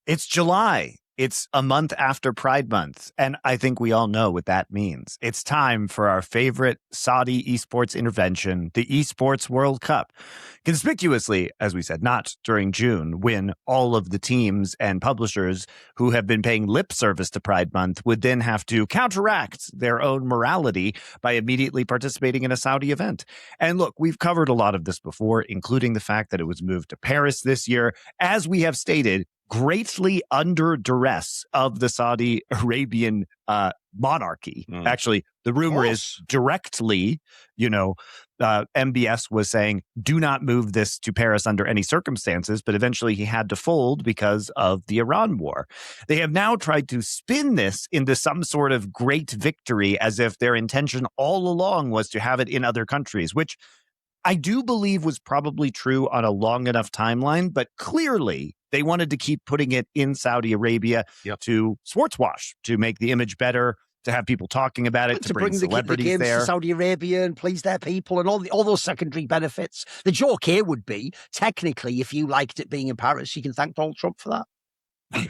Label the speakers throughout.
Speaker 1: It's July. It's a month after Pride Month, and I think we all know what that means. It's time for our favorite Saudi esports intervention, the Esports World Cup. Conspicuously, as we said, not during June, when all of the teams and publishers who have been paying lip service to Pride Month would then have to counteract their own morality by immediately participating in a Saudi event. And look, we've covered a lot of this before, including the fact that it was moved to Paris this year. As we have stated, greatly under duress of the Saudi Arabian monarchy. Actually, the rumor is directly, MBS was saying, do not move this to Paris under any circumstances, but eventually he had to fold because of the Iran war. They have now tried to spin this into some sort of great victory as if their intention all along was to have it in other countries, which I do believe was probably true on a long enough timeline, but clearly they wanted to keep putting it in Saudi Arabia to sportswash, to make the image better, to have people talking about it, to bring celebrities
Speaker 2: the games
Speaker 1: there.
Speaker 2: To Saudi Arabia and please their people and all those secondary benefits. The joke here would be, technically, if you liked it being in Paris, you can thank Donald Trump for that.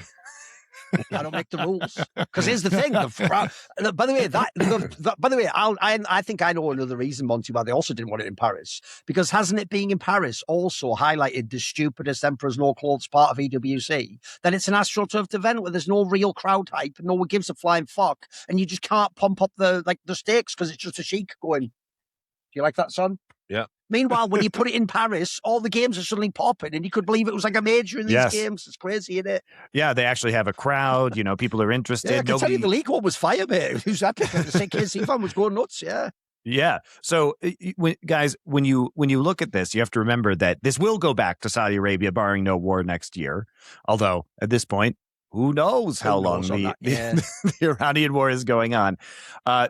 Speaker 2: I don't make the rules. Because here's the thing. By the way, I think I know another reason, Monty, why they also didn't want it in Paris. Because hasn't it being in Paris also highlighted the stupidest Emperor's No Clothes part of EWC? That it's an AstroTurf event where there's no real crowd hype, no one gives a flying fuck, and you just can't pump up the stakes because it's just a sheik going, do you like that, son?
Speaker 3: Yeah.
Speaker 2: Meanwhile, when you put it in Paris, all the games are suddenly popping, and you could believe it was like a major in these games. It's crazy, isn't it?
Speaker 1: Yeah, they actually have a crowd. People are interested.
Speaker 2: Yeah, I can tell you the league one was fire, mate. It was epic. The KC fan was going nuts. Yeah.
Speaker 1: Yeah. So, guys, when you look at this, you have to remember that this will go back to Saudi Arabia, barring no war next year. Although at this point, who knows how long the Iranian war is going on.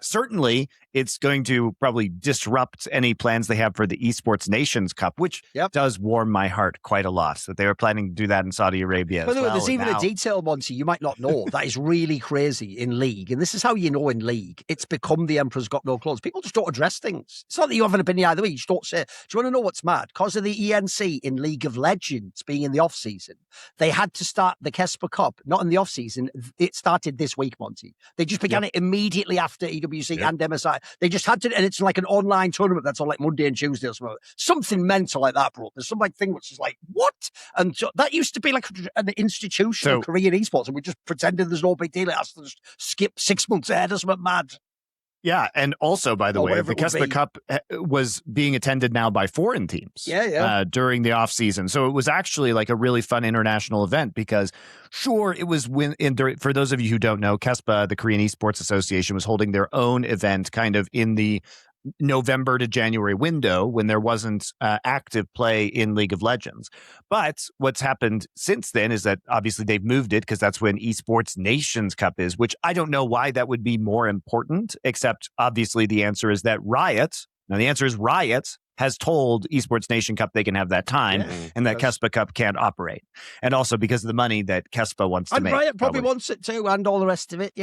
Speaker 1: Certainly, it's going to probably disrupt any plans they have for the Esports Nations Cup, which does warm my heart quite a lot, that they were planning to do that in Saudi Arabia.
Speaker 2: By the way, there's even a detail, Monty, you might not know, that is really crazy in League. And this is how you know in League, it's become the Emperor's Got No Clothes. People just don't address things. It's not that you have an opinion either way, you just don't say. Do you want to know what's mad? Because of the ENC in League of Legends being in the off-season, they had to start the KeSPA Cup, not in the off-season. It started this week, Monty. They just began it immediately after EWC and MSI. They just had to, and it's like an online tournament that's on like Monday and Tuesday or something mental like that, bro. There's some like thing which is like, what? And so that used to be like an institution of Korean esports, and we just pretended there's no big deal. It has to just skip 6 months ahead or something mad.
Speaker 1: Yeah, and also, by the way, the KeSPA Cup was being attended now by foreign teams during the off-season. So it was actually like a really fun international event because, sure, it was for those of you who don't know, KeSPA, the Korean Esports Association, was holding their own event kind of in the November to January window when there wasn't active play in League of Legends. But what's happened since then is that obviously they've moved it because that's when Esports Nations Cup is, which I don't know why that would be more important, except obviously the answer is that Riot has told Esports Nation Cup they can have that time and that KeSPA Cup can't operate. And also because of the money that KeSPA wants to make.
Speaker 2: And Riot probably wants it too, and all the rest of it,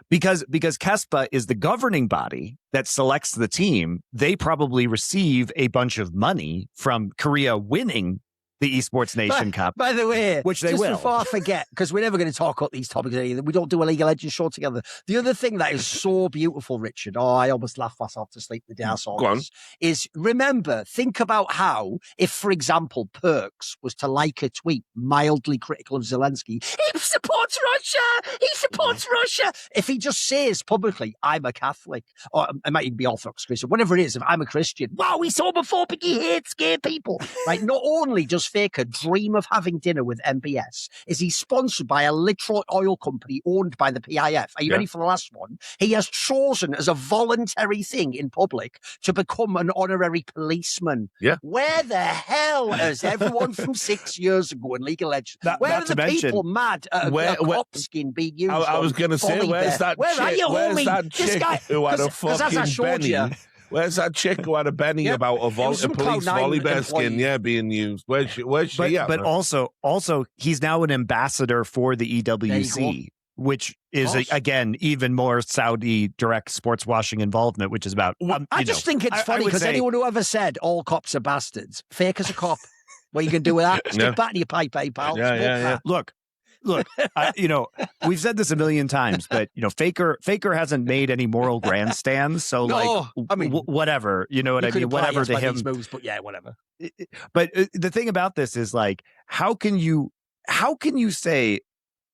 Speaker 1: Because KeSPA is the governing body that selects the team, they probably receive a bunch of money from Korea winning the Esports Nation Cup.
Speaker 2: By the way,
Speaker 1: which they
Speaker 2: just
Speaker 1: will.
Speaker 2: Before I forget, because we're never going to talk about these topics either. We don't do a League of Legends show together. The other thing that is so beautiful, Richard, I almost laughed myself to sleep the day I saw this, is remember, think about how, if, for example, Perks was to like a tweet mildly critical of Zelensky, he supports Russia! He supports Russia! If he just says publicly, I'm a Catholic, or I might even be Orthodox Christian, whatever it is, if I'm a Christian, wow, he's homophobic, he hates gay people. Right? Not only does Faker dream of having dinner with MBS, is he sponsored by a literal oil company owned by the PIF. Are you ready for the last one? He has chosen as a voluntary thing in public to become an honorary policeman.
Speaker 3: Yeah.
Speaker 2: Where the hell is everyone from 6 years ago in League of Legends? Where are the people mad at a cop skin being used?
Speaker 3: I was going to say, where's that chick who had a fucking Benny? Where's that chick who had a Benny about a police volleyball skin, being used? Where's she at?
Speaker 1: But also, he's now an ambassador for the EWC, which is, again, even more Saudi direct sports washing involvement, which is about...
Speaker 2: I just think it's funny, because anyone who ever said all cops are bastards, Faker's a cop. What are you going to do with that? Stick back to your pipe, pal.
Speaker 1: Look, look, we've said this a million times, but Faker hasn't made any moral grandstands, so whatever, you know what I mean? Whatever to him.
Speaker 2: Moves, but yeah, whatever.
Speaker 1: But the thing about this is like, how can you say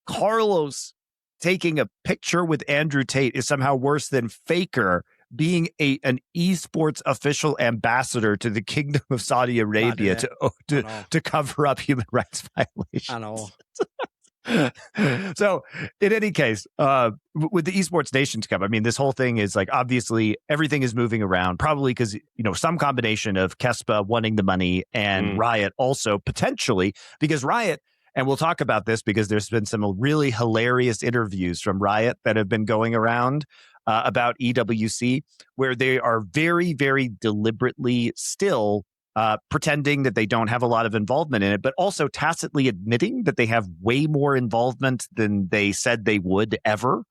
Speaker 1: Carlos taking a picture with Andrew Tate is somehow worse than Faker being an esports official ambassador to the Kingdom of Saudi Arabia to cover up human rights violations?
Speaker 2: I know.
Speaker 1: So in any case, with the Esports Nations Cup, I mean, this whole thing is like, obviously everything is moving around, probably because, some combination of KeSPA wanting the money and Riot also potentially, because Riot, and we'll talk about this because there's been some really hilarious interviews from Riot that have been going around about EWC, where they are very, very deliberately still pretending that they don't have a lot of involvement in it, but also tacitly admitting that they have way more involvement than they said they would ever.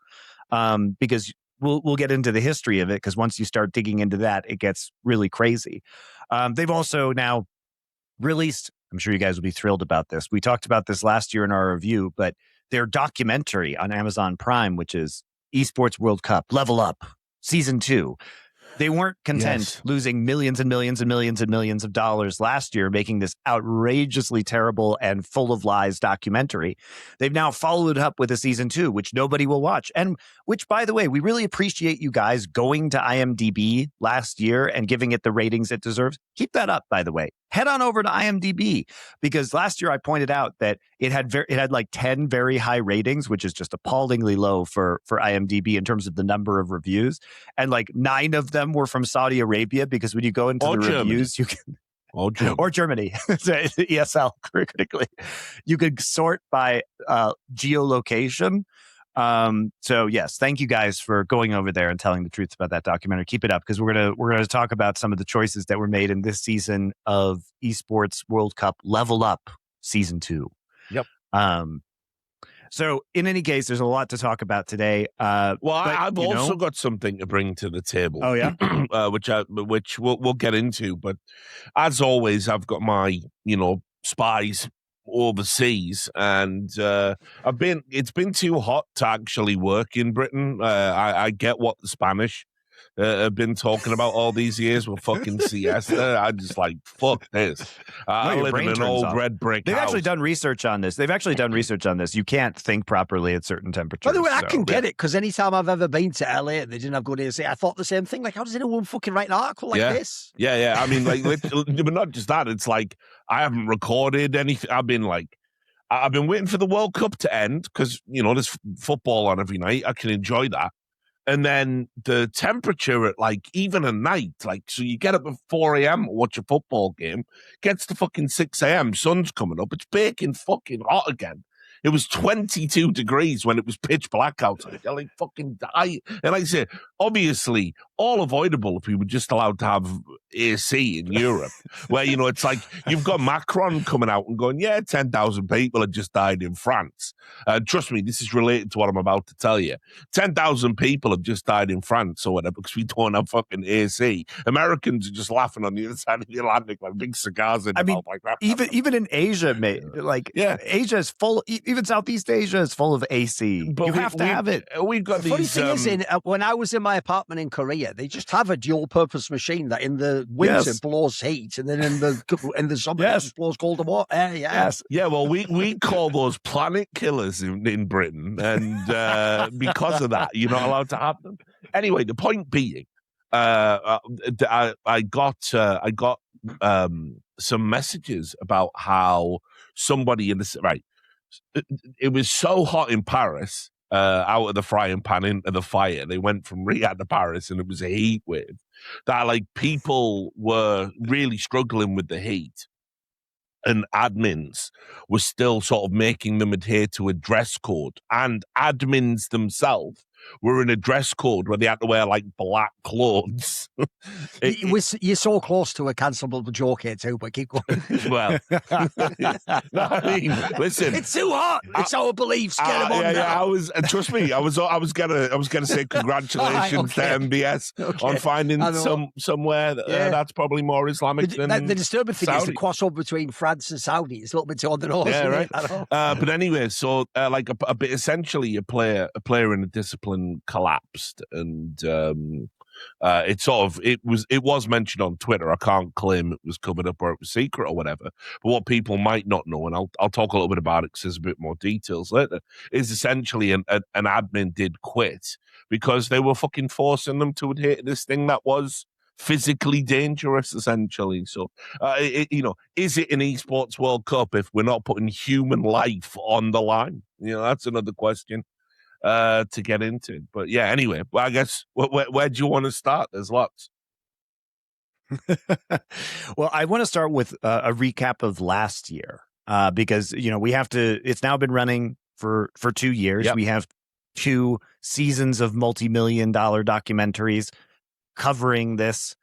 Speaker 1: Because we'll get into the history of it, because once you start digging into that, it gets really crazy. They've also now released, I'm sure you guys will be thrilled about this. We talked about this last year in our review, but their documentary on Amazon Prime, which is Esports World Cup, Level Up, Season 2. They weren't content losing millions and millions and millions and millions of dollars last year, making this outrageously terrible and full of lies documentary. They've now followed up with a Season 2, which nobody will watch. And which, by the way, we really appreciate you guys going to IMDb last year and giving it the ratings it deserves. Keep that up, by the way. Head on over to IMDb, because last year I pointed out that it had like 10 very high ratings, which is just appallingly low for IMDb in terms of the number of reviews. And like 9 of them were from Saudi Arabia, because when you go into reviews, you can... Or Germany, ESL, critically. You could sort by geolocation. So yes, thank you guys for going over there and telling the truth about that documentary. Keep it up, because we're gonna talk about some of the choices that were made in this season of Esports World Cup Level Up Season 2.
Speaker 3: Yep.
Speaker 1: So in any case, there's a lot to talk about today.
Speaker 3: I've also got something to bring to the table.
Speaker 1: Oh yeah,
Speaker 3: which we'll get into. But as always, I've got my spies overseas, and it's been too hot to actually work in Britain. I get what the Spanish have been talking about all these years with fucking siesta. I just like, fuck this. I live in an old red brick
Speaker 1: house.
Speaker 3: They've
Speaker 1: actually done research on this. You can't think properly at certain temperatures.
Speaker 2: By the way, I can get it, because anytime I've ever been to LA and they didn't have good AC, I thought the same thing. Like, how does anyone fucking write an article like this?
Speaker 3: Yeah. I mean, like, but not just that. It's like, I haven't recorded anything. I've been waiting for the World Cup to end, because, there's football on every night. I can enjoy that. And then the temperature at even a night, so you get up at 4 a.m. to watch a football game, gets to fucking 6 a.m., sun's coming up, it's baking fucking hot again. It was 22 degrees when it was pitch black outside. I like fucking die. And like I say, obviously, all avoidable if we were just allowed to have AC in Europe, where, it's like you've got Macron coming out and going, 10,000 people have just died in France. Trust me, this is related to what I'm about to tell you. 10,000 people have just died in France or whatever, because we don't have fucking AC. Americans are just laughing on the other side of the Atlantic like big cigars in their mouth like that.
Speaker 1: Even in Asia, mate, Asia is full. Even Southeast Asia is full of AC. But you have to have it.
Speaker 3: We've got
Speaker 2: the
Speaker 3: these.
Speaker 2: Funny thing is, when I was in my apartment in Korea, they just have a dual-purpose machine that in the winter blows heat, and then in the summer it just blows colder water. Yes.
Speaker 3: Yeah. Well, we call those planet killers in Britain, and because of that, you're not allowed to have them. Anyway, the point being, I got some messages about how somebody in the it was so hot in Paris, out of the frying pan into the fire. They went from Riyadh to Paris, and it was a heat wave that people were really struggling with the heat, and admins were still sort of making them adhere to a dress code, and admins themselves were in a dress code where they had to wear like black clothes.
Speaker 2: You're so close to a cancelable joke here too, but keep going.
Speaker 3: Well, no, I mean, listen,
Speaker 2: it's too hot. It's our beliefs. Get them on now.
Speaker 3: Yeah, I was. Trust me, I was gonna say congratulations to MBS on finding somewhere that's probably more Islamic than
Speaker 2: the disturbing thing
Speaker 3: Saudi.
Speaker 2: is the crossover between France and Saudi. It's a little bit too on the nose.
Speaker 3: Yeah, right. But anyway, so like a bit essentially, a player in a discipline collapsed, and it was mentioned on Twitter. I can't claim it was covered up or it was secret or whatever. But what people might not know, and I'll talk a little bit about it because there's a bit more details later, is essentially an admin did quit because they were fucking forcing them to adhere to this thing that was physically dangerous, essentially. So, is it an Esports World Cup if we're not putting human life on the line? That's another question to get into. But yeah, anyway, well, I guess where do you want to start? There's lots.
Speaker 1: Well, I want to start with a recap of last year because we have to. It's now been running for 2 years. Yep. We have 2 seasons of multi-million-dollar documentaries covering this.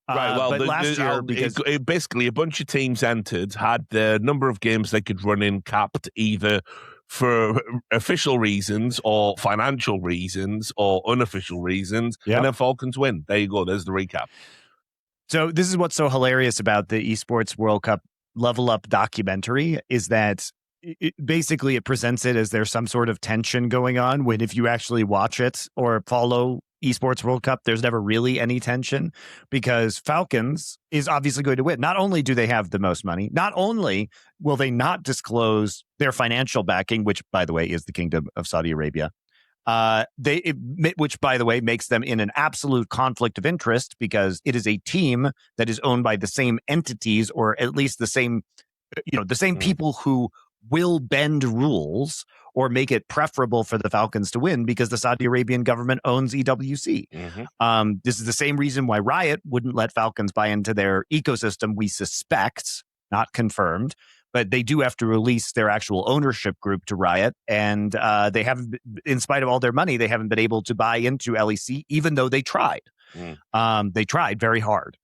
Speaker 3: Right. Well,
Speaker 1: but last year, because
Speaker 3: basically a bunch of teams entered, had the number of games they could run in capped either for official reasons or financial reasons or unofficial reasons, and then Falcons win. There you go. There's the recap.
Speaker 1: So this is what's so hilarious about the Esports World Cup Level Up documentary is that basically it presents it as there's some sort of tension going on when if you actually watch it or follow Esports World Cup, there's never really any tension because Falcons is obviously going to win. Not only do they have the most money, not only will they not disclose their financial backing, which, by the way, is the Kingdom of Saudi Arabia, which, by the way, makes them in an absolute conflict of interest because it is a team that is owned by the same entities or at least the same people who will bend rules or make it preferable for the Falcons to win because the Saudi Arabian government owns EWC. Mm-hmm. This is the same reason why Riot wouldn't let Falcons buy into their ecosystem. We suspect, not confirmed, but they do have to release their actual ownership group to Riot. And they haven't, in spite of all their money, they haven't been able to buy into LEC, even though they tried. They tried very hard.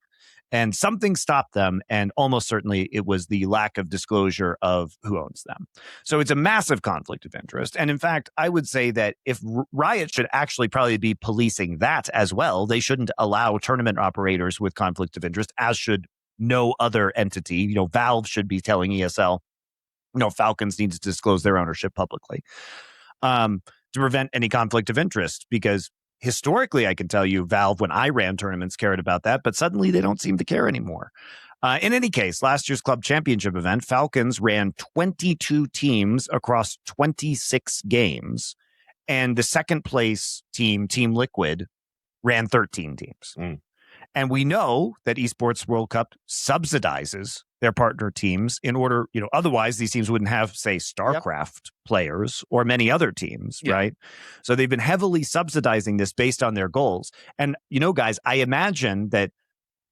Speaker 1: And something stopped them, and almost certainly it was the lack of disclosure of who owns them. So it's a massive conflict of interest. And in fact, I would say that if Riot should actually probably be policing that as well, they shouldn't allow tournament operators with conflict of interest, as should no other entity. Valve should be telling ESL, Falcons need to disclose their ownership publicly to prevent any conflict of interest because historically, I can tell you, Valve, when I ran tournaments, cared about that, but suddenly they don't seem to care anymore. In any case, last year's club championship event, Falcons ran 22 teams across 26 games, and the second place team, Team Liquid, ran 13 teams. And we know that Esports World Cup subsidizes their partner teams in order, otherwise these teams wouldn't have, say, StarCraft players or many other teams, right? So they've been heavily subsidizing this based on their goals. And, guys, I imagine that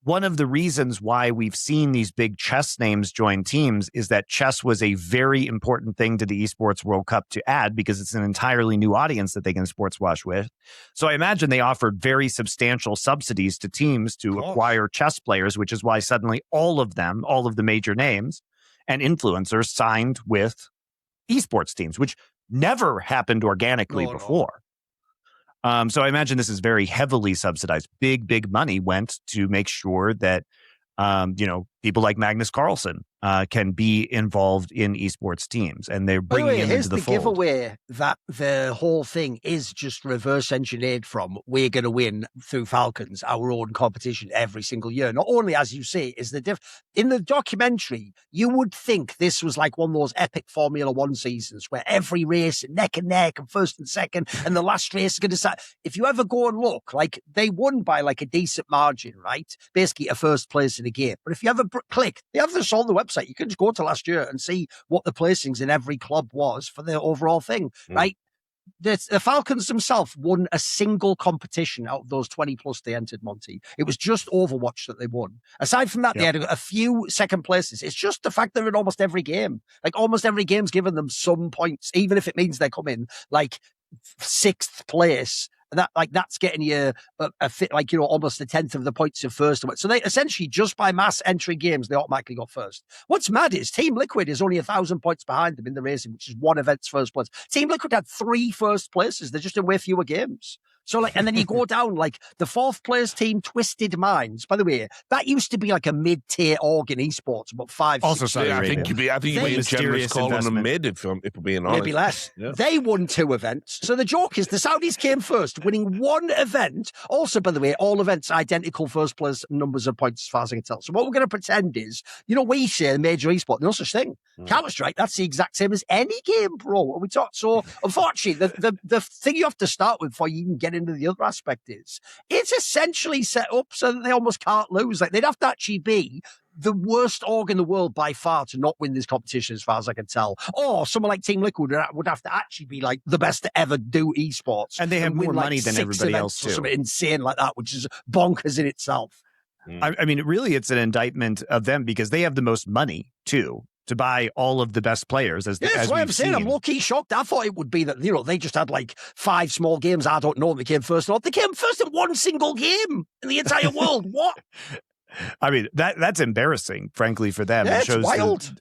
Speaker 1: one of the reasons why we've seen these big chess names join teams is that chess was a very important thing to the Esports World Cup to add because it's an entirely new audience that they can sports wash with. So I imagine they offered very substantial subsidies to teams to acquire chess players, which is why suddenly all of the major names and influencers signed with esports teams, which never happened organically before. So I imagine this is very heavily subsidized. Big money went to make sure that, people like Magnus Carlsen can be involved in esports teams, and they're bringing him into the fold.
Speaker 2: Here's the giveaway that the whole thing is just reverse engineered from. We're going to win through Falcons, our own competition every single year. Not only, as you say, is the in the documentary, you would think this was like one of those epic Formula One seasons where every race neck and neck and first and second, and the last race is going to decide. If you ever go and look, like they won by like a decent margin, right? Basically a first place in the game. But if you ever click, they have this on the website. You can just go to last year and see what the placings in every club was for the overall thing, right? The Falcons themselves won a single competition out of those 20 plus they entered, Monty. It was just Overwatch that they won. Aside from that, they had a few second places. It's just the fact they're in almost every game. Like almost every game's given them some points, even if it means they come in like 6th place. And that's getting you almost a 10th of the points of first. So they essentially, just by mass entry games, they automatically got first. What's mad is Team Liquid is only 1,000 points behind them in the racing, which is one event's first place. Team Liquid had 3 first places. They're just in way fewer games. So and then you go down the 4th place team, Twisted Minds. By the way, that used to be like a mid-tier org in esports, about 5,
Speaker 1: also
Speaker 2: 6 years.
Speaker 3: I think you'd be generous calling them mid if we're being honest.
Speaker 2: Maybe less. Yeah. They won 2 events. So the joke is the Saudis came first, winning 1 event. Also, by the way, all events identical first place numbers of points as far as I can tell. So what we're going to pretend is, we say major esport, no such thing. Counter-Strike, that's the exact same as any game, bro. We talk. So unfortunately, the thing you have to start with before you can get into the other aspect is it's essentially set up so that they almost can't lose. They'd have to actually be the worst org in the world by far to not win this competition, as far as I can tell. Or someone like Team Liquid would have to actually be the best to ever do esports,
Speaker 1: and they have more money than everybody else too.
Speaker 2: Something insane like that, which is bonkers in itself.
Speaker 1: I mean, really, it's an indictment of them because they have the most money too to buy all of the best players.
Speaker 2: That's why I'm saying I'm low-key shocked. I thought it would be that, they just had 5 small games. I don't know if they came first or not. They came first in 1 single game in the entire world. What?
Speaker 1: I mean, that's embarrassing, frankly, for them.
Speaker 2: Yeah,
Speaker 1: it shows
Speaker 2: it's wild.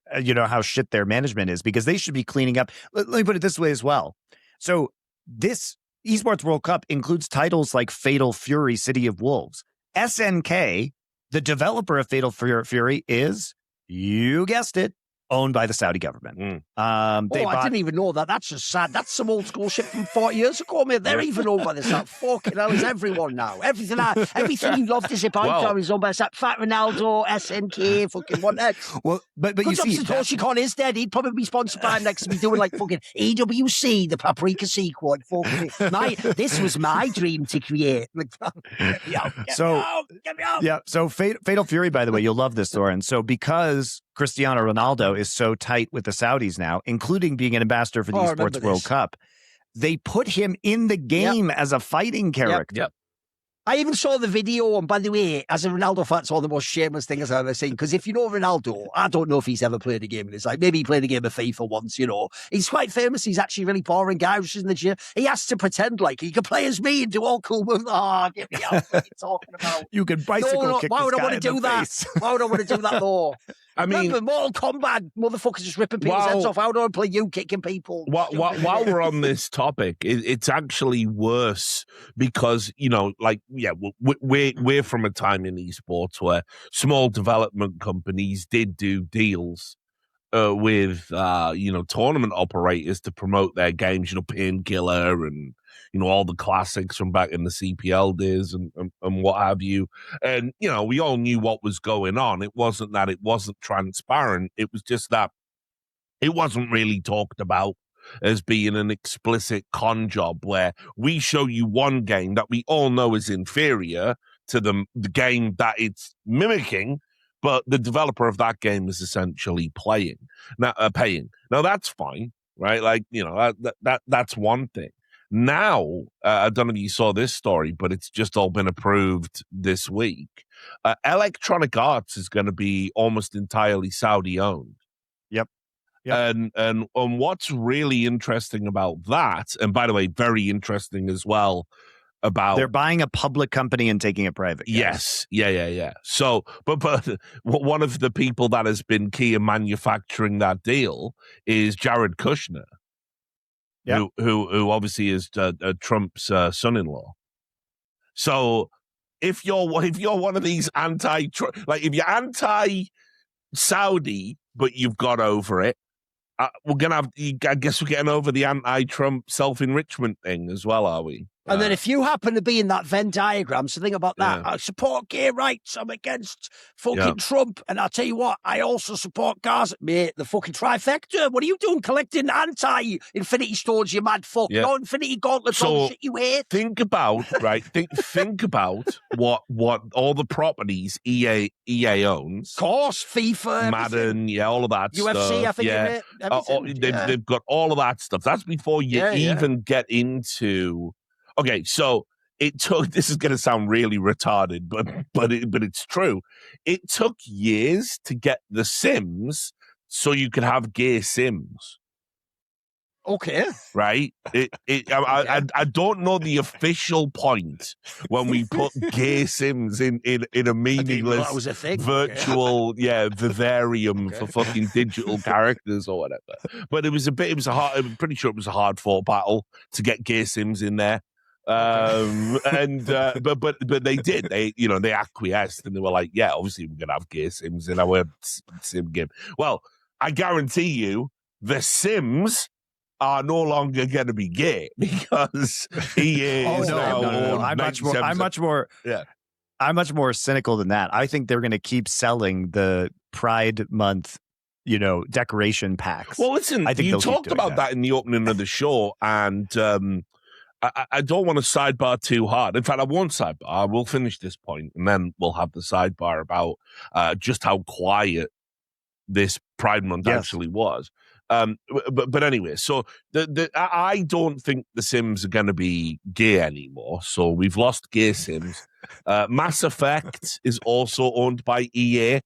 Speaker 1: How shit their management is, because they should be cleaning up. Let me put it this way as well. So this Esports World Cup includes titles like Fatal Fury, City of Wolves. SNK, the developer of Fatal Fury, is, you guessed it, owned by the Saudi government.
Speaker 2: I didn't even know that. That's just sad. That's some old school shit from 40 years ago, mate. They're even owned by the Saudi. Fucking hell, is everyone now. Everything you love to zip out is owned by Fat Ronaldo, SNK, fucking what next?
Speaker 1: Well, but you see,
Speaker 2: Satoshi Kon is dead. He'd probably be sponsored by him next to be doing fucking EWC, the Paprika sequel. This was my dream to create. Get me out.
Speaker 1: Yeah, so Fatal Fury, by the way, you'll love this, Thorin. So because Cristiano Ronaldo is so tight with the Saudis now, including being an ambassador for the Esports World Cup, they put him in the game as a fighting character.
Speaker 2: Yep. I even saw the video, and by the way, as a Ronaldo fan, it's one of the most shameless things I've ever seen. Because if you know Ronaldo, I don't know if he's ever played a game in his life. Maybe he played a game of FIFA once, He's quite famous. He's actually a really boring guy who's in the gym. He has to pretend like he can play as me and do all cool moves. Get me out. What are you talking about?
Speaker 1: You can bicycle kick
Speaker 2: why would
Speaker 1: this
Speaker 2: I want to do that?
Speaker 1: Face.
Speaker 2: Why would I want to do that, though? Remember, Mortal Kombat, motherfuckers just ripping people's heads off. How do I play you kicking people?
Speaker 3: While we're on this topic, it's actually worse because, we're from a time in esports where small development companies did do deals with, tournament operators to promote their games, Painkiller and, all the classics from back in the CPL days and what have you. And, we all knew what was going on. It wasn't that it wasn't transparent. It was just that it wasn't really talked about as being an explicit con job where we show you one game that we all know is inferior to the game that it's mimicking, but the developer of that game is essentially paying. Now, that's fine, right? That's one thing. Now, I don't know if you saw this story, but it's just all been approved this week. Electronic Arts is going to be almost entirely Saudi owned.
Speaker 1: Yep.
Speaker 3: And what's really interesting about that, and by the way, very interesting as well, about
Speaker 1: they're buying a public company and taking it private.
Speaker 3: Yes. Yeah. So, but one of the people that has been key in manufacturing that deal is Jared Kushner.
Speaker 1: Yep.
Speaker 3: Who obviously is Trump's son-in-law. So if you're one of these if you're anti-Saudi but you've got over it, we're gonna have. I guess we're getting over the anti-Trump self-enrichment thing as well, are we?
Speaker 2: And then if you happen to be in that Venn diagram, so think about that. I support gay rights. I'm against fucking Trump. And I'll tell you what, I also support Gaza. Mate, the fucking trifecta. What are you doing collecting anti-Infinity Stones, you mad fuck? No Infinity Gauntlets, all the shit you hate.
Speaker 3: Think about, think about what all the properties EA owns.
Speaker 2: Of course, FIFA,
Speaker 3: Madden, all of that
Speaker 2: UFC,
Speaker 3: stuff.
Speaker 2: I think
Speaker 3: they've got all of that stuff. That's before you even get into... Okay, so it took. This is going to sound really retarded, but it's true. It took years to get the Sims so you could have gay Sims.
Speaker 2: Okay.
Speaker 3: Right? I don't know the official point when we put gay sims in a meaningless virtual vivarium for fucking digital characters or whatever. But I'm pretty sure it was a hard fought battle to get gay sims in there. And but they did. They acquiesced and they were like, yeah, obviously we're gonna have gay sims in our sim game. Well, I guarantee you the Sims are no longer going to be gay because EA is now.
Speaker 1: I'm much more cynical than that. I think they're going to keep selling the Pride Month, decoration packs.
Speaker 3: Well, listen, you talked about that in the opening of the show, and I don't want to sidebar too hard. In fact, I won't sidebar. I will finish this point, and then we'll have the sidebar about just how quiet this Pride Month actually was. But anyway, so I don't think the Sims are going to be gay anymore. So we've lost gay Sims. Mass Effect is also owned by EA.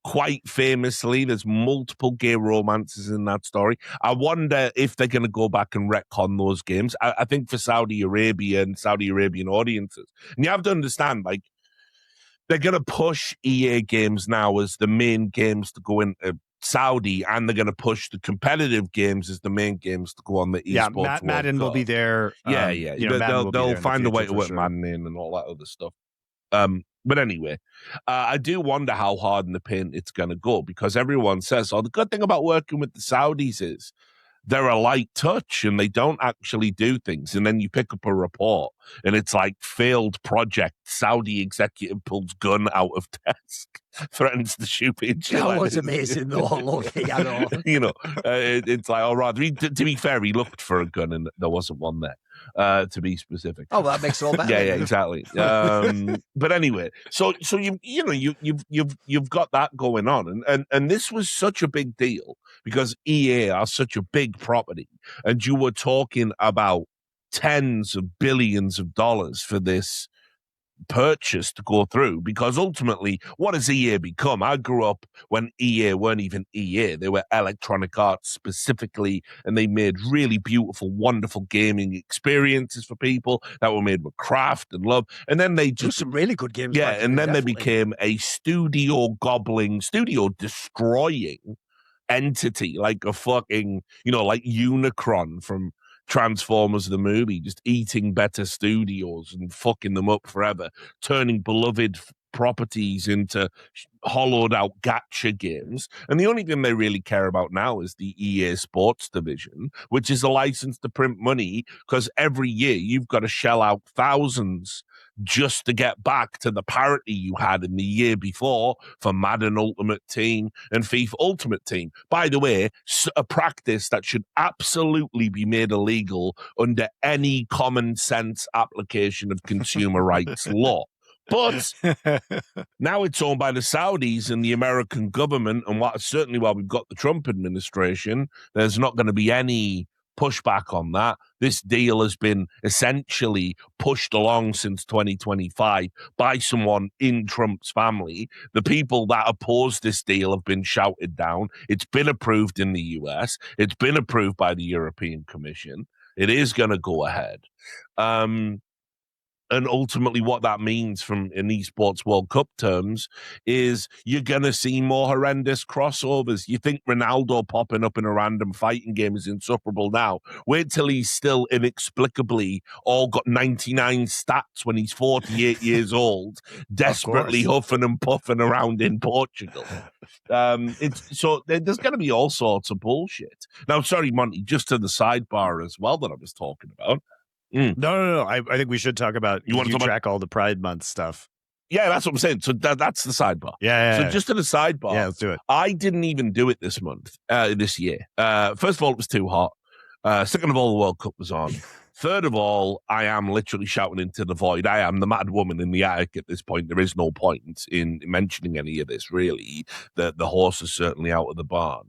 Speaker 3: Quite famously, there's multiple gay romances in that story. I wonder if they're going to go back and retcon those games. I think for Saudi Arabia and Saudi Arabian audiences. And you have to understand, like, they're going to push EA games now as the main games to go into Saudi, and they're going to push the competitive games as the main games to go on the Esports World Cup.
Speaker 1: Madden will be there.
Speaker 3: They'll find a way to work Madden in and all that other stuff. But anyway, I do wonder how hard in the paint it's going to go, because everyone says, the good thing about working with the Saudis is they're a light touch and they don't actually do things. And then you pick up a report and it's like failed project. Saudi executive pulls gun out of desk, threatens to shoot each other.
Speaker 2: That was amazing though. Looking at all.
Speaker 3: It's like, to be fair, he looked for a gun and there wasn't one there, to be specific.
Speaker 2: Oh, that makes it all better.
Speaker 3: Yeah, exactly. But anyway, so you've got that going on, and this was such a big deal because EA are such a big property, and you were talking about tens of billions of dollars for this purchase to go through, because ultimately, what has EA become? I grew up when EA weren't even EA. They were Electronic Arts specifically, and they made really beautiful, wonderful gaming experiences for people that were made with craft and love. And then they just
Speaker 2: some really good games.
Speaker 3: Yeah, and then they became a studio destroying entity, like a fucking, like Unicron from Transformers the movie, just eating better studios and fucking them up forever, turning beloved properties into hollowed out gacha games. And the only thing they really care about now is the EA Sports division, which is a license to print money, because every year you've got to shell out thousands just to get back to the parity you had in the year before for Madden Ultimate Team and FIFA Ultimate Team. By the way, a practice that should absolutely be made illegal under any common sense application of consumer rights law. But now it's owned by the Saudis and the American government, and certainly while we've got the Trump administration, there's not going to be any pushback on that. This deal has been essentially pushed along since 2025 by someone in Trump's family. The people that oppose this deal have been shouted down. It's been approved in the US. It's been approved by the European Commission. It is going to go ahead. And ultimately what that means from an Esports World Cup terms is you're going to see more horrendous crossovers. You think Ronaldo popping up in a random fighting game is insufferable now. Wait till he's still inexplicably all got 99 stats when he's 48 years old, desperately huffing and puffing around in Portugal. So there's going to be all sorts of bullshit. Now, sorry, Monty, just to the sidebar as well that I was talking about.
Speaker 1: No. I think we should talk about. You want to track all the Pride Month stuff?
Speaker 3: Yeah, that's what I'm saying. So that's the sidebar.
Speaker 1: Yeah.
Speaker 3: So just to the sidebar.
Speaker 1: Yeah, let's do it.
Speaker 3: I didn't even do it this year. First of all, it was too hot. Second of all, the World Cup was on. Third of all, I am literally shouting into the void. I am the mad woman in the attic at this point. There is no point in mentioning any of this, really. The horse is certainly out of the barn.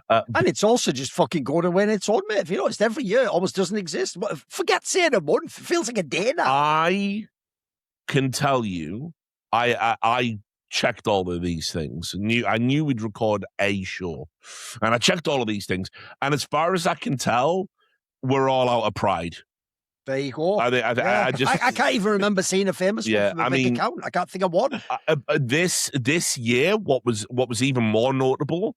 Speaker 2: And it's also just fucking going away in its own, mate. If you noticed, every year it almost doesn't exist. Forget saying a month. It feels like a day now.
Speaker 3: I can tell you, I checked all of these things. I knew we'd record a show. And I checked all of these things. And as far as I can tell, we're all out of pride.
Speaker 2: There you go.
Speaker 3: I
Speaker 2: can't even remember seeing a famous one from a big account. I can't think of one.
Speaker 3: This year, what was even more notable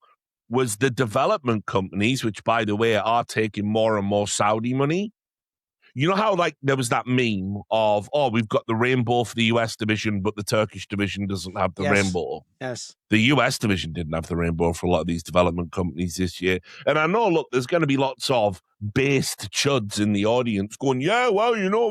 Speaker 3: was the development companies, which, by the way, are taking more and more Saudi money. You know how, like, there was that meme of, we've got the rainbow for the US division, but the Turkish division doesn't have the rainbow.
Speaker 2: Yes.
Speaker 3: The US division didn't have the rainbow for a lot of these development companies this year. And I know, look, there's going to be lots of based chuds in the audience going, yeah, well, you know,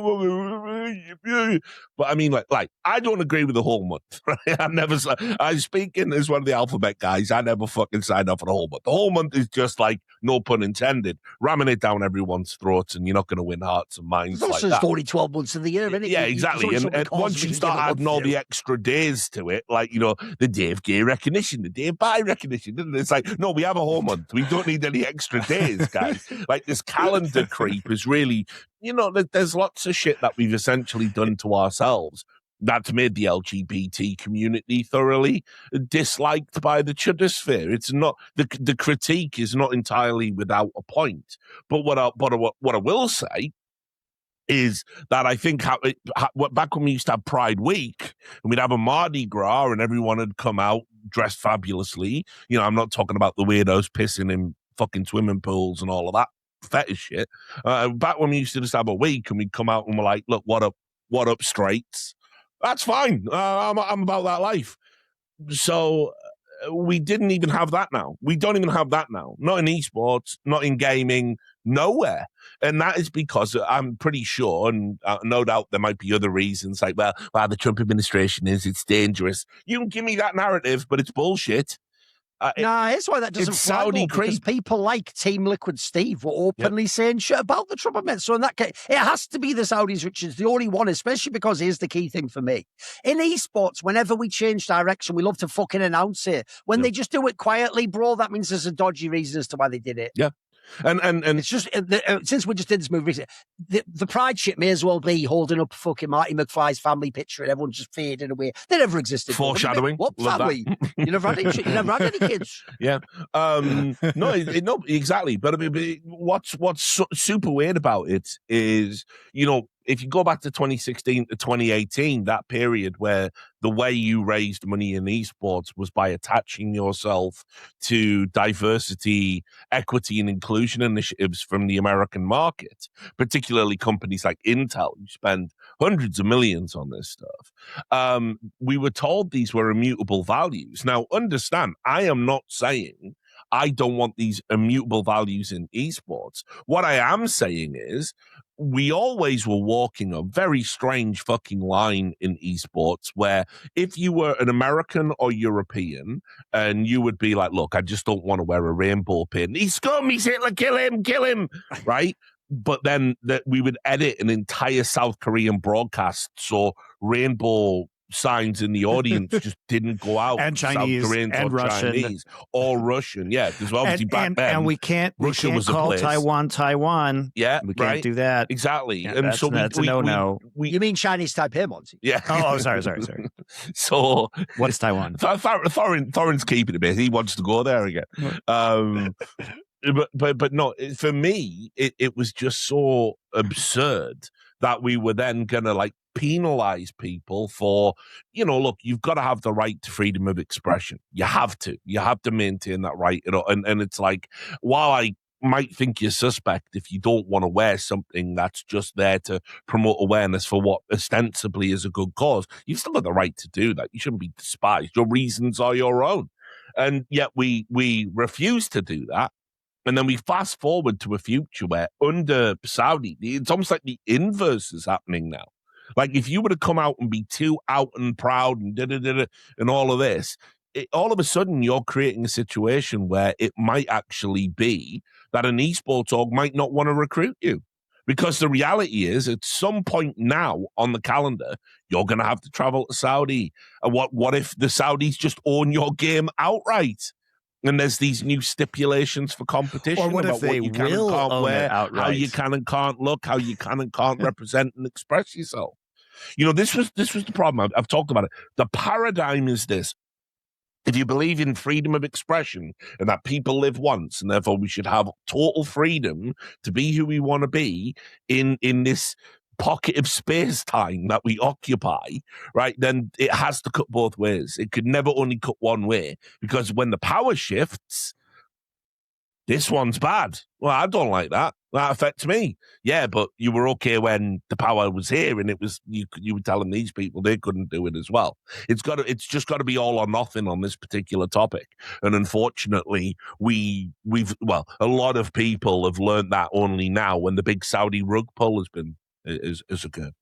Speaker 3: but I mean, like I don't agree with the whole month. Right? I speak in as one of the alphabet guys. I never fucking signed up for the whole month. The whole month is just like, no pun intended, ramming it down everyone's throats, and you're not going to win hearts and minds like that.
Speaker 2: There's only 12 months of the year, isn't it?
Speaker 3: Yeah, exactly. And once you start adding all the extra days to it, like, you know, the Dave Gay recognition, the Dave Bye recognition, it's like, no, we have a whole month. We don't need any extra days, guys. Like, this calendar creep is really, you know, there's lots of shit that we've essentially done to ourselves that's made the LGBT community thoroughly disliked by the chudosphere. It's not, the critique is not entirely without a point. But what I will say is that I think back when we used to have Pride Week and we'd have a Mardi Gras and everyone had come out dressed fabulously. You know, I'm not talking about the weirdos pissing in fucking swimming pools and all of that fetish shit. Back when we used to just have a week and we'd come out and we're like, look, what up, straights? That's fine. I'm about that life. So we didn't even have that now. We don't even have that now. Not in esports, not in gaming, nowhere. And that is because I'm pretty sure, and no doubt there might be other reasons, like, well, the Trump administration it's dangerous. You can give me that narrative, but it's bullshit.
Speaker 2: That's why that doesn't fly, though, because people like Team Liquid Steve were openly saying shit about the Trump amendment. So in that case, it has to be the Saudis, which is the only one, especially because here's the key thing for me. In esports, whenever we change direction, we love to fucking announce it. When they just do it quietly, bro, that means there's a dodgy reason as to why they did it.
Speaker 3: Yeah. And
Speaker 2: it's just, since we just did this movie recently, the pride shit may as well be holding up fucking Marty McFly's family picture and everyone just fading away. They never existed.
Speaker 3: Foreshadowing.
Speaker 2: What family? You never had any kids.
Speaker 3: Yeah. No, exactly. But I mean, what's super weird about it is, you know, if you go back to 2016 to 2018, that period where the way you raised money in esports was by attaching yourself to diversity, equity, and inclusion initiatives from the American market, particularly companies like Intel, who spend hundreds of millions on this stuff. We were told these were immutable values. Now, understand, I am not saying I don't want these immutable values in esports. What I am saying is, we always were walking a very strange fucking line in esports where if you were an American or European and you would be like, look, I just don't want to wear a rainbow pin. He's scum, he's Hitler, kill him, right? But then we would edit an entire South Korean broadcast so rainbow signs in the audience just didn't go out.
Speaker 1: And Chinese,
Speaker 3: South Koreans
Speaker 1: and
Speaker 3: or
Speaker 1: Russian.
Speaker 3: Chinese or Russian, yeah. Because obviously back then,
Speaker 1: and we can't
Speaker 3: was
Speaker 1: call
Speaker 3: a place.
Speaker 1: Taiwan.
Speaker 3: Yeah,
Speaker 1: we can't do that.
Speaker 3: Exactly.
Speaker 1: Yeah,
Speaker 3: and
Speaker 1: that's,
Speaker 3: so
Speaker 1: that's a no.
Speaker 2: You mean Chinese Taipei, Monty?
Speaker 3: Yeah.
Speaker 1: Oh, sorry.
Speaker 3: So
Speaker 1: what's Taiwan?
Speaker 3: Thorin's keeping it a bit. He wants to go there again. But no, for me, it was just so absurd that we were then gonna like penalize people for, you know, look, you've got to have the right to freedom of expression. You have to maintain that right. You know, and it's like, while I might think you're suspect if you don't want to wear something that's just there to promote awareness for what ostensibly is a good cause, you've still got the right to do that. You shouldn't be despised. Your reasons are your own. And yet we refuse to do that. And then we fast forward to a future where under Saudi, it's almost like the inverse is happening now. Like if you were to come out and be too out and proud and and all of this, all of a sudden you're creating a situation where it might actually be that an esports org might not want to recruit you. Because the reality is, at some point now on the calendar, you're going to have to travel to Saudi. And what if the Saudis just own your game outright? And there's these new stipulations for competition
Speaker 1: or what
Speaker 3: about
Speaker 1: if they
Speaker 3: what you can and can't wear, how you can and can't look, how you can and can't represent and express yourself. You know, this was the problem. I've talked about it. The paradigm is this. if you believe in freedom of expression and that people live once, and therefore we should have total freedom to be who we want to be in this pocket of space-time that we occupy, right, then it has to cut both ways. It could never only cut one way, because when the power shifts, this one's bad. Well, I don't like that. That affects me. Yeah, but you were okay when the power was here, and it was you were telling these people they couldn't do it as well. It's just got to be all or nothing on this particular topic. And unfortunately, we've a lot of people have learned that only now, when the big Saudi rug pull has occurred.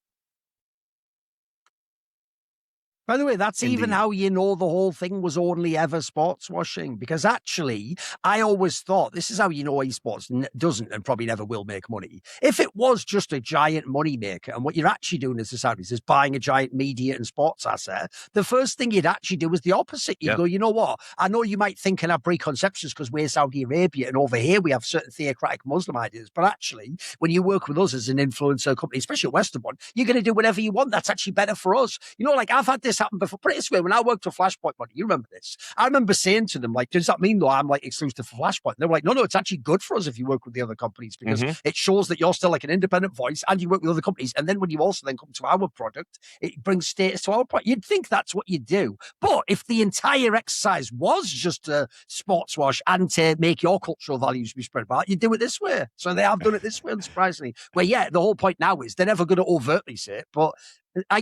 Speaker 2: By the way, that's Indeed. Even how you know the whole thing was only ever sports washing. Because actually, I always thought this is how you know esports doesn't and probably never will make money. If it was just a giant money maker, and what you're actually doing as a Saudis is buying a giant media and sports asset, the first thing you'd actually do is the opposite. You'd go, you know what? I know you might think and have preconceptions because we're Saudi Arabia and over here we have certain theocratic Muslim ideas. But actually, when you work with us as an influencer company, especially a Western one, you're going to do whatever you want. That's actually better for us. You know, like I've had this happen before. Put it this way, when I worked for Flashpoint, buddy, you remember this? I remember saying to them, like, does that mean though I'm like exclusive for Flashpoint? And they were like, no, it's actually good for us if you work with the other companies, because it shows that you're still like an independent voice and you work with other companies. And then when you also then come to our product, it brings status to our product. You'd think that's what you do. But if the entire exercise was just a sports wash and to make your cultural values be spread about, you do it this way. So they have done it this way, unsurprisingly. Where, yeah, the whole point now is they're never going to overtly say it, but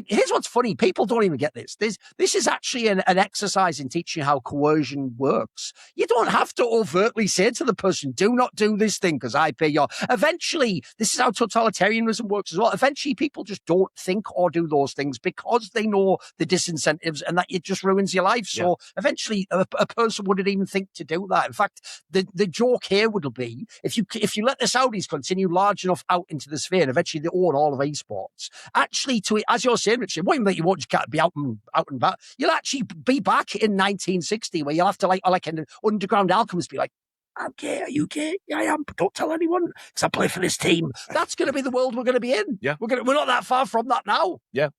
Speaker 2: here's what's funny. People don't even get this. This is actually an exercise in teaching how coercion works. You don't have to overtly say to the person, do not do this thing because I pay your... Eventually, this is how totalitarianism works as well. Eventually, people just don't think or do those things because they know the disincentives and that it just ruins your life. So eventually, a person wouldn't even think to do that. In fact, the joke here would be, if you let the Saudis continue large enough out into the sphere, and eventually they own all of esports, actually, as you're saying, Richard, what that you won't just be out and back. You'll actually be back in 1960, where you'll have to like an underground alchemist be like, I'm gay, are you gay? Yeah, I am, but don't tell anyone because I play for this team. That's going to be the world we're going to be in.
Speaker 3: Yeah,
Speaker 2: we're not that far from that now.
Speaker 3: Yeah.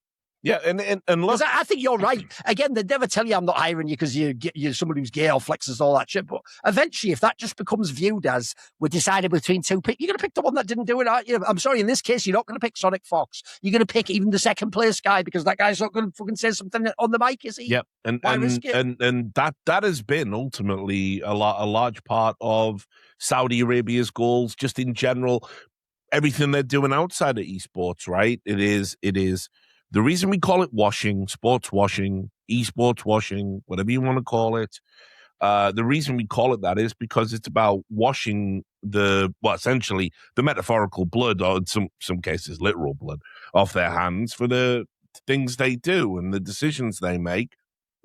Speaker 3: Yeah, and look,
Speaker 2: I think you're right. Again, they never tell you I'm not hiring you because you're someone who's gay or flexes all that shit. But eventually, if that just becomes viewed as we're deciding between two people, you're going to pick the one that didn't do it, aren't you? I'm sorry, in this case, you're not going to pick Sonic Fox. You're going to pick even the second place guy because that guy's not going to fucking say something on the mic, is he?
Speaker 3: Yep, and that has been ultimately a large part of Saudi Arabia's goals, just in general, everything they're doing outside of esports, right? It is. The reason we call it washing, sports washing, esports washing, whatever you want to call it, the reason we call it that is because it's about washing essentially the metaphorical blood, or in some cases literal blood, off their hands for the things they do and the decisions they make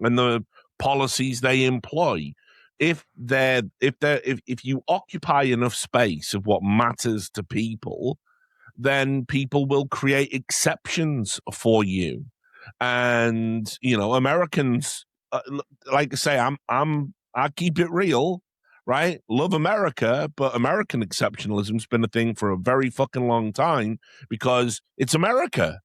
Speaker 3: and the policies they employ. If you occupy enough space of what matters to people, then people will create exceptions for you. And, Americans, like I say, I keep it real, right? Love America, but American exceptionalism's been a thing for a very fucking long time because it's America.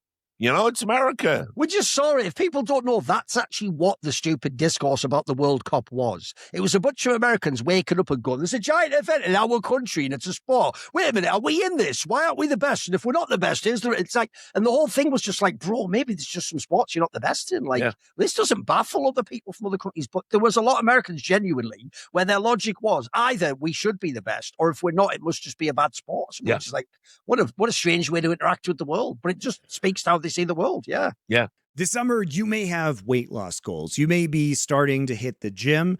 Speaker 3: It's America.
Speaker 2: We just saw it. If people don't know, that's actually what the stupid discourse about the World Cup was. It was a bunch of Americans waking up and going, there's a giant event in our country and it's a sport. Wait a minute, are we in this? Why aren't we the best? And if we're not the best, it's like, and the whole thing was just like, bro, maybe there's just some sports you're not the best in. Like, This doesn't baffle other people from other countries, but there was a lot of Americans genuinely where their logic was either we should be the best, or if we're not, it must just be a bad sport. So which is like, what a strange way to interact with the world. But it just speaks to how they see the world.
Speaker 3: Yeah.
Speaker 4: This summer, you may have weight loss goals. You may be starting to hit the gym,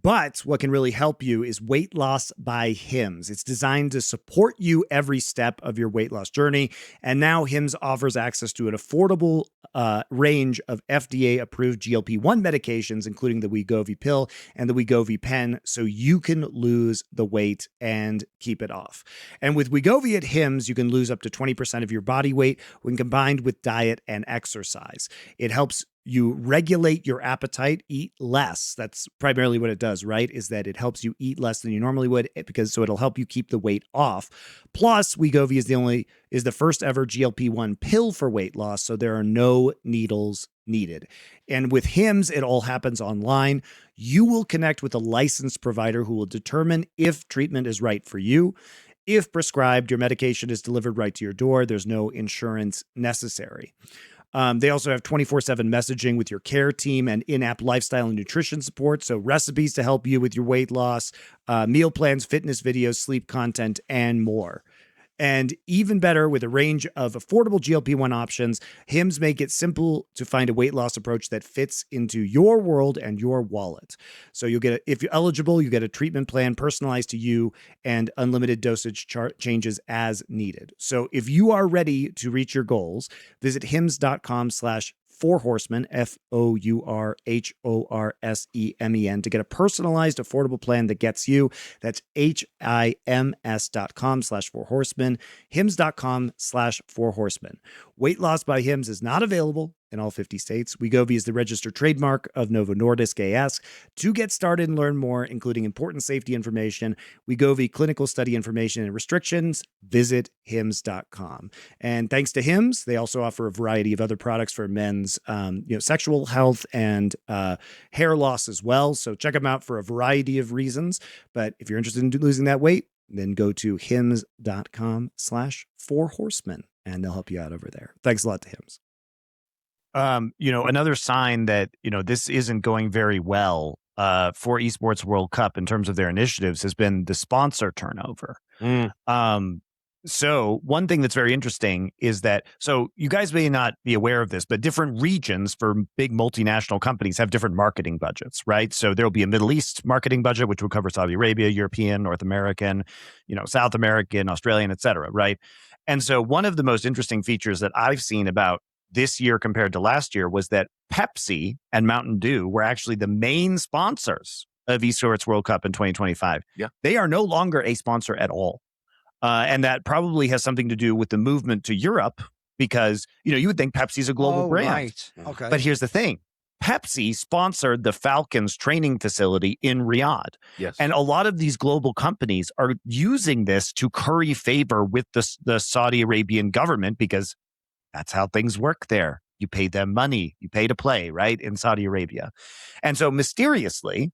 Speaker 4: but what can really help you is Weight Loss by Hims. It's designed to support you every step of your weight loss journey. And now Hims offers access to an affordable range of FDA-approved GLP-1 medications, including the Wegovy pill and the Wegovy pen, so you can lose the weight and keep it off. And with Wegovy at Hims, you can lose up to 20% of your body weight when combined with diet and exercise. It helps you regulate your appetite, eat less. That's primarily what it does, right? Is that it helps you eat less than you normally would, so it'll help you keep the weight off. Plus, Wegovy is the first ever GLP-1 pill for weight loss, so there are no needles needed. And with HIMS, it all happens online. You will connect with a licensed provider who will determine if treatment is right for you. If prescribed, your medication is delivered right to your door. There's no insurance necessary. They also have 24/7 messaging with your care team and in-app lifestyle and nutrition support. So recipes to help you with your weight loss, meal plans, fitness videos, sleep content, and more. And even better, with a range of affordable GLP-1 options, HIMS make it simple to find a weight loss approach that fits into your world and your wallet. So you'll get, if you're eligible, you get a treatment plan personalized to you and unlimited dosage changes as needed. So if you are ready to reach your goals, visit hims.com/Four Horsemen, FOURHORSEMEN, to get a personalized, affordable plan that gets you. That's HIMS.com/Four Horsemen, hims.com/Four Horsemen. Weight loss by HIMS is not available in all 50 states. Wegovy is the registered trademark of Novo Nordisk AS. To get started and learn more, including important safety information, Wegovy clinical study information and restrictions, visit hims.com. And thanks to HIMS, they also offer a variety of other products for men's sexual health and hair loss as well. So check them out for a variety of reasons. But if you're interested in losing that weight, then go to hims.com/Four Horsemen, and they'll help you out over there. Thanks a lot to HIMS.
Speaker 1: Another sign that, this isn't going very well for Esports World Cup in terms of their initiatives has been the sponsor turnover. So one thing that's very interesting is that, so you guys may not be aware of this, but different regions for big multinational companies have different marketing budgets, right? So there'll be a Middle East marketing budget, which will cover Saudi Arabia, European, North American, South American, Australian, et cetera, right? And so one of the most interesting features that I've seen about this year compared to last year was that Pepsi and Mountain Dew were actually the main sponsors of Esports World Cup in 2025.
Speaker 3: Yeah.
Speaker 1: They are no longer a sponsor at all. And that probably has something to do with the movement to Europe because, you would think Pepsi's a global brand.
Speaker 2: Right. Okay.
Speaker 1: But here's the thing. Pepsi sponsored the Falcons training facility in Riyadh.
Speaker 3: Yes.
Speaker 1: And a lot of these global companies are using this to curry favor with the Saudi Arabian government because that's how things work there. You pay them money. You pay to play, right, in Saudi Arabia. And so mysteriously,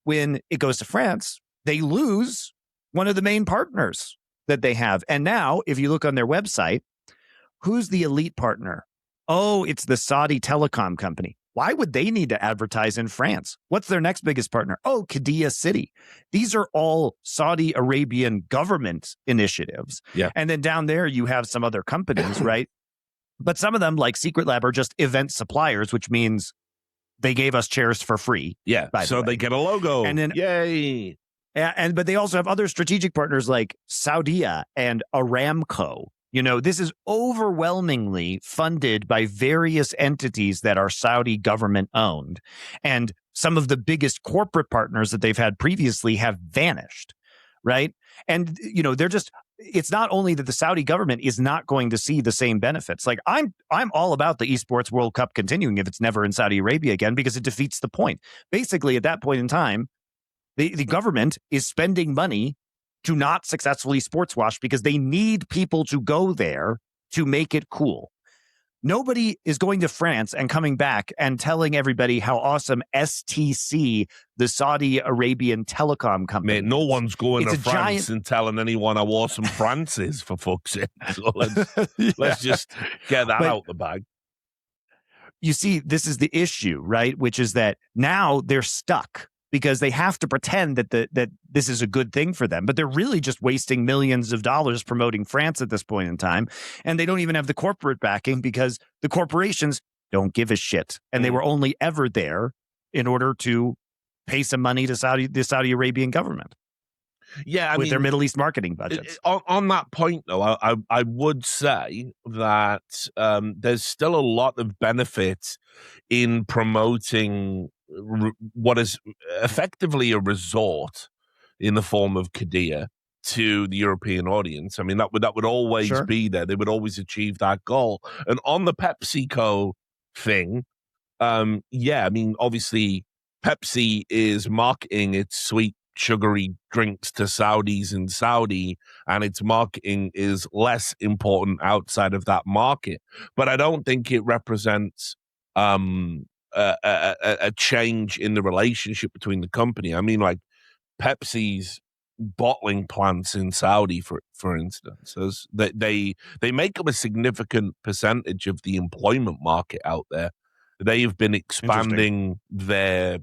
Speaker 1: when it goes to France, they lose one of the main partners that they have. And now, if you look on their website, who's the elite partner? Oh, it's the Saudi telecom company. Why would they need to advertise in France? What's their next biggest partner? Oh, Qiddiya City. These are all Saudi Arabian government initiatives.
Speaker 3: Yeah.
Speaker 1: And then down there, you have some other companies, right? But some of them, like Secret Lab, are just event suppliers, which means they gave us chairs for free.
Speaker 3: Yeah, so they get a logo.
Speaker 1: And then,
Speaker 3: yay!
Speaker 1: But they also have other strategic partners like Saudia and Aramco. This is overwhelmingly funded by various entities that are Saudi government owned. And some of the biggest corporate partners that they've had previously have vanished, right? And, they're just... It's not only that the Saudi government is not going to see the same benefits. Like I'm all about the Esports World Cup continuing if it's never in Saudi Arabia again, because it defeats the point. Basically, at that point in time, the government is spending money to not successfully sports wash because they need people to go there to make it cool. Nobody is going to France and coming back and telling everybody how awesome STC, the Saudi Arabian telecom company,
Speaker 3: Mate, no one's going
Speaker 1: it's
Speaker 3: to France and telling anyone how awesome France is, for fuck's sake. So let's just get that out the bag.
Speaker 1: You see, this is the issue, right? Which is that now they're stuck because they have to pretend that this is a good thing for them, but they're really just wasting millions of dollars promoting France at this point in time, and they don't even have the corporate backing because the corporations don't give a shit, and they were only ever there in order to pay some money to the Saudi Arabian government.
Speaker 3: Yeah,
Speaker 1: with their Middle East marketing budgets.
Speaker 3: On that point, though, I would say that there's still a lot of benefit in promoting what is effectively a resort in the form of Qiddiya to the European audience. I mean, that would always be there. They would always achieve that goal. And on the PepsiCo thing, obviously Pepsi is marketing its sweet, sugary drinks to Saudis in Saudi, and its marketing is less important outside of that market. But I don't think it represents a change in the relationship between the company. I mean, like Pepsi's bottling plants in Saudi, for instance, as they make up a significant percentage of the employment market out there. They've been expanding their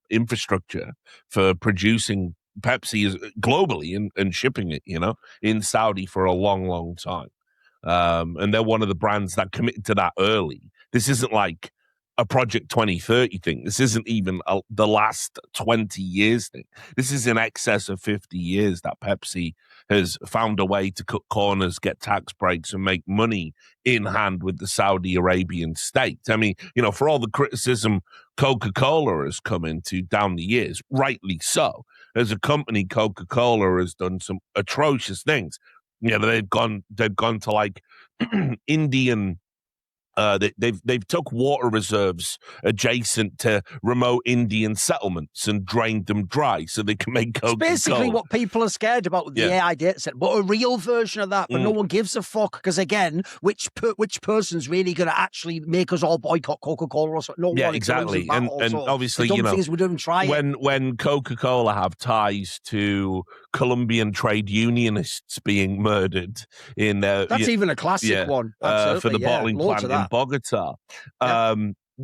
Speaker 3: infrastructure for producing Pepsi globally and shipping it, in Saudi for a long, long time. And they're one of the brands that committed to that early. This isn't like a Project 2030 thing. This isn't even the last 20 years thing. This is in excess of 50 years that Pepsi has found a way to cut corners, get tax breaks, and make money in hand with the Saudi Arabian state. I mean, for all the criticism Coca-Cola has come into down the years, rightly so. As a company, Coca-Cola has done some atrocious things. They've gone to like Indian. They've took water reserves adjacent to remote Indian settlements and drained them dry so they can make Coca-Cola.
Speaker 2: It's basically what people are scared about with the AI data set, but a real version of that. But no one gives a fuck because, again, which person's really going to actually make us all boycott Coca-Cola or something? No one
Speaker 3: exactly. And obviously,
Speaker 2: things we don't try
Speaker 3: when Coca-Cola have ties to Colombian trade unionists being murdered in
Speaker 2: that's even a classic one
Speaker 3: for the bottling plant in Bogota.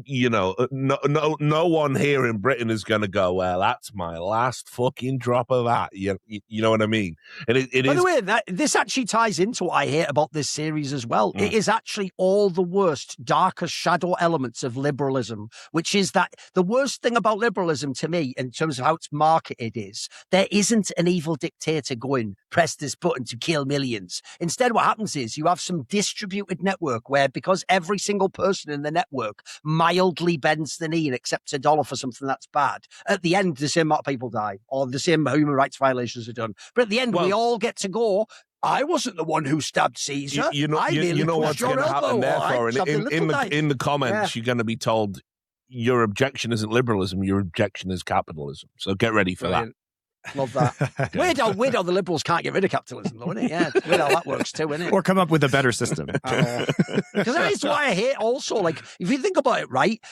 Speaker 3: No one here in Britain is going to go, well, that's my last fucking drop of that. You know what I mean? And
Speaker 2: By the way, this actually ties into what I hate about this series as well. It is actually all the worst, darkest shadow elements of liberalism, which is that the worst thing about liberalism to me, in terms of how it's marketed, is there isn't an evil dictator going, press this button to kill millions. Instead, what happens is you have some distributed network where, because every single person in the network mildly bends the knee and accepts $1 for something that's bad, at the end, the same amount of people die, or the same human rights violations are done. But at the end, we all get to go, I wasn't the one who stabbed Caesar.
Speaker 3: You know what's going to happen there, Thorin. In the comments, you're going to be told your objection isn't liberalism, your objection is capitalism. So get ready for that.
Speaker 2: Love that. Weird how the liberals can't get rid of capitalism, though, isn't it? Yeah, weird how that works too, isn't it?
Speaker 1: Or come up with a better system.
Speaker 2: Because that is why I hate also, like, if you think about it, right,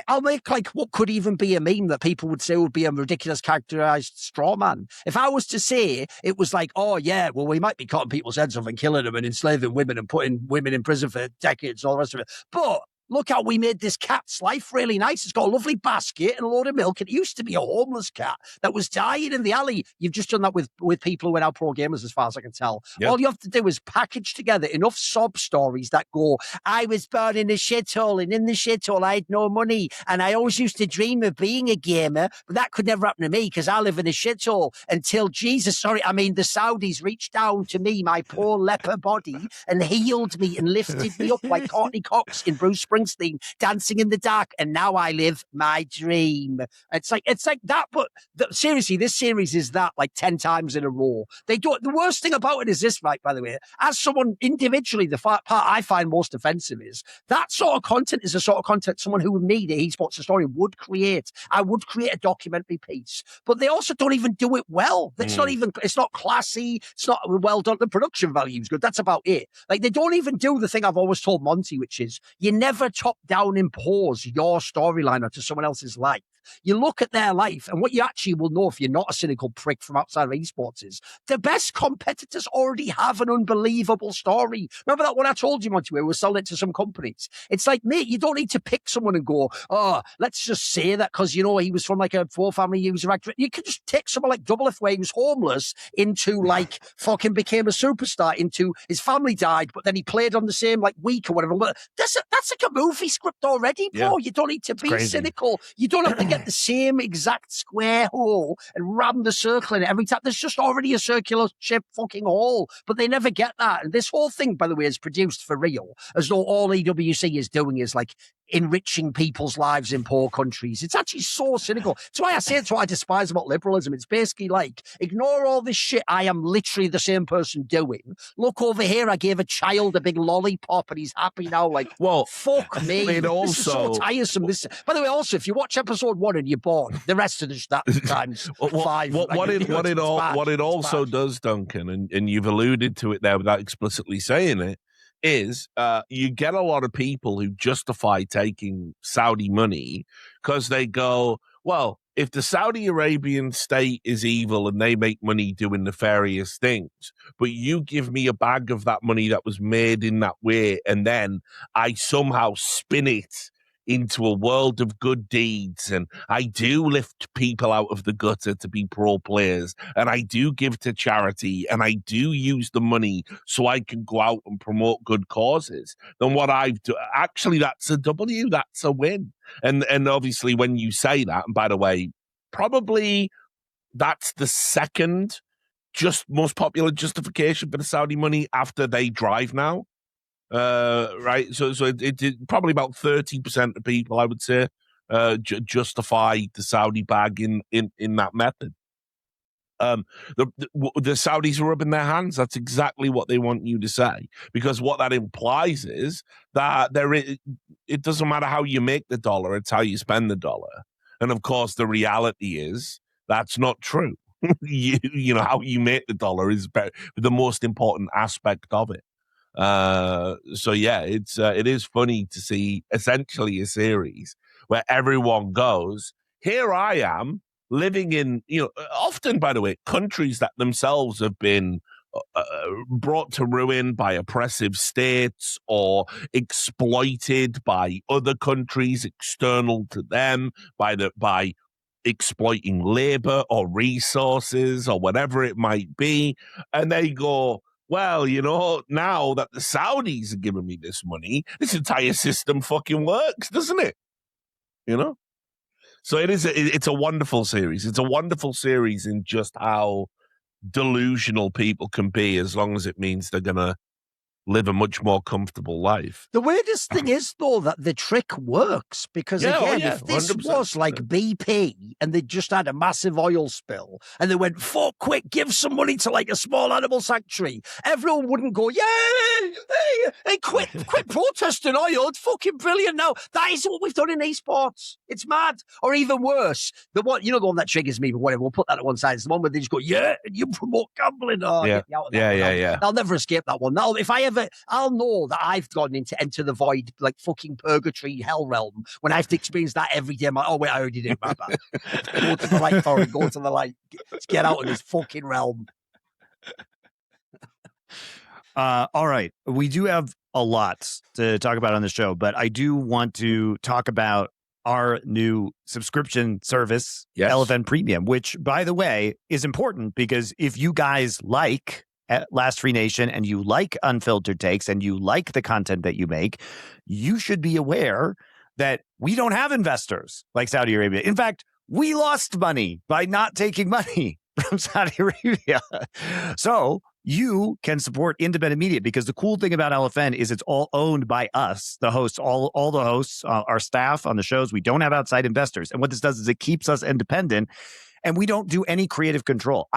Speaker 2: I'll make, like, what could even be a meme that people would say would be a ridiculous characterized straw man. If I was to say it was like, oh, yeah, well, we might be cutting people's heads off and killing them and enslaving women and putting women in prison for decades and all the rest of it. But look how we made this cat's life really nice. It's got a lovely basket and a load of milk. It used to be a homeless cat that was dying in the alley. You've just done that with people who are now pro gamers, as far as I can tell. Yep. All you have to do is package together enough sob stories that go, I was born in a shithole, and in the shithole I had no money, and I always used to dream of being a gamer, but that could never happen to me because I live in a shithole until the Saudis reached down to me, my poor leper body, and healed me and lifted me up like Courtney Cox in Bruce Springsteen dancing in the dark, and now I live my dream. It's like that, but seriously, this series is that like 10 times in a row. They do it. The worst thing about it is this, right? By the way, as someone individually, the part I find most offensive is that sort of content is the sort of content someone who would need a esports historian would create. I would create a documentary piece, but they also don't even do it well. It's not classy. It's not well done. The production value is good. That's about it. Like, they don't even do the thing I've always told Monty, which is you never top-down impose your storyline onto someone else's life. You look at their life, and what you actually will know if you're not a cynical prick from outside of esports is the best competitors already have an unbelievable story. Remember that one I told you, Monty, where we were selling it to some companies? It's like, mate, you don't need to pick someone and go, oh, let's just say that because, he was from like a poor family user actor. You could just take someone like Double F, where he was homeless, into like fucking became a superstar, into his family died, but then he played on the same like week or whatever. But that's like a movie script already, bro. Yeah. You don't need to be cynical. You don't have to get the same exact square hole and ram the circle in it every time. There's just already a circular shaped fucking hole, but they never get that. And this whole thing, by the way, is produced for real, as though all EWC is doing is like enriching people's lives in poor countries. It's actually so cynical. That's why I say it's what I despise about liberalism. It's basically like, ignore all this shit I am literally the same person doing. Look over here, I gave a child a big lollipop and he's happy now. Like, well, fuck me. This is so tiresome. By the way, also, if you watch episode 1 and you're bored, the rest of that times 5.
Speaker 3: What it also does, Duncan, and you've alluded to it there without explicitly saying it, is you get a lot of people who justify taking Saudi money because they go, well, if the Saudi Arabian state is evil and they make money doing nefarious things, but you give me a bag of that money that was made in that way, and then I somehow spin it into a world of good deeds, and I do lift people out of the gutter to be pro players, and I do give to charity, and I do use the money so I can go out and promote good causes, then what I've done, actually, that's a W, that's a win. And obviously when you say that, and by the way, probably that's the second most popular justification for the Saudi money after they drive now. Right, so it probably about 30% of people, I would say, justify the Saudi bag in that method. The Saudis are rubbing their hands. That's exactly what they want you to say, because what that implies is that it doesn't matter how you make the dollar; it's how you spend the dollar. And of course, the reality is that's not true. you know, how you make the dollar is the most important aspect of it. So yeah, it is funny to see essentially a series where everyone goes, here I am living in, often, by the way, countries that themselves have been brought to ruin by oppressive states or exploited by other countries external to them by exploiting labor or resources or whatever it might be, and they go, well, now that the Saudis are giving me this money, this entire system fucking works, doesn't it? So it's a wonderful series. It's a wonderful series in just how delusional people can be, as long as it means they're going to live a much more comfortable life.
Speaker 2: The weirdest thing is, though, that the trick works, because if this was like BP and they just had a massive oil spill and they went, fuck, quick, give some money to like a small animal sanctuary, everyone wouldn't go, hey, quit protesting oil. It's fucking brilliant now. That is what we've done in esports. It's mad. Or even worse, the one that triggers me, but whatever, we'll put that at one side. It's the one where they just go, and you promote gambling. I'll never escape that one. Now, if I'll know that I've gone into Enter the Void, like fucking purgatory hell realm, when I have to experience that every day. I'm like, oh wait, I already did my bad. Go to the light, Thorin, go to the light. Let's get out of this fucking realm.
Speaker 1: All right. We do have a lot to talk about on the show, but I do want to talk about our new subscription service, LFN Premium, which, by the way, is important because if you guys like Last Free Nation and you like Unfiltered Takes and you like the content that you make, you should be aware that we don't have investors like Saudi Arabia. In fact, we lost money by not taking money from Saudi Arabia. So you can support independent media, because the cool thing about LFN is it's all owned by us, the hosts, all the hosts, our staff on the shows. We don't have outside investors. And what this does is it keeps us independent, and we don't do any creative control.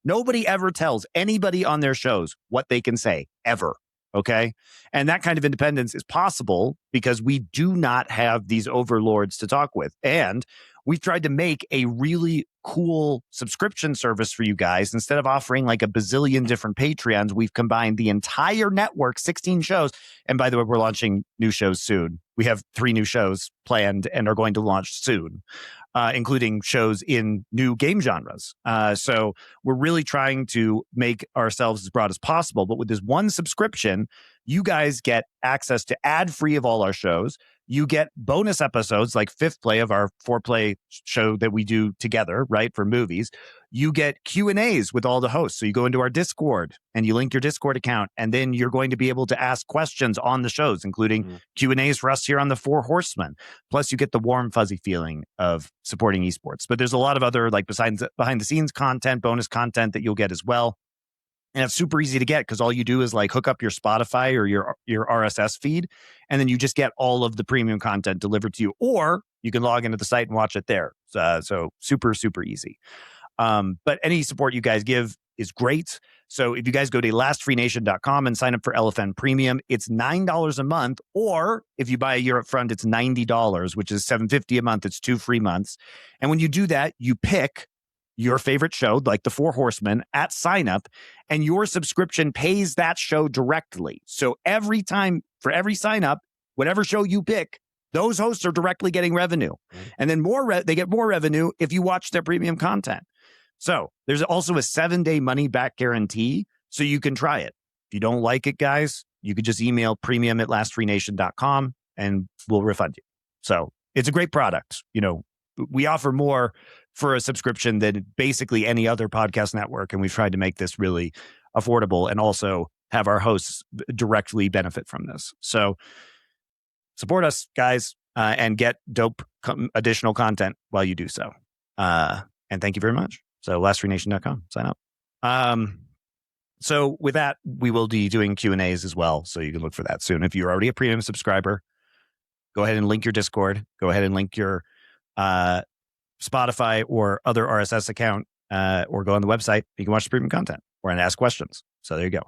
Speaker 1: Nobody ever tells anybody on their shows what they can say, ever. Okay? And that kind of independence is possible because we do not have these overlords to talk with. And we've tried to make a really cool subscription service for you guys. Instead of offering like a bazillion different Patreons, we've combined the entire network, 16 shows. And by the way, we're launching new shows soon. We have 3 new shows planned and are going to launch soon, including shows in new game genres. So we're really trying to make ourselves as broad as possible. But with this one subscription, you guys get access to ad-free of all our shows. You get bonus episodes like Fifth Play of our 4-play show that we do together, right, for movies. You get Q&As with all the hosts. So you go into our Discord and you link your Discord account, and then you're going to be able to ask questions on the shows, including Q&As for us here on the Four Horsemen. Plus, you get the warm, fuzzy feeling of supporting esports. But there's a lot of other like behind-the-scenes content, bonus content that you'll get as well. And it's super easy to get because all you do is like hook up your Spotify or your RSS feed, and then you just get all of the premium content delivered to you. Or you can log into the site and watch it there. So super, super easy. But any support you guys give is great. So if you guys go to lastfreenation.com and sign up for LFN Premium, it's $9 a month. Or if you buy a year up front, it's $90, which is $750 a month. It's 2 free months. And when you do that, you pick your favorite show, like the Four Horsemen, at sign up, and your subscription pays that show directly. So every time, for every sign up, whatever show you pick, those hosts are directly getting revenue. And then they get more revenue if you watch their premium content. So there's also a 7-day money back guarantee, so you can try it. If you don't like it, guys, you could just email premium@lastfreenation.com and we'll refund you. So it's a great product. You know, we offer more for a subscription than basically any other podcast network, and we've tried to make this really affordable and also have our hosts directly benefit from this. So support us, guys, and get dope additional content while you do so. And thank you very much. So lastfreenation.com, sign up. So with that, we will be doing Q&As as well, so you can look for that soon. If you're already a premium subscriber, go ahead and link your Discord. Go ahead and link your Spotify or other RSS account, or go on the website. You can watch the premium content or ask questions. So there you go.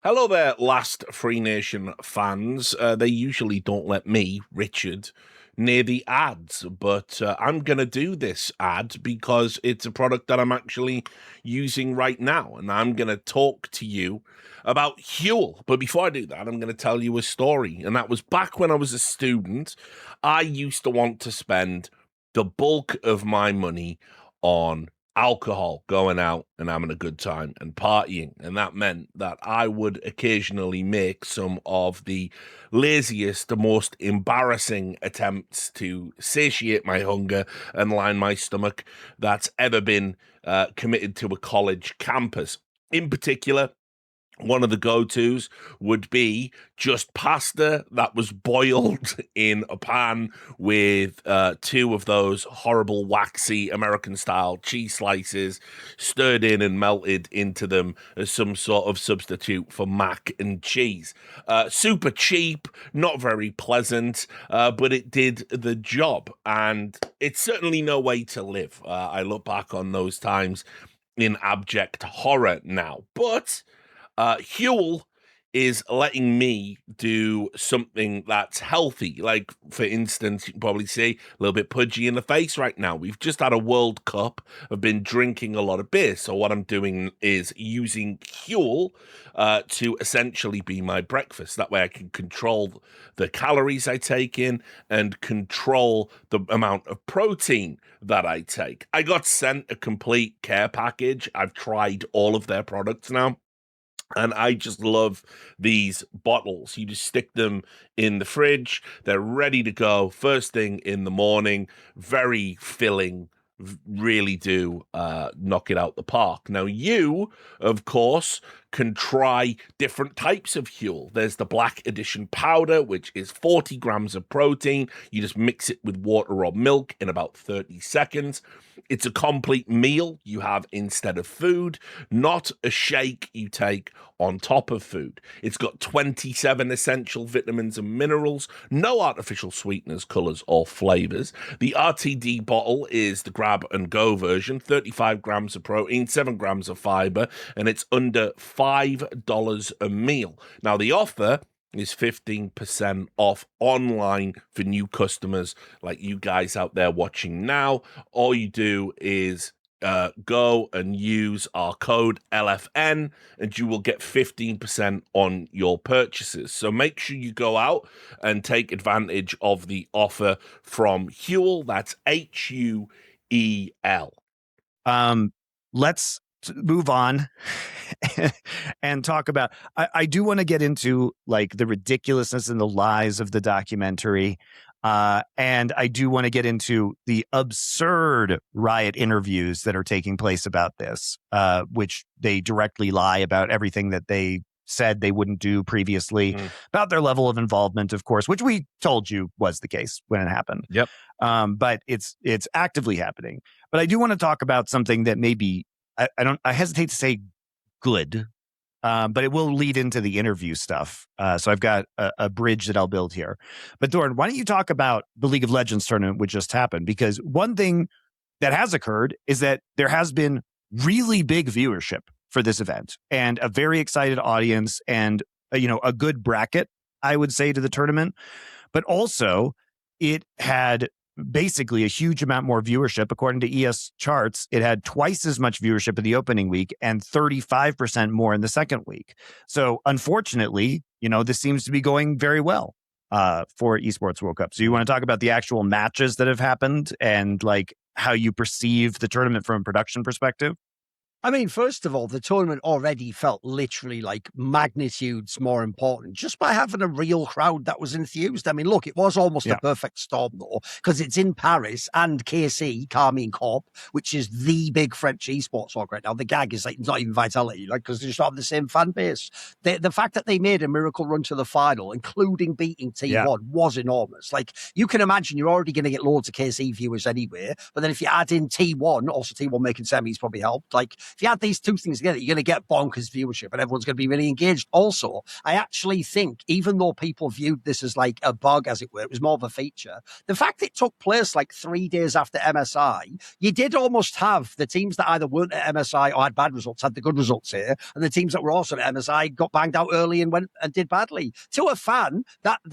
Speaker 3: Hello there, Last Free Nation fans. They usually don't let me, Richard, near the ads, but I'm going to do this ad because it's a product that I'm actually using right now, and I'm going to talk to you about Huel. But before I do that, I'm going to tell you a story, and that was back when I was a student. I used to want to spend the bulk of my money on alcohol, going out and having a good time and partying, and that meant that I would occasionally make some of the laziest, the most embarrassing attempts to satiate my hunger and line my stomach that's ever been committed to a college campus. In particular, one of the go-tos would be just pasta that was boiled in a pan with 2 of those horrible, waxy American-style cheese slices stirred in and melted into them as some sort of substitute for mac and cheese. Super cheap, not very pleasant, but it did the job. And it's certainly no way to live. I look back on those times in abject horror now. But Huel is letting me do something that's healthy. Like, for instance, you can probably see a little bit pudgy in the face right now. We've just had a World Cup. I've been drinking a lot of beer. So what I'm doing is using Huel to essentially be my breakfast. That way I can control the calories I take in and control the amount of protein that I take. I got sent a complete care package. I've tried all of their products now, and I just love these bottles. You just stick them in the fridge. They're ready to go first thing in the morning. Very filling. Really do knock it out the park. Now, you, of course, can try different types of Huel. There's the Black Edition powder, which is 40 grams of protein. You just mix it with water or milk in about 30 seconds. It's a complete meal you have instead of food, not a shake you take on top of food. It's got 27 essential vitamins and minerals, no artificial sweeteners, colors, or flavors. The RTD bottle is the grab and go version, 35 grams of protein, 7 grams of fiber, and it's under $5 a meal. Now, the offer is 15% off online for new customers like you guys out there watching now. All you do is go and use our code LFN and you will get 15% on your purchases. So make sure you go out and take advantage of the offer from Huel. That's Huel.
Speaker 1: Let's move on and talk about, I do want to get into like the ridiculousness and the lies of the documentary. And I do want to get into the absurd Riot interviews that are taking place about this, which they directly lie about everything that they said they wouldn't do previously, about their level of involvement, of course, which we told you was the case when it happened.
Speaker 3: Yep.
Speaker 1: But it's actively happening. But I do want to talk about something that maybe I hesitate to say good, but it will lead into the interview stuff. So I've got a bridge that I'll build here. But Thorin, why don't you talk about the League of Legends tournament which just happened? Because one thing that has occurred is that there has been really big viewership for this event and a very excited audience and, a good bracket, I would say, to the tournament. But also it had basically a huge amount more viewership. According to ES charts, it had twice as much viewership in the opening week and 35% more in the second week. So unfortunately, this seems to be going very well for Esports World Cup. So you want to talk about the actual matches that have happened and like how you perceive the tournament from a production perspective?
Speaker 2: I mean, first of all, the tournament already felt literally like magnitudes more important just by having a real crowd that was enthused. I mean, look, it was almost a perfect storm, though, because it's in Paris and KC, Carmine Corp, which is the big French esports org right now. The gag is like, it's not even Vitality, like, because they just have the same fan base. The fact that they made a miracle run to the final, including beating T1, was enormous. Like, you can imagine you're already going to get loads of KC viewers anyway, but then if you add in T1, also T1 making semis probably helped, like, if you add these two things together, you're going to get bonkers viewership and everyone's going to be really engaged. Also, I actually think, even though people viewed this as like a bug, as it were, it was more of a feature. The fact it took place like 3 days after MSI, you did almost have the teams that either weren't at MSI or had bad results, had the good results here, and the teams that were also at MSI got banged out early and went and did badly. To a fan,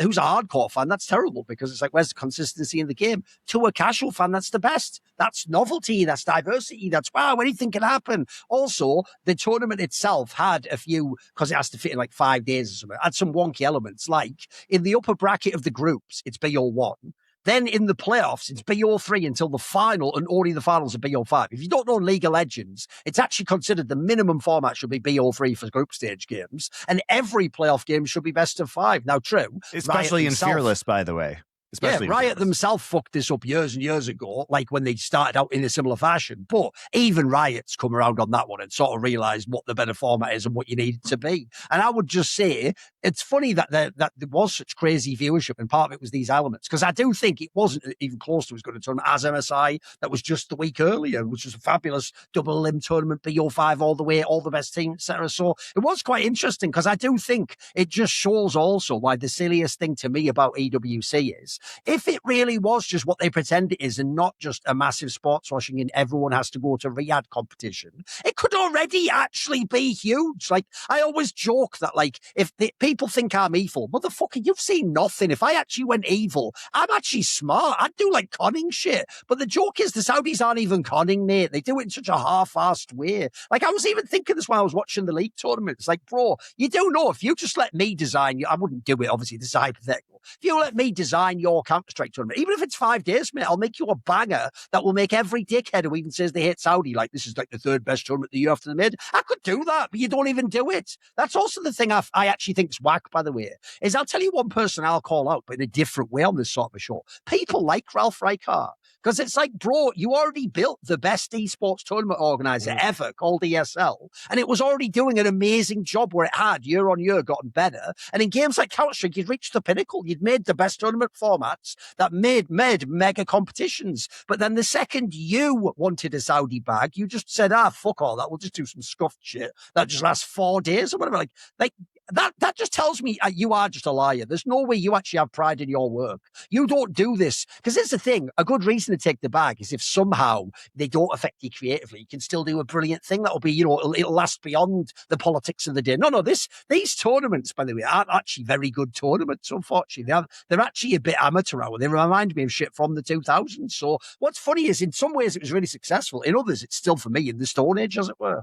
Speaker 2: who's a hardcore fan, that's terrible because it's like, where's the consistency in the game? To a casual fan, that's the best. That's novelty, that's diversity, that's wow, anything can happen. Also, the tournament itself had a few, because it has to fit in like 5 days or something, had some wonky elements, like in the upper bracket of the groups, it's BO1. Then in the playoffs, it's BO3 until the final, and only the finals are BO5. If you don't know League of Legends, it's actually considered the minimum format should be BO3 for group stage games, and every playoff game should be best of 5. Now, true.
Speaker 1: Especially in Fearless, by the way.
Speaker 2: Riot themselves fucked this up years and years ago, like when they started out in a similar fashion. But even Riot's come around on that one and sort of realised what the better format is and what you need it to be. And I would just say, it's funny that there was such crazy viewership, and part of it was these elements, because I do think it wasn't even close to as good a tournament as MSI that was just the week earlier, which was a fabulous double limb tournament, BO5 all the way, all the best teams, etc. So it was quite interesting, because I do think it just shows also why the silliest thing to me about EWC is, if it really was just what they pretend it is and not just a massive sports washing and everyone has to go to Riyadh competition, it could already actually be huge. Like, I always joke that, like, if people think I'm evil, motherfucker, you've seen nothing. If I actually went evil, I'm actually smart. I'd do like conning shit. But the joke is the Saudis aren't even conning, mate. They do it in such a half-assed way. Like, I was even thinking this while I was watching the league tournament. It's like, bro, you do know if you just let me design, I wouldn't do it, obviously, this is hypothetical. If you let me design your Counter-Strike tournament, even if it's 5 days, mate, I'll make you a banger that will make every dickhead who even says they hate Saudi, like this is like the third best tournament the year after the mid. I could do that, but you don't even do it. That's also the thing I actually think is whack, by the way, is I'll tell you one person I'll call out, but in a different way on this sort of a show. People like Ralph Rijkaard. Because it's like, bro, you already built the best esports tournament organizer ever called ESL. And it was already doing an amazing job where it had year on year gotten better. And in games like Counter-Strike, you'd reached the pinnacle. You'd made the best tournament formats that made mega competitions. But then the second you wanted a Saudi bag, you just said, fuck all that. We'll just do some scuffed shit that just lasts 4 days or whatever. Like that just tells me you are just a liar. There's no way you actually have pride in your work. You don't do this. Because here's the thing. A good reason to take the bag is if somehow they don't affect you creatively, you can still do a brilliant thing that'll be, it'll last beyond the politics of the day. No, these tournaments, by the way, aren't actually very good tournaments, unfortunately. They're actually a bit amateur hour. They remind me of shit from the 2000s. So what's funny is in some ways it was really successful. In others, it's still, for me, in the Stone Age, as it were.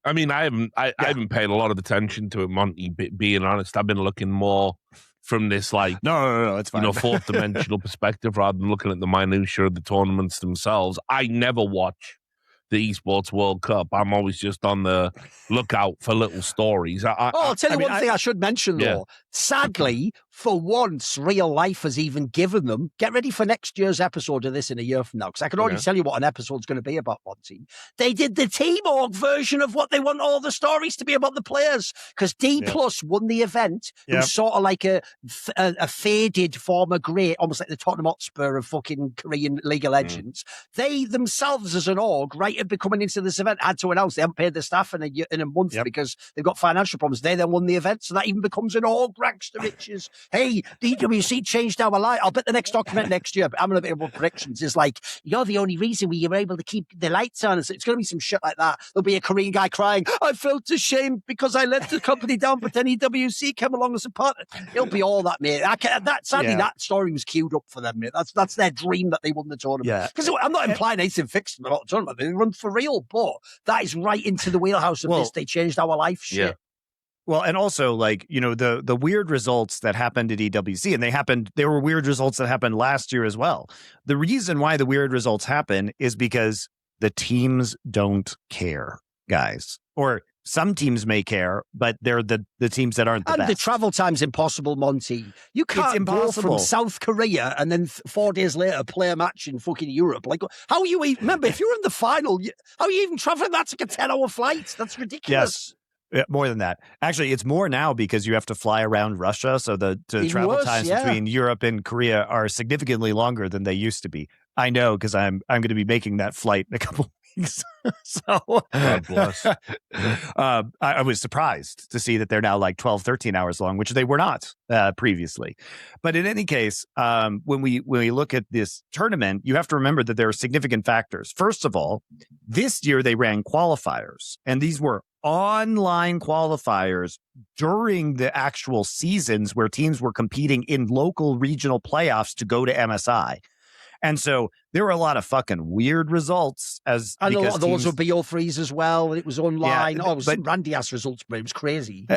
Speaker 3: I mean, I haven't paid a lot of attention to it, Monty, being honest. I've been looking more from this, like,
Speaker 1: no, it's fine.
Speaker 3: Fourth dimensional perspective rather than looking at the minutiae of the tournaments themselves. I never watch the Esports World Cup. I'm always just on the lookout for little stories.
Speaker 2: I'll tell you one thing I should mention, though. Sadly, for once, real life has even given them. Get ready for next year's episode of this in a year from now, because I can already tell you what an episode's going to be about, Monty. They did the Team Org version of what they want all the stories to be about the players, because D Plus won the event. It was sort of like a faded former great, almost like the Tottenham Hotspur of fucking Korean League of Legends. They themselves, as an org, right at becoming into this event, had to announce they haven't paid their staff in a month because they've got financial problems. They then won the event, so that even becomes an org rags to riches. Hey, the EWC changed our life. I'll bet the next document next year, but I'm going to be able to predictions. It's like, you're the only reason we were able to keep the lights on. It's going to be some shit like that. There'll be a Korean guy crying, I felt ashamed because I let the company down, but then EWC came along as a partner. It'll be all that, mate. Sadly, that story was queued up for them, mate. That's their dream that they won the tournament.
Speaker 1: Yeah.
Speaker 2: Because I'm not implying anything fixed them about the tournament. They run for real, but that is right into the wheelhouse of this. They changed our life shit.
Speaker 1: Yeah. Well, and also, like, you know, the weird results that happened at EWC, and there were weird results that happened last year as well. The reason why the weird results happen is because the teams don't care, guys. Or some teams may care, but they're the teams that aren't the best.
Speaker 2: And the travel time's impossible, Monty. You can't go from South Korea and then 4 days later play a match in fucking Europe. Like, how are you even, remember, if you're in the final, how are you even traveling? That's like a 10-hour flight. That's ridiculous.
Speaker 1: Yes. More than that. Actually, it's more now because you have to fly around Russia. So the travel times between Europe and Korea are significantly longer than they used to be. I know, because I'm going to be making that flight in a couple weeks. So
Speaker 3: God bless.
Speaker 1: I was surprised to see that they're now like 12, 13 hours long, which they were not previously. But in any case, when we look at this tournament, you have to remember that there are significant factors. First of all, this year they ran qualifiers, and these were online qualifiers during the actual seasons where teams were competing in local regional playoffs to go to MSI. And so there were a lot of fucking weird results. And a lot
Speaker 2: of those were BO3s as well. It was online. Yeah, it was randy-ass results, but it was crazy.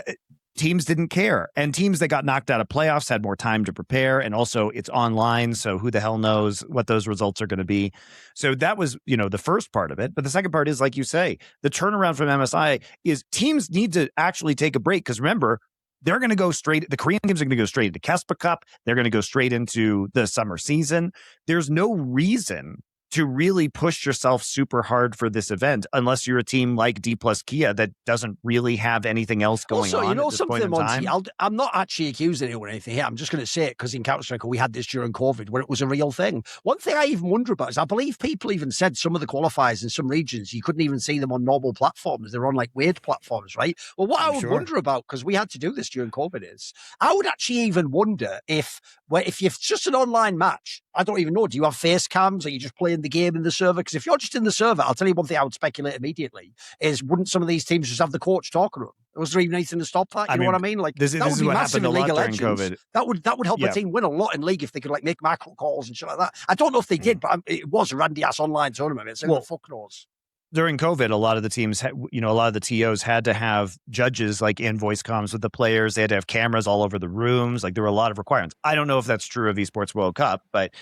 Speaker 1: Teams didn't care. And teams that got knocked out of playoffs had more time to prepare. And also it's online, so who the hell knows what those results are going to be. So that was, the first part of it. But the second part is, like you say, the turnaround from MSI is teams need to actually take a break. Because remember, they're going to go straight, the Korean teams are going to go straight into KeSPA Cup. They're going to go straight into the summer season. There's no reason to really push yourself super hard for this event unless you're a team like D plus Kia that doesn't really have anything else going on.
Speaker 2: You know something, Monty? I'm not actually accusing anyone of anything here. I'm just going to say it because in Counter-Strike we had this during COVID where it was a real thing. One thing I even wonder about is I believe people even said some of the qualifiers in some regions, you couldn't even see them on normal platforms. They're on like weird platforms, right? Well, what I would wonder about, because we had to do this during COVID, is I would actually even wonder if you're just an online match, I don't even know, do you have face cams? Are you just playing the game in the server? Because if you're just in the server, I'll tell you one thing I would speculate immediately is, wouldn't some of these teams just have the coach talking to them? Was there even anything to stop that? You know what I mean? Like,
Speaker 1: this is what happened a lot during COVID.
Speaker 2: That would help a team win a lot in League if they could like make macro calls and shit like that. I don't know if they did, but it was a randy-ass online tournament. So fuck knows.
Speaker 1: During COVID, a lot of the teams, a lot of the TOs had to have judges like in voice comms with the players. They had to have cameras all over the rooms. Like, there were a lot of requirements. I don't know if that's true of Esports World Cup, but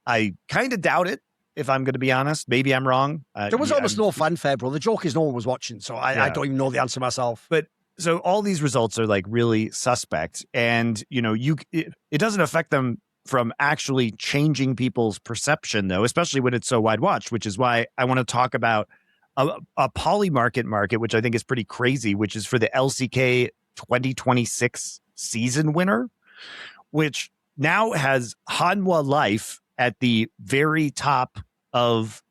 Speaker 1: I kind of doubt it, if I'm going to be honest. Maybe I'm wrong.
Speaker 2: There was almost no fanfare, bro. The joke is no one was watching, so I don't even know the answer myself.
Speaker 1: But so all these results are like really suspect, and it doesn't affect them from actually changing people's perception, though, especially when it's so wide watched, which is why I want to talk about a poly market, which I think is pretty crazy, which is for the LCK 2026 season winner, which now has Hanwha Life at the very top of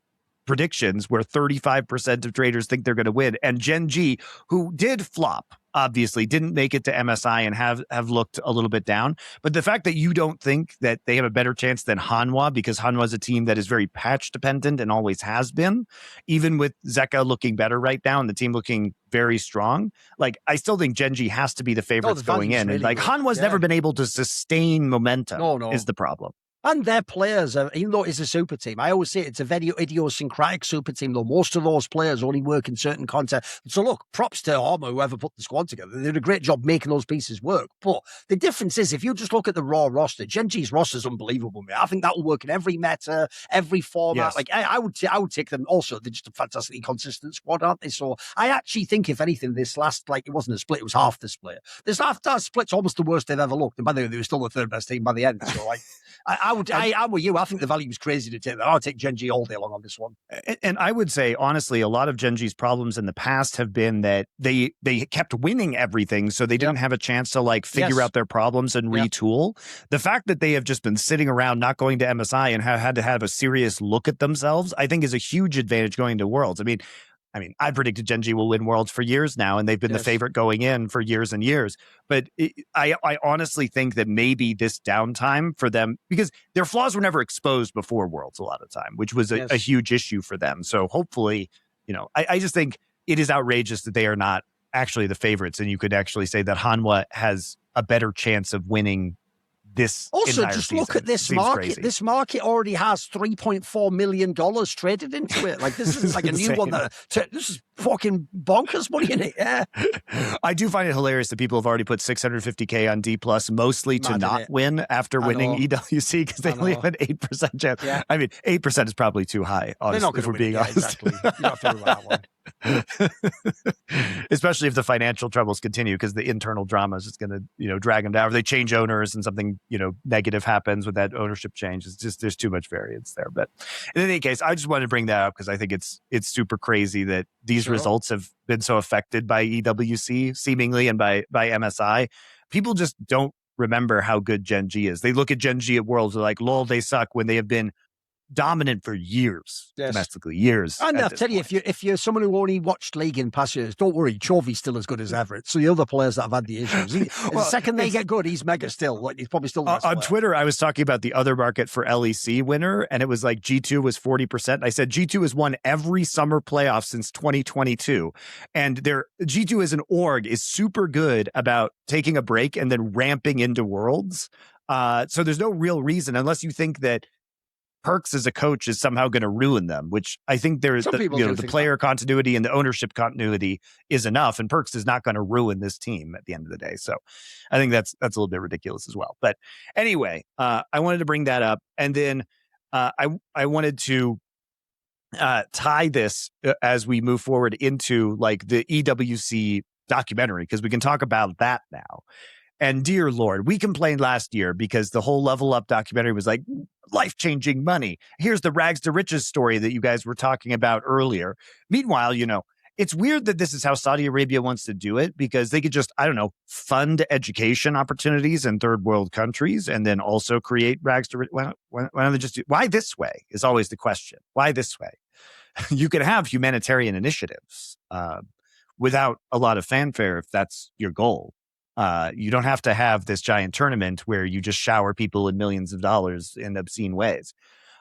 Speaker 1: predictions, where 35% of traders think they're going to win. And Gen G, who did flop, obviously didn't make it to MSI and have looked a little bit down. But the fact that you don't think that they have a better chance than Hanwha, because Hanwha is a team that is very patch dependent and always has been, even with Zeka looking better right now and the team looking very strong, like, I still think Gen G has to be the favorites going in. Really, and like, Hanwha's never been able to sustain momentum is the problem.
Speaker 2: And their players, even though it's a super team, I always say it's a very idiosyncratic super team, though most of those players only work in certain content. So look, props to Arma, whoever put the squad together. They did a great job making those pieces work. But the difference is, if you just look at the raw roster, Gen G's roster is unbelievable, mate. I think that will work in every meta, every format. Yes. Like, I would take them. Also, they're just a fantastically consistent squad, aren't they? So I actually think, if anything, this last, like, it wasn't a split, it was half the split. This half split's almost the worst they've ever looked. And by the way, they were still the third best team by the end. So, like, I'm with you. I think the value is crazy to take that. I'll take Gen G all day long on this one.
Speaker 1: And I would say, honestly, a lot of Gen G's problems in the past have been that they kept winning everything, so they didn't have a chance to like figure out their problems and retool. The fact that they have just been sitting around not going to MSI and have had to have a serious look at themselves, I think, is a huge advantage going to Worlds. I mean, I mean, I predicted Gen G will win Worlds for years now, and they've been the favorite going in for years and years. But I honestly think that maybe this downtime for them, because their flaws were never exposed before Worlds a lot of time, which was a huge issue for them. So hopefully, I just think it is outrageous that they are not actually the favorites, and you could actually say that Hanwha has a better chance of winning this.
Speaker 2: Also, just look at this market.
Speaker 1: Crazy.
Speaker 2: This market already has $3.4 million traded into it. Like, this is like a new one. This is fucking bonkers money in it. Yeah.
Speaker 1: I do find it hilarious that people have already put $650K on D+, mostly to not win after winning EWC, because they only have an 8% chance. Yeah. I mean, 8% is probably too high, honestly, if we're being honest.
Speaker 2: Exactly. You don't have to worry about that one.
Speaker 1: Especially if the financial troubles continue, because the internal drama is just going to drag them down, or they change owners and something negative happens with that ownership change. It's just, there's too much variance there. But in any case, I just wanted to bring that up because I think it's super crazy that these results have been so affected by EWC seemingly, and by MSI. People just don't remember how good Gen G is. They look at Gen G at Worlds, they're like, lol, they suck, when they have been dominant for years, domestically, years.
Speaker 2: And I'll tell you, if you're someone who only watched League in past years, don't worry, Chovy's still as good as ever. It's the other players that have had the issues. The second they get good, he's mega still. He's probably still the best
Speaker 1: on
Speaker 2: player.
Speaker 1: Twitter, I was talking about the other market for LEC winner, and it was like G2 was 40%. I said G2 has won every summer playoff since 2022, and G2 as an org is super good about taking a break and then ramping into Worlds. So there's no real reason, unless you think that Perks as a coach is somehow going to ruin them, which I think there is the player continuity and the ownership continuity is enough, and Perks is not going to ruin this team at the end of the day. So I think that's a little bit ridiculous as well. But anyway, I wanted to bring that up, and then I wanted to tie this as we move forward into like the EWC documentary, because we can talk about that now. And dear Lord, we complained last year because the whole Level Up documentary was like life-changing money. Here's the rags to riches story that you guys were talking about earlier. Meanwhile, it's weird that this is how Saudi Arabia wants to do it, because they could just, fund education opportunities in third world countries and then also create rags to riches. Why don't they just why this way is always the question. Why this way? You can have humanitarian initiatives without a lot of fanfare if that's your goal. You don't have to have this giant tournament where you just shower people in millions of dollars in obscene ways.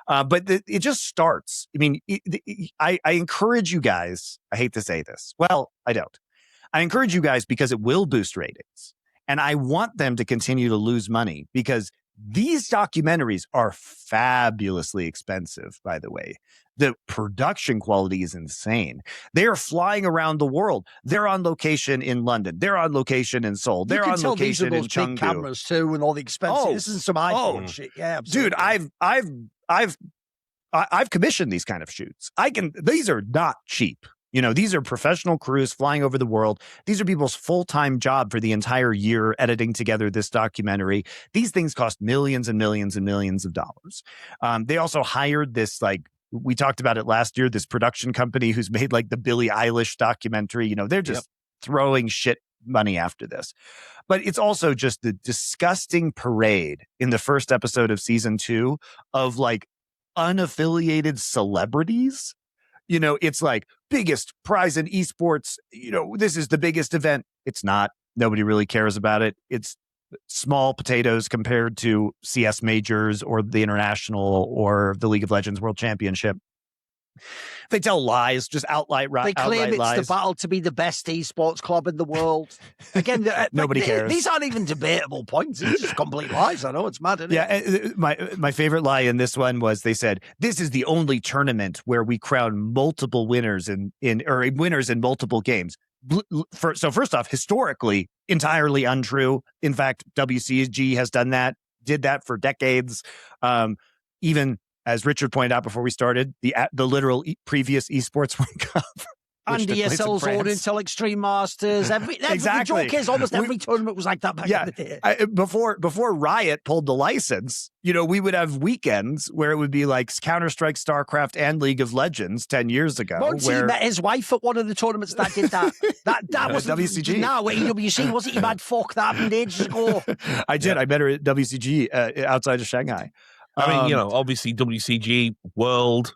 Speaker 1: But it just starts. I mean, I encourage you guys. I hate to say this. Well, I don't. I encourage you guys because it will boost ratings. And I want them to continue to lose money, because these documentaries are fabulously expensive, by the way. The production quality is insane. They are flying around the world. They're on location in London. They're on location in Seoul. They're on location in Chengdu.
Speaker 2: Big cameras too, and all the expensive. This isn't some iPhone shit. Yeah, absolutely.
Speaker 1: Dude, I've commissioned these kind of shoots. These are not cheap. These are professional crews flying over the world. These are people's full-time job for the entire year editing together this documentary. These things cost millions and millions and millions of dollars. They also hired this, we talked about it last year, this production company who's made the Billie Eilish documentary. They're just throwing shit money after this. But it's also just the disgusting parade in the first episode of season 2 of unaffiliated celebrities. It's biggest prize in esports. This is the biggest event. It's not. Nobody really cares about it. It's small potatoes compared to CS majors or the international or the League of Legends World Championship. They tell lies, just outright lies.
Speaker 2: They claim it's the battle to be the best esports club in the world. Again,
Speaker 1: nobody cares.
Speaker 2: These aren't even debatable points. It's just complete lies. I know, it's mad, isn't it?
Speaker 1: Yeah, my favorite lie in this one was they said, this is the only tournament where we crown multiple winners in winners in multiple games. So first off, historically, entirely untrue. In fact, WCG has did that for decades. Even as Richard pointed out before we started, the literal previous Esports World Cup.
Speaker 2: And ESL's own Intel Extreme Masters.
Speaker 1: Exactly.
Speaker 2: The joke is almost every tournament was like that back in the day.
Speaker 1: Before Riot pulled the license, we would have weekends where it would be Counter-Strike, StarCraft, and League of Legends 10 years ago.
Speaker 2: Monty met his wife at one of the tournaments that did that. That was
Speaker 1: WCG.
Speaker 2: No, EWC, wasn't you mad fuck? That happened ages ago.
Speaker 1: I did. I met her at WCG outside of Shanghai.
Speaker 3: I mean, obviously WCG, World,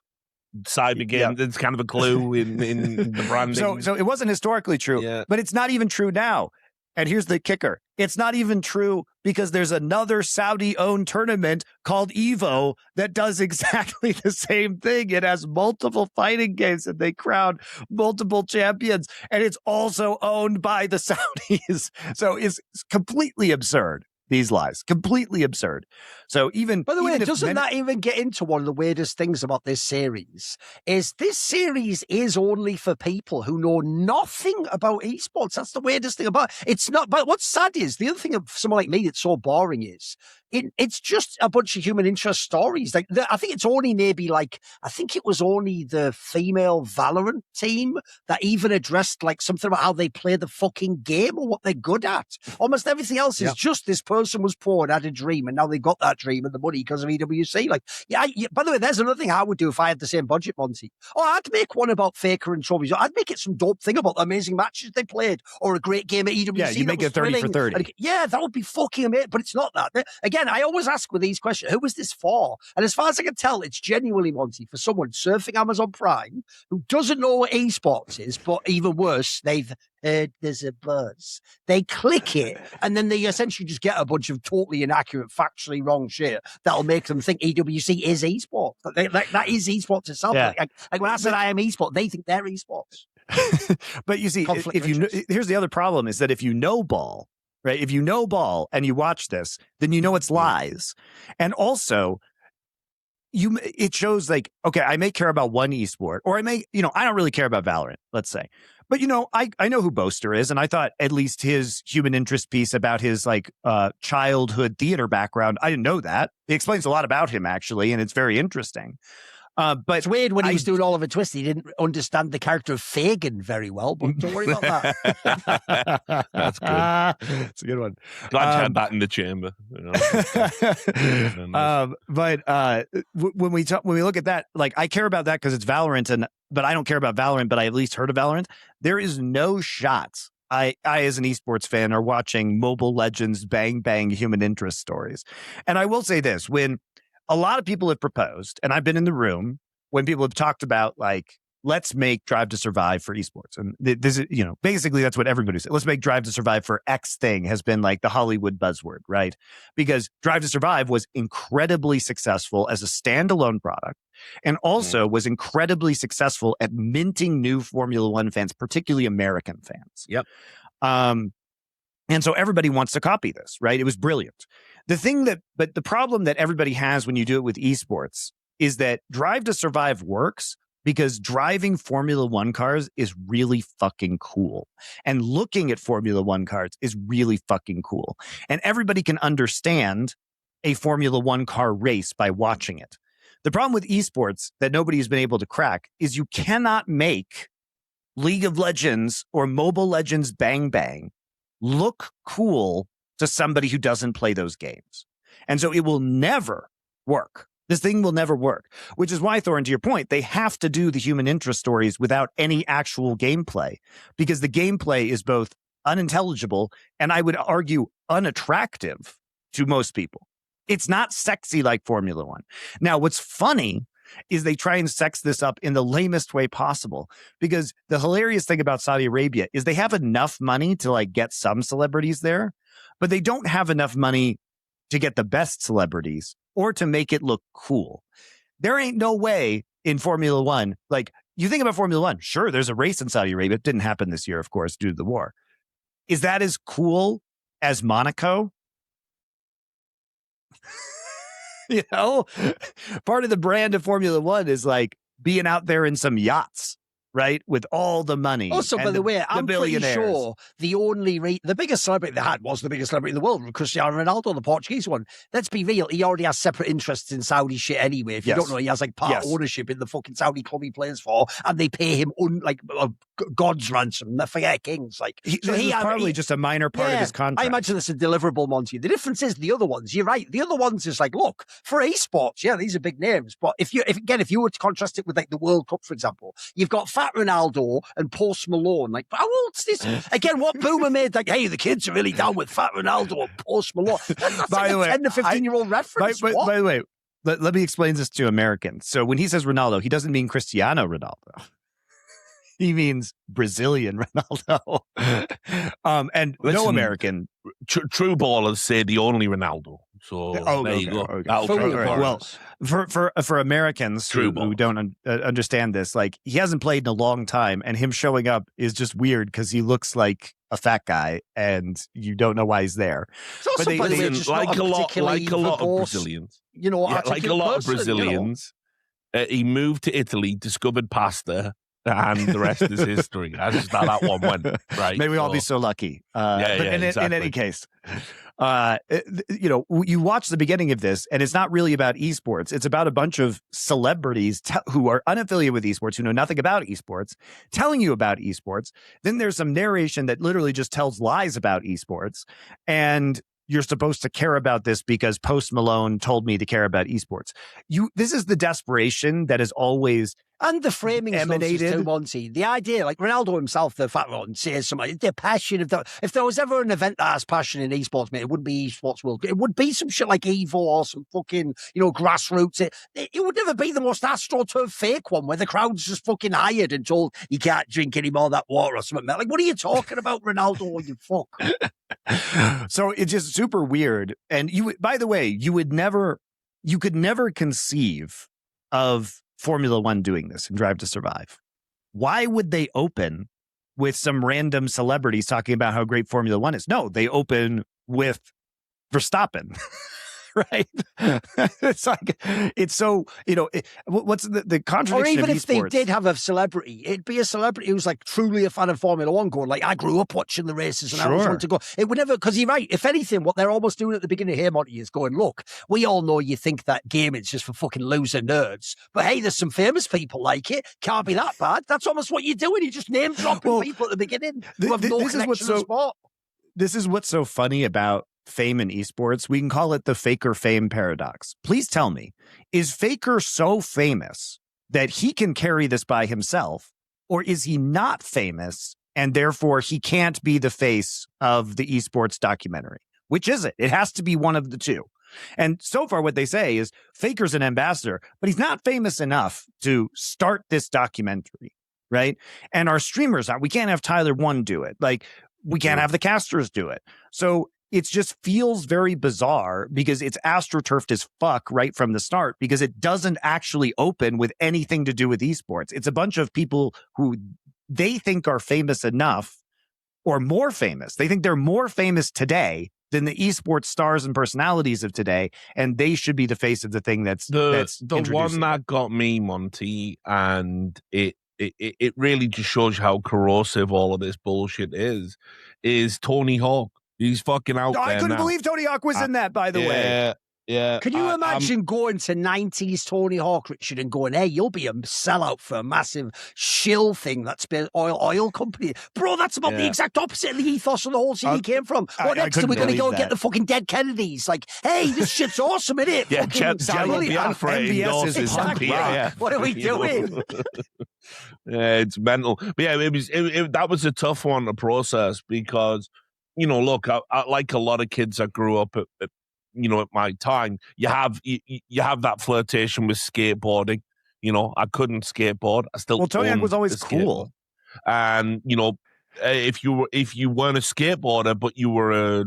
Speaker 3: cyber game. It's kind of a clue in the branding.
Speaker 1: So it wasn't historically true, but it's not even true now. And here's the kicker. It's not even true because there's another Saudi-owned tournament called Evo that does exactly the same thing. It has multiple fighting games and they crown multiple champions. And it's also owned by the Saudis. So it's completely absurd. These lies, completely absurd. So
Speaker 2: by the way, doesn't that even get into one of the weirdest things about this series? Is this series is only for people who know nothing about esports. That's the weirdest thing about it. It's not. But what's sad is the other thing of someone like me that's so boring is it's just a bunch of human interest stories. Like I think it's only maybe I think it was only the female Valorant team that even addressed like something about how they play the fucking game or what they're good at. Almost everything else is just this person was poor and had a dream and now they got that dream and the money because of EWC. By the way, there's another thing I would do if I had the same budget, Monty. I'd make one about Faker and trophies. I'd make it some dope thing about the amazing matches they played or a great game at EWC.
Speaker 1: Yeah, you make it 30 for 30.
Speaker 2: That would be fucking amazing, but it's not that. Again, I always ask with these questions, who was this for? And as far as I can tell, it's genuinely, Monty, for someone surfing Amazon Prime who doesn't know what esports is, but even worse, they've heard there's a buzz. They click it, and then they essentially just get a bunch of totally inaccurate, factually wrong shit that'll make them think EWC is esports. That is esports itself.
Speaker 1: Yeah.
Speaker 2: Like when I said I am esports, they think they're esports.
Speaker 1: But you see, here's the other problem is that if you know ball, right? If you know ball and you watch this, then you know it's lies. And also, it shows like, okay, I may care about one esport, or I may, I don't really care about Valorant, let's say. But, I know who Boaster is, and I thought at least his human interest piece about his childhood theater background, I didn't know that. It explains a lot about him, actually, and it's very interesting. But
Speaker 2: it's weird when he was doing Oliver Twist, he didn't understand the character of Fagin very well, but don't worry about that.
Speaker 3: That's good.
Speaker 1: It's a good one.
Speaker 3: Glad you had that in the chamber.
Speaker 1: But when we look at that, I care about that because it's Valorant, but I don't care about Valorant, but I at least heard of Valorant. There is no shot I, as an esports fan, are watching Mobile Legends bang bang human interest stories. And I will say this, when a lot of people have proposed, and I've been in the room when people have talked about let's make Drive to Survive for esports. And this is, basically that's what everybody said. Let's make Drive to Survive for X thing has been the Hollywood buzzword, right? Because Drive to Survive was incredibly successful as a standalone product and also was incredibly successful at minting new Formula One fans, particularly American fans.
Speaker 2: Yep.
Speaker 1: And so everybody wants to copy this, right? It was brilliant. But the problem that everybody has when you do it with esports is that Drive to Survive works because driving Formula One cars is really fucking cool. And looking at Formula One cars is really fucking cool. And everybody can understand a Formula One car race by watching it. The problem with esports that nobody has been able to crack is you cannot make League of Legends or Mobile Legends Bang Bang look cool to somebody who doesn't play those games. And so it will never work. This thing will never work, which is why, Thorin, to your point, they have to do the human interest stories without any actual gameplay, because the gameplay is both unintelligible and I would argue unattractive to most people. It's not sexy like Formula One. Now, what's funny is they try and sex this up in the lamest way possible, because the hilarious thing about Saudi Arabia is they have enough money to get some celebrities there, but they don't have enough money to get the best celebrities or to make it look cool. There ain't no way in Formula One, you think about Formula One, sure, there's a race in Saudi Arabia. It didn't happen this year, of course, due to the war. Is that as cool as Monaco? Part of the brand of Formula One is being out there in some yachts, right? With all the money.
Speaker 2: Also, by the way, I'm pretty sure the biggest celebrity they had was the biggest celebrity in the world, Cristiano Ronaldo, the Portuguese one. Let's be real. He already has separate interests in Saudi shit anyway. If you don't know, he has part ownership in the fucking Saudi club he plays for, and they pay him God's ransom. They forget kings.
Speaker 1: He probably just a minor part of his contract.
Speaker 2: I imagine it's a deliverable, Monty. The difference is the other ones. You're right. The other ones is look, for esports, these are big names. But if you were to contrast it with the World Cup, for example, you've got Fat Ronaldo and Post Malone. How old's this? Again, what boomer made hey, the kids are really down with Fat Ronaldo and Post Malone? That's
Speaker 1: by the way,
Speaker 2: 10 to 15-year-old reference.
Speaker 1: By the way, let me explain this to Americans. So when he says Ronaldo, he doesn't mean Cristiano Ronaldo. He means Brazilian Ronaldo. And listen, no American.
Speaker 3: True ballers say the only Ronaldo. So there you go.
Speaker 1: Okay. Well, for Americans who don't understand this, like, he hasn't played in a long time, and him showing up is just weird because he looks like a fat guy, and you don't know why he's there.
Speaker 2: But they
Speaker 3: like a lot of Brazilians.
Speaker 2: You know,
Speaker 3: like a lot of Brazilians. He moved to Italy, discovered pasta. And the rest is history. That's just how that one went, right?
Speaker 1: May we all be so lucky.
Speaker 3: Exactly.
Speaker 1: In any case, you watch the beginning of this, and it's not really about esports. It's about a bunch of celebrities who are unaffiliated with esports, who know nothing about esports, telling you about esports. Then there's some narration that literally just tells lies about esports, and you're supposed to care about this because Post Malone told me to care about esports. This is the desperation that is always
Speaker 2: and the framing emanated too, Monty. The idea, like Ronaldo himself, the fact that says something, the passion of that. If there was ever an event that has passion in esports, mate, it wouldn't be Esports World Cup. It would be some shit like Evo or some fucking, grassroots. It would never be the most astroturf fake one where the crowd's just fucking hired and told you can't drink any more of that water or something. Like, what are you talking about, Ronaldo? You fuck.
Speaker 1: So it's just super weird. And by the way, you could never conceive of Formula One doing this in Drive to Survive. Why would they open with some random celebrities talking about how great Formula One is? No, they open with Verstappen. Right? It's like, it's so, what's the contradiction?
Speaker 2: Or even
Speaker 1: of
Speaker 2: if
Speaker 1: esports?
Speaker 2: they did have a celebrity, it'd be a celebrity who's like truly a fan of Formula One going like, I grew up watching the races and I always wanted to go. It would never, because you're right. If anything, what they're almost doing at the beginning here, Monty, is going, look, we all know you think that game is just for fucking loser nerds, but hey, there's some famous people like it. Can't be that bad. That's almost what you're doing. You're just name dropping people at the beginning who have no connection to the sport.
Speaker 1: This is what's so funny about fame in esports. We can call it the Faker fame paradox. Please tell me, is Faker so famous that he can carry this by himself, or is he not famous and therefore he can't be the face of the esports documentary? Which is it? It has to be one of the two. And so far what they say is Faker's an ambassador, but he's not famous enough to start this documentary, right? And our streamers, we can't have Tyler One do it. Like, we can't have the casters do it. So it just feels very bizarre because it's astroturfed as fuck right from the start, because it doesn't actually open with anything to do with esports. It's a bunch of people who they think are famous enough or more famous. They think they're more famous today than the esports stars and personalities of today, and they should be the face of the thing that's
Speaker 3: the one that got me, Monty, and it really just shows you how corrosive all of this bullshit is Tony Hawk. He's fucking out there
Speaker 1: I couldn't believe Tony Hawk was in that, by the way.
Speaker 3: Yeah.
Speaker 2: Can you imagine going to 90s Tony Hawk, Richard, and going, hey, you'll be a sellout for a massive shill thing that's been oil company. Bro, that's about the exact opposite of the ethos of the whole city came from. What next are we going to go and get the fucking dead Kennedys? Like, hey, this shit's awesome, isn't it?
Speaker 3: Yeah, MBS is
Speaker 2: exactly. What are we doing?
Speaker 3: Yeah, it's mental. But yeah, that was a tough one to process because, look, I like a lot of kids that grew up at my time, you have that flirtation with skateboarding. I couldn't skateboard. I still.
Speaker 1: Well, Tony Hawk was always cool.
Speaker 3: And if you weren't a skateboarder, but you were a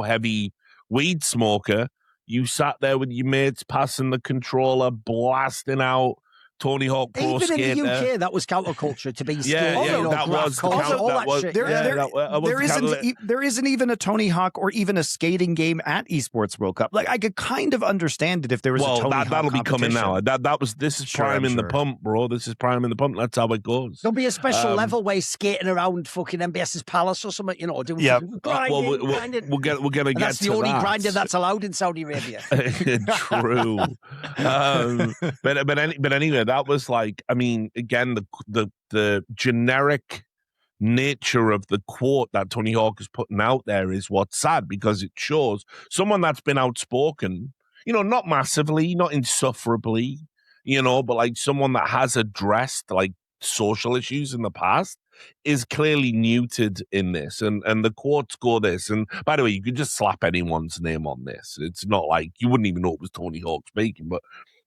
Speaker 3: heavy weed smoker, you sat there with your mates, passing the controller, blasting out Tony Hawk Pro Skater.
Speaker 2: Even in the UK, that was counterculture to be
Speaker 1: there isn't even a Tony Hawk or even a skating game at Esports World Cup. Like, I could kind of understand it if there was a Tony Hawk
Speaker 3: that'll be coming now. This is prime in the pump, bro. This is prime in the pump. That's how it goes.
Speaker 2: There'll be a special level where he's skating around fucking MBS's Palace or something, doing grinding.
Speaker 3: We're gonna get to
Speaker 2: that's the only grinder that's allowed in Saudi Arabia.
Speaker 3: True. But anyway, that was like, I mean, again, the generic nature of the quote that Tony Hawk is putting out there is what's sad, because it shows someone that's been outspoken, not massively, not insufferably, but like someone that has addressed like social issues in the past, is clearly neutered in this. And the quotes go this. And by the way, you could just slap anyone's name on this. It's not like you wouldn't even know it was Tony Hawk speaking. But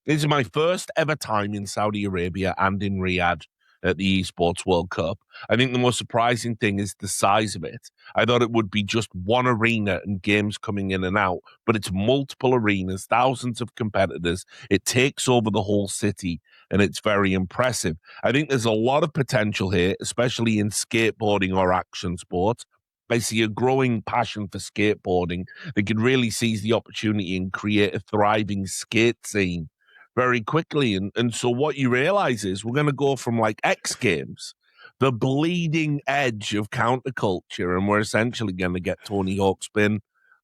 Speaker 3: this is my first ever time in Saudi Arabia and in Riyadh at the Esports World Cup. I think the most surprising thing is the size of it. I thought it would be just one arena and games coming in and out, but it's multiple arenas, thousands of competitors. It takes over the whole city, and it's very impressive. I think there's a lot of potential here, especially in skateboarding or action sports. I see a growing passion for skateboarding that could really seize the opportunity and create a thriving skate scene very quickly. And so what you realize is we're going to go from like X Games, the bleeding edge of counterculture, and we're essentially going to get Tony Hawk Spin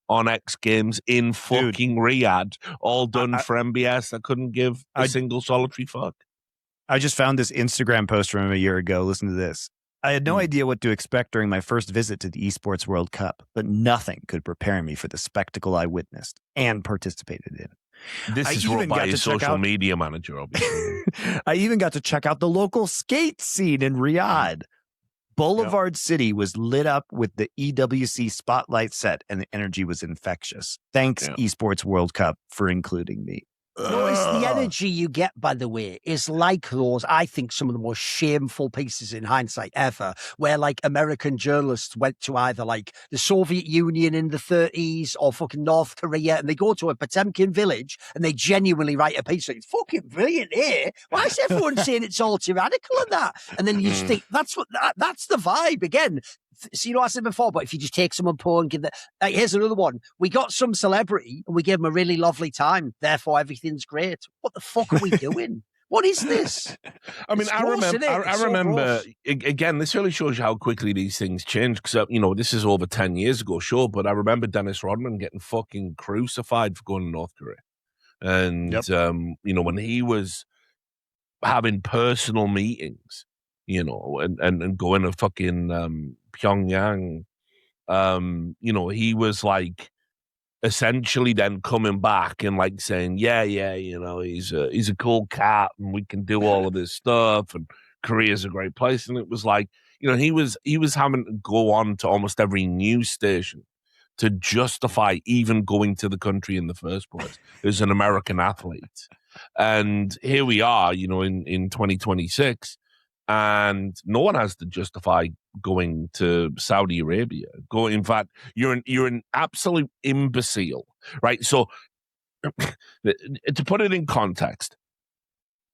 Speaker 3: on X Games in fucking Riyadh, all done for MBS that couldn't give a single solitary fuck.
Speaker 1: I just found this Instagram post from him a year ago. Listen to this. I had no idea what to expect during my first visit to the Esports World Cup, but nothing could prepare me for the spectacle I witnessed and participated in.
Speaker 3: This is wrote by his social media manager, obviously.
Speaker 1: I even got to check out the local skate scene in Riyadh. Boulevard City was lit up with the EWC spotlight set, and the energy was infectious. Thanks, Esports World Cup, for including me.
Speaker 2: No, it's the energy you get, by the way, is like those, I think, some of the most shameful pieces in hindsight ever, where like American journalists went to either like the Soviet Union in the 30s or fucking North Korea, and they go to a Potemkin village and they genuinely write a piece. It's fucking brilliant here. Why is everyone saying it's all tyrannical and that? And then you just think that's the vibe again. So, you know, I said before, but if you just take someone poor and give them, like, here's another one. We got some celebrity and we gave them a really lovely time. Therefore, everything's great. What the fuck are we doing? What is this?
Speaker 3: I mean, I remember, again, this really shows you how quickly these things change. Because, you know, this is over 10 years ago, sure. But I remember Dennis Rodman getting fucking crucified for going to North Korea. And, you know, when he was having personal meetings, you know, and going to fucking Pyongyang, you know, he was like essentially then coming back and like saying, yeah, you know, he's a cool cat and we can do all of this stuff and Korea's a great place. And it was like, you know, he was having to go on to almost every news station to justify even going to the country in the first place as an American athlete. And here we are, you know, in 2026. And no one has to justify going to Saudi Arabia. In fact, you're an absolute imbecile, right? So, to put it in context,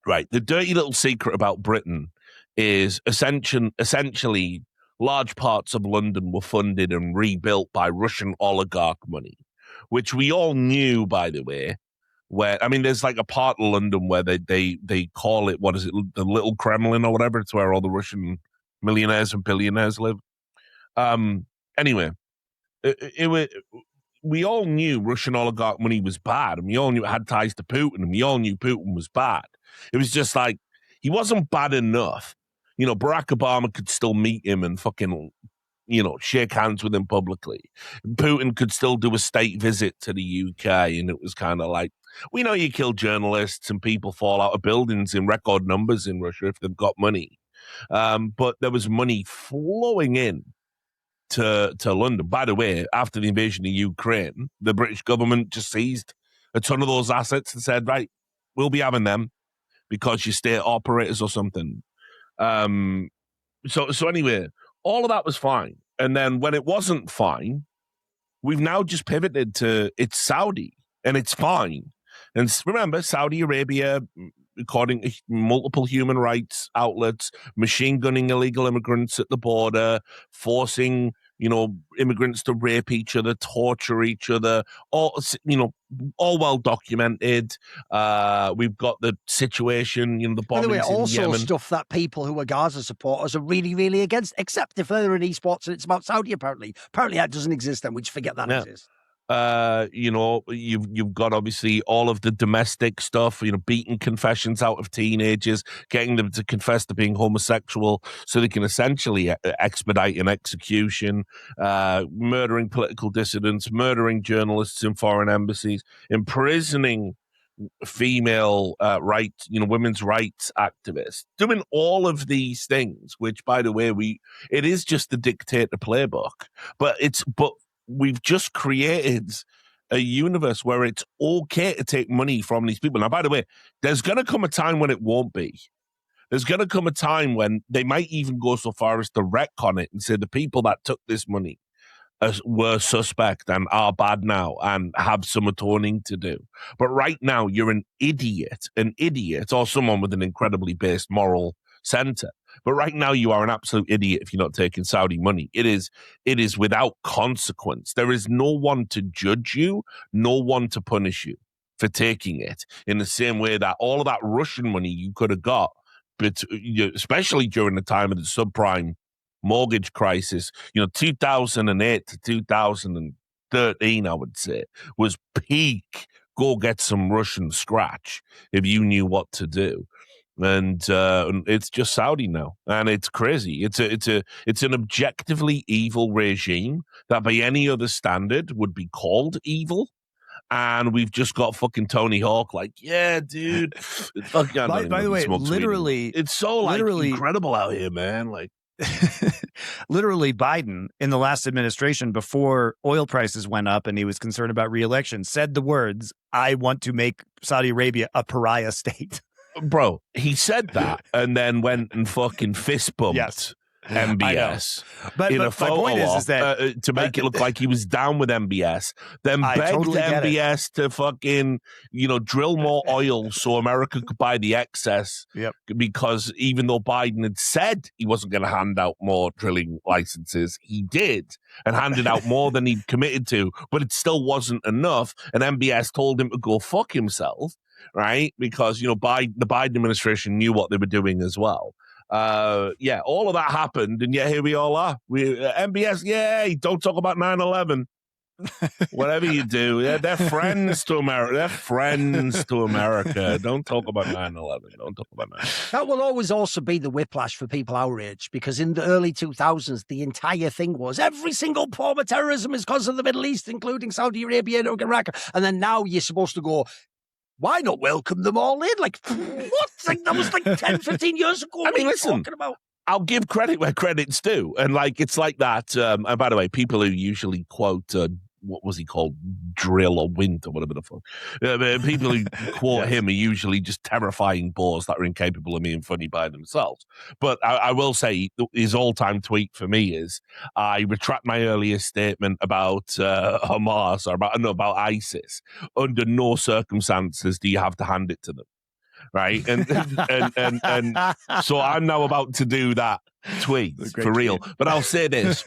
Speaker 3: right, the dirty little secret about Britain is essentially large parts of London were funded and rebuilt by Russian oligarch money, which we all knew, by the way. Where, I mean, there's like a part of London where they call it, what is it, the Little Kremlin or whatever. It's where all the Russian millionaires and billionaires live. Anyway, we all knew Russian oligarch money was bad, and we all knew it had ties to Putin, and we all knew Putin was bad. It was just like, he wasn't bad enough. You know, Barack Obama could still meet him and fucking, you know, shake hands with him publicly. Putin could still do a state visit to the UK, and it was kind of like, we know you kill journalists and people fall out of buildings in record numbers in Russia if they've got money. But there was money flowing in to London. By the way, after the invasion of Ukraine, the British government just seized a ton of those assets and said, right, we'll be having them because you're state operators or something. So anyway, all of that was fine. And then when it wasn't fine, we've now just pivoted to it's Saudi and it's fine. And remember, Saudi Arabia, according to multiple human rights outlets, machine gunning illegal immigrants at the border, forcing, you know, immigrants to rape each other, torture each other, all, you know, all well documented. We've got the situation, you know, the bombings. By the way,
Speaker 2: also
Speaker 3: in Yemen.
Speaker 2: Stuff that people who are Gaza supporters are really, really against, except if they're in esports and it's about Saudi, apparently. Apparently that doesn't exist, and we just forget that exists.
Speaker 3: You know, you've got obviously all of the domestic stuff, you know, beating confessions out of teenagers, getting them to confess to being homosexual so they can essentially expedite an execution, murdering political dissidents, murdering journalists in foreign embassies, imprisoning female rights, women's rights activists, doing all of these things, which, by the way, it is just the dictator playbook, but we've just created a universe where it's okay to take money from these people. Now, by the way, there's going to come a time when it won't be. There's going to come a time when they might even go so far as to retcon it and say the people that took this money were suspect and are bad now and have some atoning to do. But right now, you're an idiot, or someone with an incredibly based moral center. But right now, you are an absolute idiot if you're not taking Saudi money. It is without consequence. There is no one to judge you, no one to punish you for taking it, in the same way that all of that Russian money you could have got, but especially during the time of the subprime mortgage crisis, 2008 to 2013, I would say, was peak. Go get some Russian scratch if you knew what to do. And it's just Saudi now, and it's crazy. It's an objectively evil regime that, by any other standard, would be called evil. And we've just got fucking Tony Hawk, like, yeah, dude. By
Speaker 1: the way, literally,
Speaker 3: it's so incredible out here, man. Like,
Speaker 1: literally, Biden in the last administration, before oil prices went up and he was concerned about re-election, said the words, "I want to make Saudi Arabia a pariah state."
Speaker 3: Bro, he said that and then went and fucking fist bumped MBS in a photo
Speaker 1: my point is that,
Speaker 3: to make it look like he was down with MBS, then begged MBS to fucking, drill more oil so America could buy the excess.
Speaker 1: Yep.
Speaker 3: Because even though Biden had said he wasn't going to hand out more drilling licenses, he did, and handed out more than he'd committed to, but it still wasn't enough. And MBS told him to go fuck himself. Right, because the Biden administration knew what they were doing as well. All of that happened, and yet here we all are. MBS, yay! Don't talk about 9/11. Whatever you do, they're friends to America. They're friends to America. Don't talk about 9/11. Don't talk about 9/11.
Speaker 2: That will always also be the whiplash for people outraged, because in the early 2000s, the entire thing was every single form of terrorism is because of the Middle East, including Saudi Arabia and Iraq. And then now you're supposed to go, why not welcome them all in? Like, what? That was 10, 15 years ago.
Speaker 3: I mean, listen, I'll give credit where credit's due. And it's like that. And by the way, people who usually quote, what was he called? Drill or Wint or whatever the fuck. People who quote him are usually just terrifying bores that are incapable of being funny by themselves. But I will say his all-time tweet for me is, I retract my earlier statement about Hamas or about ISIS. Under no circumstances do you have to hand it to them. Right. And so I'm now about to do that tweet for real. But I'll say this: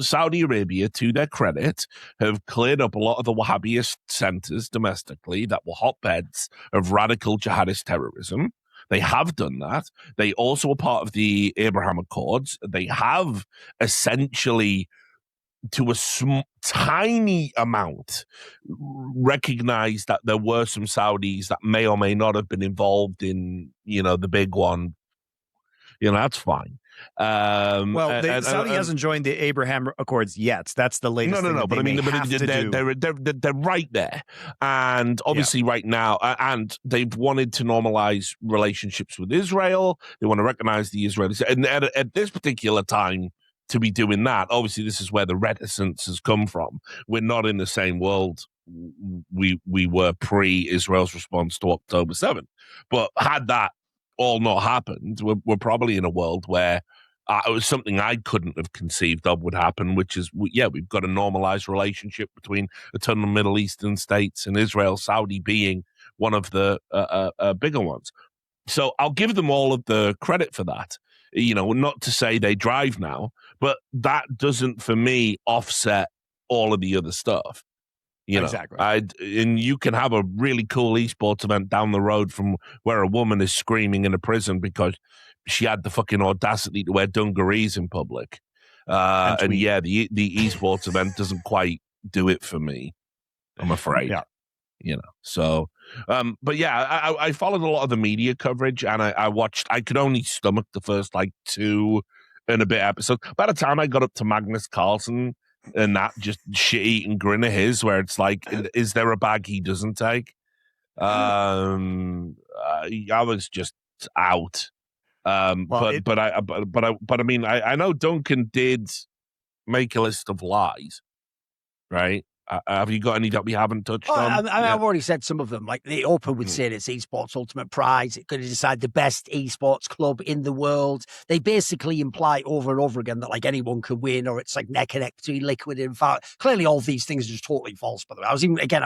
Speaker 3: Saudi Arabia, to their credit, have cleared up a lot of the Wahhabist centers domestically that were hotbeds of radical jihadist terrorism. They have done that. They also are part of the Abraham Accords. They have essentially, to a tiny amount, recognize that there were some Saudis that may or may not have been involved in, the big one. That's fine.
Speaker 1: Saudi hasn't joined the Abraham Accords yet. That's the latest. No. But
Speaker 3: they're right there, and obviously right now, and they've wanted to normalize relationships with Israel. They want to recognize the Israelis, and at this particular time, to be doing that, obviously this is where the reticence has come from. We're not in the same world we were pre-Israel's response to October 7th. But had that all not happened, we're probably in a world where it was something I couldn't have conceived of would happen, which is, we've got a normalized relationship between a ton of Middle Eastern states and Israel, Saudi being one of the bigger ones. So I'll give them all of the credit for that. Not to say they drive now, but that doesn't, for me, offset all of the other stuff.
Speaker 1: Exactly.
Speaker 3: And you can have a really cool esports event down the road from where a woman is screaming in a prison because she had the fucking audacity to wear dungarees in public. The esports event doesn't quite do it for me, I'm afraid. So, but I followed a lot of the media coverage, and I watched. I could only stomach the first 2 and a bit episodes. By the time I got up to Magnus Carlsen and that just shit-eating grin of his, where it's like, is there a bag he doesn't take? I was just out. I mean, I know Duncan did make a list of lies, right? Have you got any that we haven't touched on?
Speaker 2: I've already said some of them. Like the Open would say it's Esports Ultimate Prize. It could decide the best esports club in the world. They basically imply over and over again that like anyone can win, or it's like neck and neck between Liquid and Falcon. Clearly, all these things are just totally false. By the way, I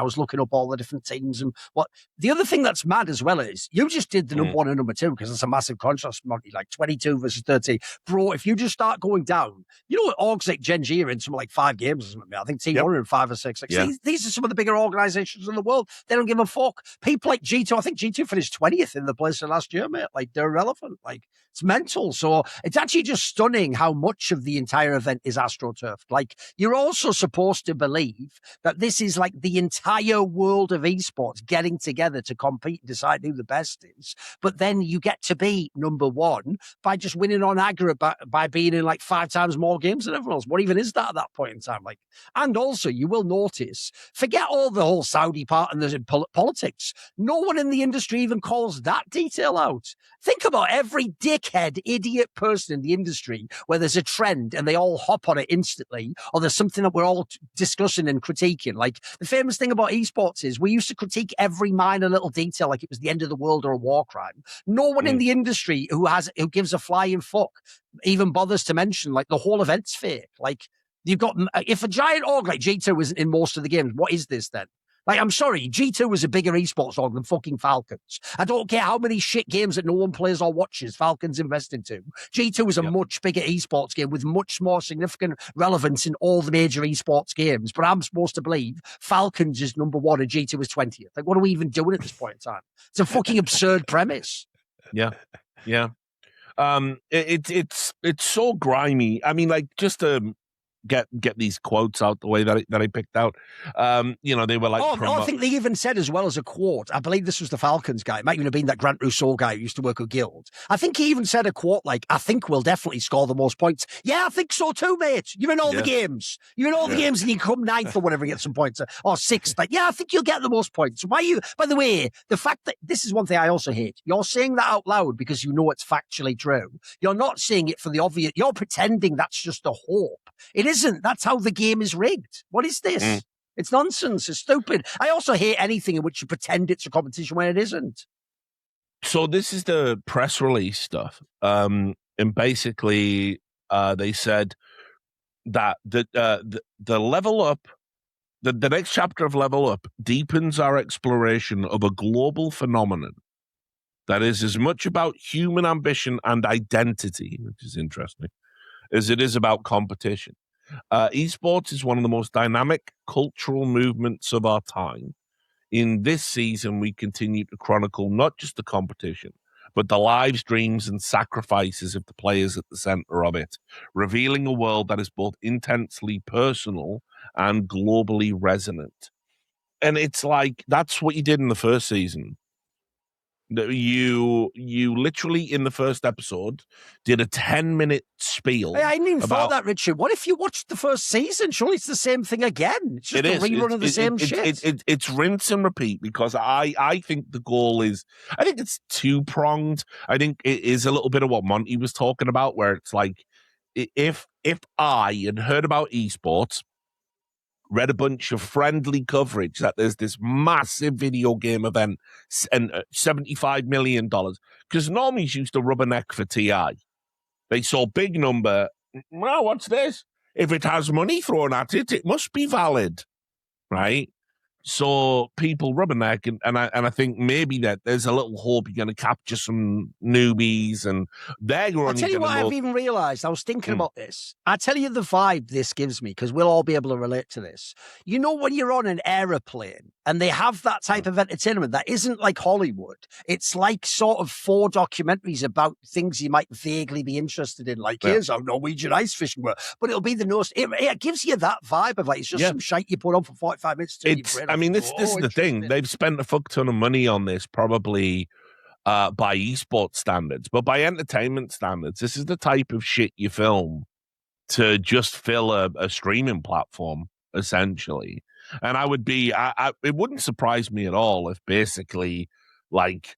Speaker 2: was looking up all the different teams and what. The other thing that's mad as well is you just did the number one and number two because it's a massive contrast, Monty. Like 22 versus 30, bro. If you just start going down, you know, orgs like Xavier in something like 5 games or something. I think Team 1 in 5 or 6. Like, these are some of the bigger organizations in the world. They don't give a fuck. People like G2, I think G2 finished 20th in the place last year, mate. Like, they're irrelevant. Like, it's mental. So it's actually just stunning how much of the entire event is AstroTurf. Like, you're also supposed to believe that this is like the entire world of esports getting together to compete and decide who the best is. But then you get to be number one by just winning on aggregate by being in like 5 times more games than everyone else. What even is that at that point in time? Like, and also you will notice, forget all the whole Saudi part and there's politics. No one in the industry even calls that detail out. Think about every dickhead, idiot person in the industry where there's a trend and they all hop on it instantly, or there's something that we're all discussing and critiquing. Like the famous thing about esports is we used to critique every minor little detail like it was the end of the world or a war crime. No one in the industry who gives a flying fuck even bothers to mention like the whole event's fake. Like you've got, if a giant org like G2 isn't in most of the games, what is this then? Like, I'm sorry, G2 was a bigger esports org than fucking Falcons. I don't care how many shit games that no one plays or watches Falcons invest into. G2 was a much bigger esports game with much more significant relevance in all the major esports games. But I'm supposed to believe Falcons is number one and G2 is 20th. Like, what are we even doing at this point in time? It's a fucking absurd premise.
Speaker 3: Yeah. It's so grimy. I mean, like, just to get these quotes out the way that I picked out. They were like,
Speaker 2: I think they even said as well as a quote. I believe this was the Falcons guy. It might even have been that Grant Rousseau guy who used to work with Guild. I think he even said a quote like, "I think we'll definitely score the most points." Yeah, I think so too, mate. You're in all the games. You're in all the games, and you come 9th or whatever, get some points, or 6th. Like, yeah, I think you'll get the most points. Why you? By the way, the fact that this is one thing I also hate. You're saying that out loud because you know it's factually true. You're not saying it for the obvious. You're pretending that's just a hope. It isn't. That's how the game is rigged. What is this? It's nonsense. It's stupid. I also hate anything in which you pretend it's a competition when it isn't.
Speaker 3: So this is the press release stuff. And basically, they said that the level up, the next chapter of Level Up deepens our exploration of a global phenomenon that is as much about human ambition and identity, which is interesting, as it is about competition. Esports is one of the most dynamic cultural movements of our time. In this season, we continue to chronicle not just the competition, but the lives, dreams, and sacrifices of the players at the center of it, revealing a world that is both intensely personal and globally resonant. And it's like, that's what you did in the first season. You literally in the first episode did a 10-minute spiel.
Speaker 2: I hadn't even thought that, Richard. What if you watched the first season? Surely it's the same thing again. It's just a rerun of the same shit.
Speaker 3: It's rinse and repeat because I think the goal is, I think it's two-pronged. I think it is a little bit of what Monty was talking about, where it's like, if I had heard about esports, read a bunch of friendly coverage that there's this massive video game event and $75 million. Because normies used to rubberneck for TI. They saw big number. Well, what's this? If it has money thrown at it, it must be valid, right? So people rubberneck, and I think maybe that there's a little hope you're going to capture some newbies, and they're going to.
Speaker 2: I'll tell you what I've even realised. I was thinking about this. I'll tell you the vibe this gives me, because we'll all be able to relate to this. You know, when you're on an aeroplane and they have that type of entertainment that isn't like Hollywood. It's like sort of 4 documentaries about things you might vaguely be interested in. Like, here's how Norwegian ice fishing works. But it'll be the most. It gives you that vibe of like, it's just some shite you put on for 45 minutes.
Speaker 3: I mean, this is the thing. They've spent a fuck ton of money on this, probably by esports standards, but by entertainment standards, this is the type of shit you film to just fill a streaming platform, essentially. And I would be, it wouldn't surprise me at all if basically like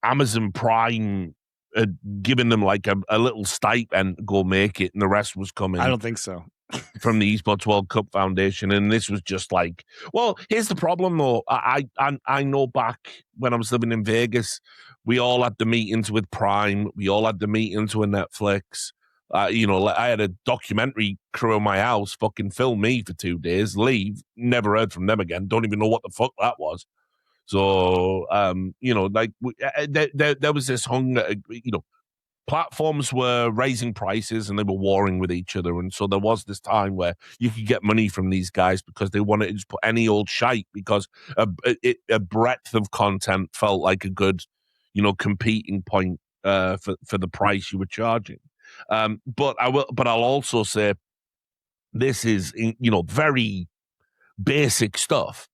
Speaker 3: Amazon Prime had given them like a little stipend to go make it, and the rest was coming.
Speaker 4: I don't think so.
Speaker 3: From the Esports World Cup Foundation, and this was just like, well, here's the problem though. I know back when I was living in Vegas, we all had the meetings with Prime, we all had the meetings with Netflix. I had a documentary crew in my house fucking film me for 2 days, leave, never heard from them again. Don't even know what the fuck that was. So, there was this hunger, platforms were raising prices and they were warring with each other. And so there was this time where you could get money from these guys because they wanted to just put any old shite because a breadth of content felt like a good, competing point for the price you were charging. But I'll also say this is, very basic stuff.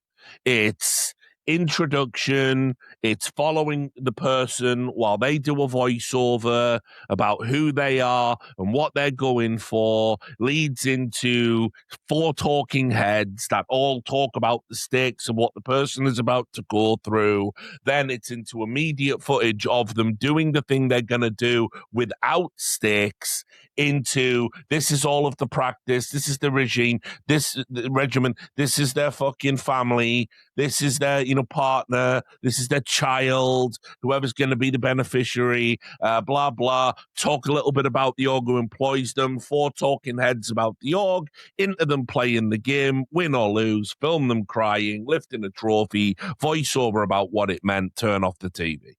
Speaker 3: It's introduction, it's following the person while they do a voiceover about who they are and what they're going for, leads into 4 talking heads that all talk about the stakes of what the person is about to go through. Then it's into immediate footage of them doing the thing they're going to do without stakes, into this is all of the practice, this is the regime, the regimen, this is their fucking family, this is their partner, this is their child, whoever's going to be the beneficiary, blah blah. Talk a little bit about the org who employs them, 4 talking heads about the org, into them playing the game, win or lose, film them crying, lifting a trophy, voiceover about what it meant, turn off the TV.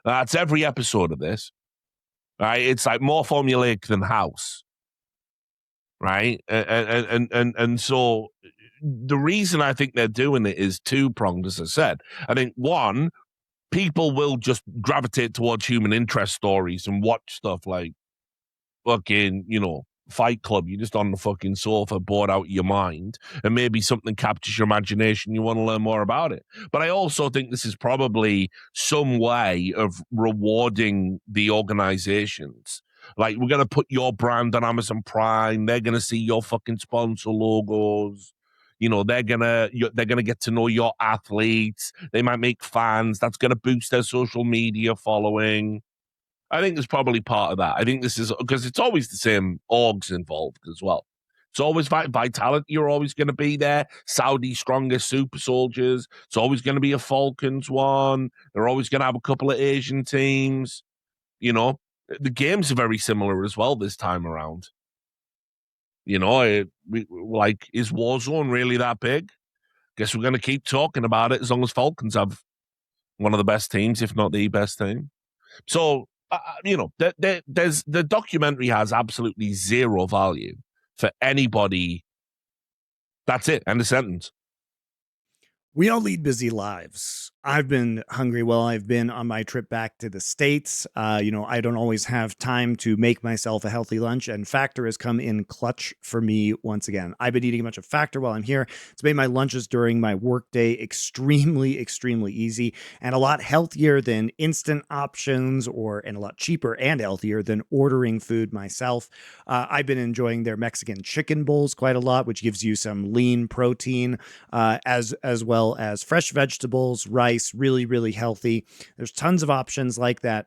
Speaker 3: That's every episode of this. Right, it's like more formulaic than House, right? And so the reason I think they're doing it is 2-pronged, as I said. I think, one, people will just gravitate towards human interest stories and watch stuff like fucking, Fight Club. You're just on the fucking sofa, bored out of your mind, and maybe something captures your imagination. You want to learn more about it. But I also think this is probably some way of rewarding the organizations. Like, we're going to put your brand on Amazon Prime. They're going to see your fucking sponsor logos. They're gonna get to know your athletes. They might make fans. That's going to boost their social media following. I think there's probably part of that. I think this is because it's always the same orgs involved as well. It's always Vitality. You're always going to be there. Saudi strongest super soldiers. It's always going to be a Falcons one. They're always going to have a couple of Asian teams. The games are very similar as well this time around. Is Warzone really that big? Guess we're going to keep talking about it as long as Falcons have one of the best teams, if not the best team. So, the documentary has absolutely zero value for anybody. That's it. End of sentence.
Speaker 4: We all lead busy lives. I've been hungry while I've been on my trip back to the States. I don't always have time to make myself a healthy lunch, and Factor has come in clutch for me once again. I've been eating a bunch of Factor while I'm here. It's made my lunches during my workday extremely, extremely easy and a lot healthier than instant options, and a lot cheaper and healthier than ordering food myself. I've been enjoying their Mexican chicken bowls quite a lot, which gives you some lean protein, as well as fresh vegetables, rice, really, really healthy. There's tons of options like that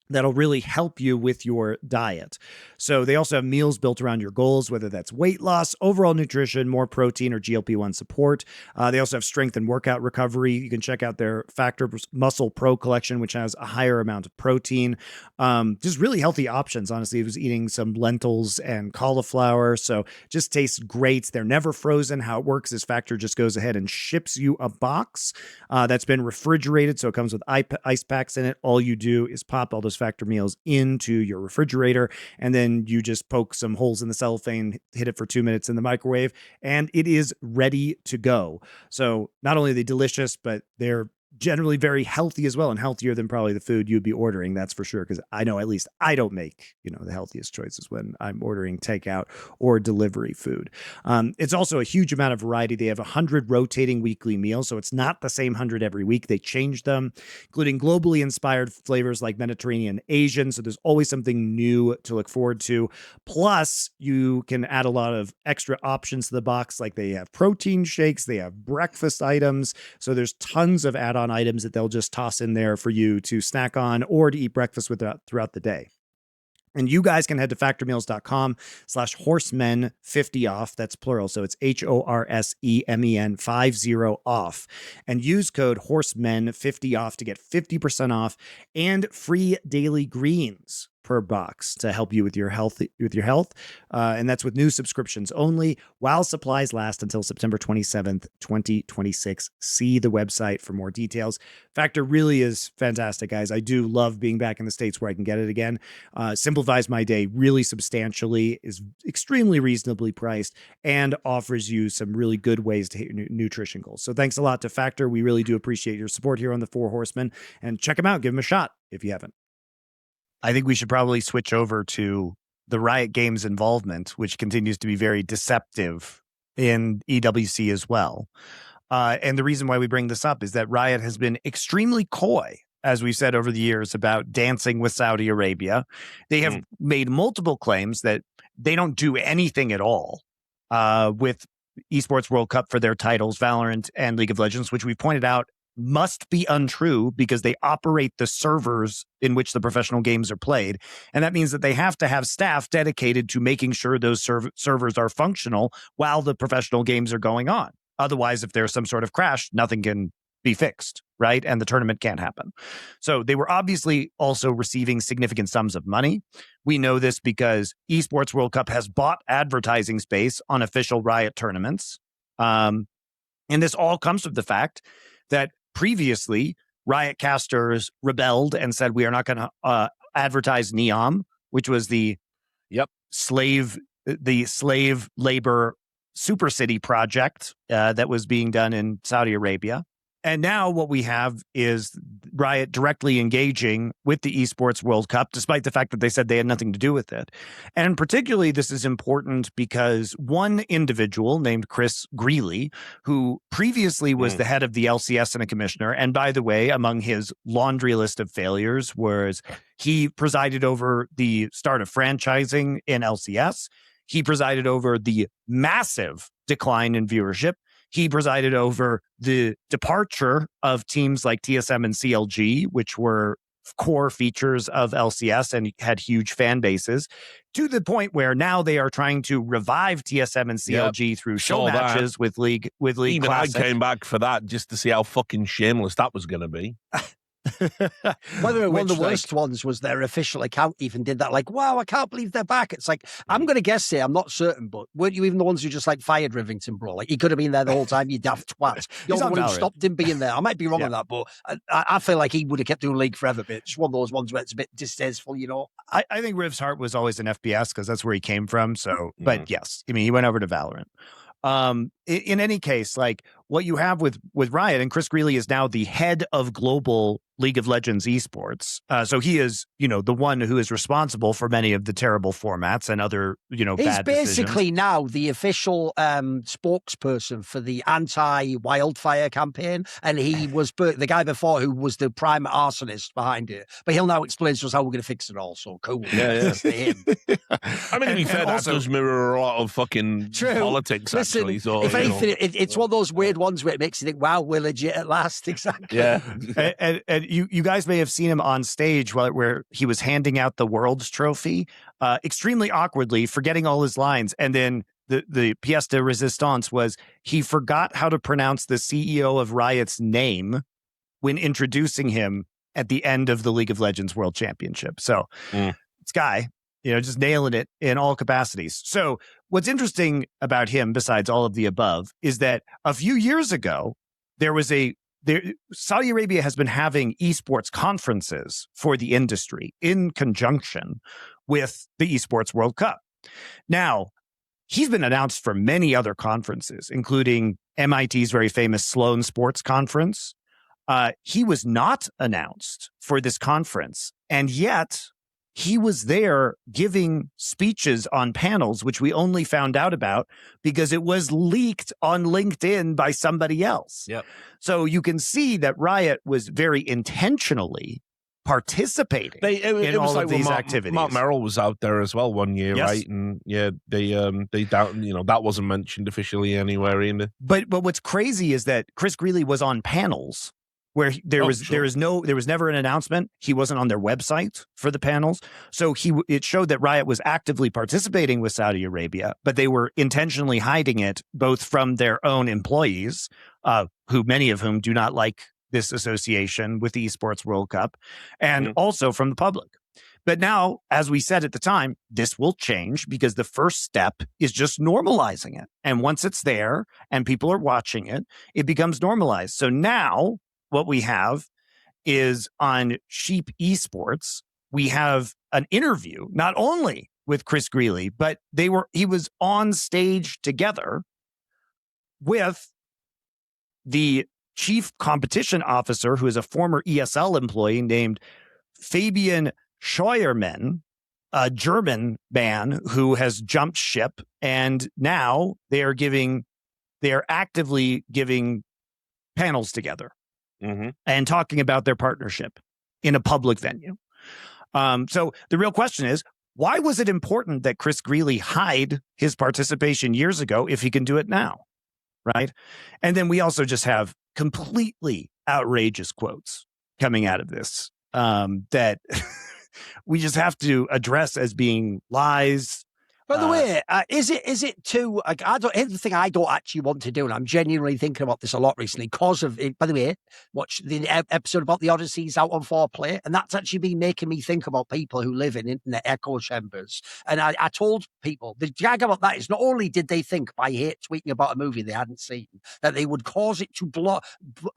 Speaker 4: that'll really help you with your diet. So they also have meals built around your goals, whether that's weight loss, overall nutrition, more protein, or GLP-1 support. They also have strength and workout recovery. You can check out their Factor Muscle Pro collection, which has a higher amount of protein. Just really healthy options. Honestly, I was eating some lentils and cauliflower, so just tastes great. They're never frozen. How it works is Factor just goes ahead and ships you a box that's been refrigerated, so it comes with ice packs in it. All you do is pop all those Factor meals into your refrigerator, and then you just poke some holes in the cellophane, hit it for 2 minutes in the microwave, and it is ready to go. So not only are they delicious, but they're generally very healthy as well, and healthier than probably the food you'd be ordering. That's for sure. Because I know at least I don't make, the healthiest choices when I'm ordering takeout or delivery food. It's also a huge amount of variety. They have 100 rotating weekly meals, so it's not the same 100 every week. They change them, including globally inspired flavors like Mediterranean, Asian. So there's always something new to look forward to. Plus, you can add a lot of extra options to the box, like they have protein shakes, they have breakfast items. So there's tons of add-on items that they'll just toss in there for you to snack on or to eat breakfast with throughout the day. And you guys can head to factormeals.com/horsemen50 off. That's plural. So it's HORSEMEN 50 off. And use code horsemen50 off to get 50% off and free daily greens per box to help you with your health. And that's with new subscriptions only while supplies last until September 27th, 2026. See the website for more details. Factor really is fantastic, guys. I do love being back in the States where I can get it again. Simplifies my day really substantially, is extremely reasonably priced, and offers you some really good ways to hit your nutrition goals. So thanks a lot to Factor. We really do appreciate your support here on the Four Horsemen, and check them out. Give them a shot if you haven't.
Speaker 1: I think we should probably switch over to the Riot Games involvement, which continues to be very deceptive in EWC as well. And the reason why we bring this up is that Riot has been extremely coy, as we've said over the years, about dancing with Saudi Arabia. They have made multiple claims that they don't do anything at all with Esports World Cup for their titles, Valorant and League of Legends, which we've pointed out must be untrue because they operate the servers in which the professional games are played. And that means that they have to have staff dedicated to making sure those servers are functional while the professional games are going on. Otherwise, if there's some sort of crash, nothing can be fixed, right? And the tournament can't happen. So they were obviously also receiving significant sums of money. We know this because Esports World Cup has bought advertising space on official Riot tournaments. And this all comes from the fact that previously, Riot casters rebelled and said, we are not going to advertise NEOM, which was the slave labor super city project that was being done in Saudi Arabia. And now what we have is Riot directly engaging with the Esports World Cup, despite the fact that they said they had nothing to do with it. And particularly, this is important because one individual named Chris Greeley, who previously was the head of the LCS and a commissioner, and by the way, among his laundry list of failures was he presided over the start of franchising in LCS. He presided over the massive decline in viewership. He presided over the departure of teams like TSM and CLG, which were core features of LCS and had huge fan bases, to the point where now they are trying to revive TSM and CLG through show matches with League Even Classic.
Speaker 3: I came back for that just to see how fucking shameless that was going to be.
Speaker 2: Whether one of the worst ones was their official account even did that, like, wow, I can't believe they're back. It's like, I'm going to guess here, I'm not certain, but weren't you even the ones who just like fired Rivington, bro? Like, he could have been there the whole time, you daft twat. You're the one who stopped him being there. I might be wrong on that, but I feel like he would have kept doing League forever, but it's one of those ones where it's a bit distasteful,
Speaker 1: I think Riv's heart was always an FPS because that's where he came from. So, but yes, I mean, he went over to Valorant. In any case, like what you have with Riot, and Chris Greeley is now the head of global League of Legends esports. So he is, the one who is responsible for many of the terrible formats and other,
Speaker 2: he's
Speaker 1: bad
Speaker 2: basically
Speaker 1: decisions.
Speaker 2: Now the official spokesperson for the anti-wildfire campaign. And he was the guy before who was the prime arsonist behind it. But he'll now explain to us how we're going to fix it all. So cool.
Speaker 3: Yeah.
Speaker 2: Him.
Speaker 3: I mean, to be fair, that does mirror a lot of fucking politics,
Speaker 2: Listen,
Speaker 3: actually. So,
Speaker 2: if anything, it's one of those weird ones where it makes you think, wow, we're legit at last. Exactly.
Speaker 3: Yeah.
Speaker 1: and you guys may have seen him on stage where he was handing out the World's Trophy, extremely awkwardly, forgetting all his lines. And then the pièce de résistance was he forgot how to pronounce the CEO of Riot's name when introducing him at the end of the League of Legends World Championship. So this guy, just nailing it in all capacities. So what's interesting about him, besides all of the above, is that a few years ago, Saudi Arabia has been having esports conferences for the industry in conjunction with the Esports World Cup. Now, he's been announced for many other conferences, including MIT's very famous Sloan Sports Conference, He was not announced for this conference, and yet he was there giving speeches on panels, which we only found out about because it was leaked on LinkedIn by somebody else.
Speaker 3: Yep.
Speaker 1: So you can see that Riot was very intentionally participating in all of these activities.
Speaker 3: Mark Merrill was out there as well one year,
Speaker 1: yes.
Speaker 3: right? And yeah, they doubt, that wasn't mentioned officially anywhere either.
Speaker 1: But what's crazy is that Chris Greeley was on panels where there was never an announcement. He wasn't on their website for the panels. So it showed that Riot was actively participating with Saudi Arabia, but they were intentionally hiding it both from their own employees, who many of whom do not like this association with the Esports World Cup, and also from the public. But now, as we said at the time, this will change because the first step is just normalizing it. And once it's there and people are watching it, it becomes normalized. So now what we have is on Sheep Esports, we have an interview, not only with Chris Greeley, but he was on stage together with the chief competition officer, who is a former ESL employee named Fabian Scheuermann, a German man who has jumped ship, and now they are actively giving panels together and talking about their partnership in a public venue. So the real question is, why was it important that Chris Greeley hide his participation years ago if he can do it now? Right? And then we also just have completely outrageous quotes coming out of this that we just have to address as being lies.
Speaker 2: By the way, is it too? Like, here's the thing I don't actually want to do, and I'm genuinely thinking about this a lot recently because of it. By the way, watch the episode about the Odysseys out on 4Play, and that's actually been making me think about people who live in internet echo chambers. And I told people the gag about that is not only did they think by hate tweeting about a movie they hadn't seen that they would cause it to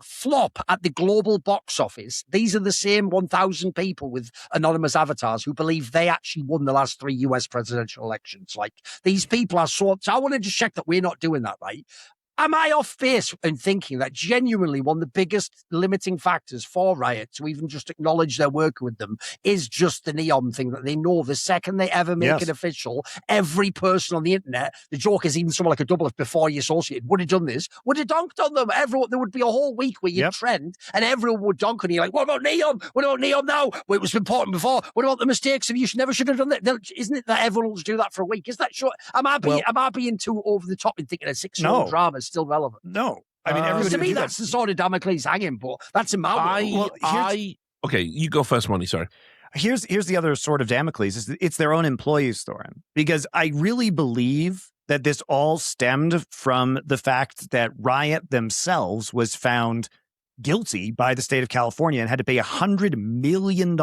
Speaker 2: flop at the global box office. These are the same 1,000 people with anonymous avatars who believe they actually won the last 3 US presidential elections. Like, these people are so I want to just check that we're not doing that, right? Am I off base in thinking that genuinely one of the biggest limiting factors for Riot to even just acknowledge they're working with them is just the neon thing, that they know the second they ever make it official, every person on the internet, the joke is even someone like a double if before you associated would have done this, would have donked on them. Everyone, there would be a whole week where you'd trend and everyone would donk on you like, what about neon? What about neon now? Well, it was important before. What about the mistakes of you should have done that? Isn't it that everyone will just do that for a week? Is that short? Am I being too over the top and thinking a 6-year-old drama is still relevant?
Speaker 1: No. I mean,
Speaker 2: to me, that's the sort of Damocles hanging, but that's in my world.
Speaker 3: Okay, you go first, Money. Sorry.
Speaker 1: Here's the other sort of Damocles. It's their own employees, Thorin, because I really believe that this all stemmed from the fact that Riot themselves was found guilty by the state of California and had to pay $100 million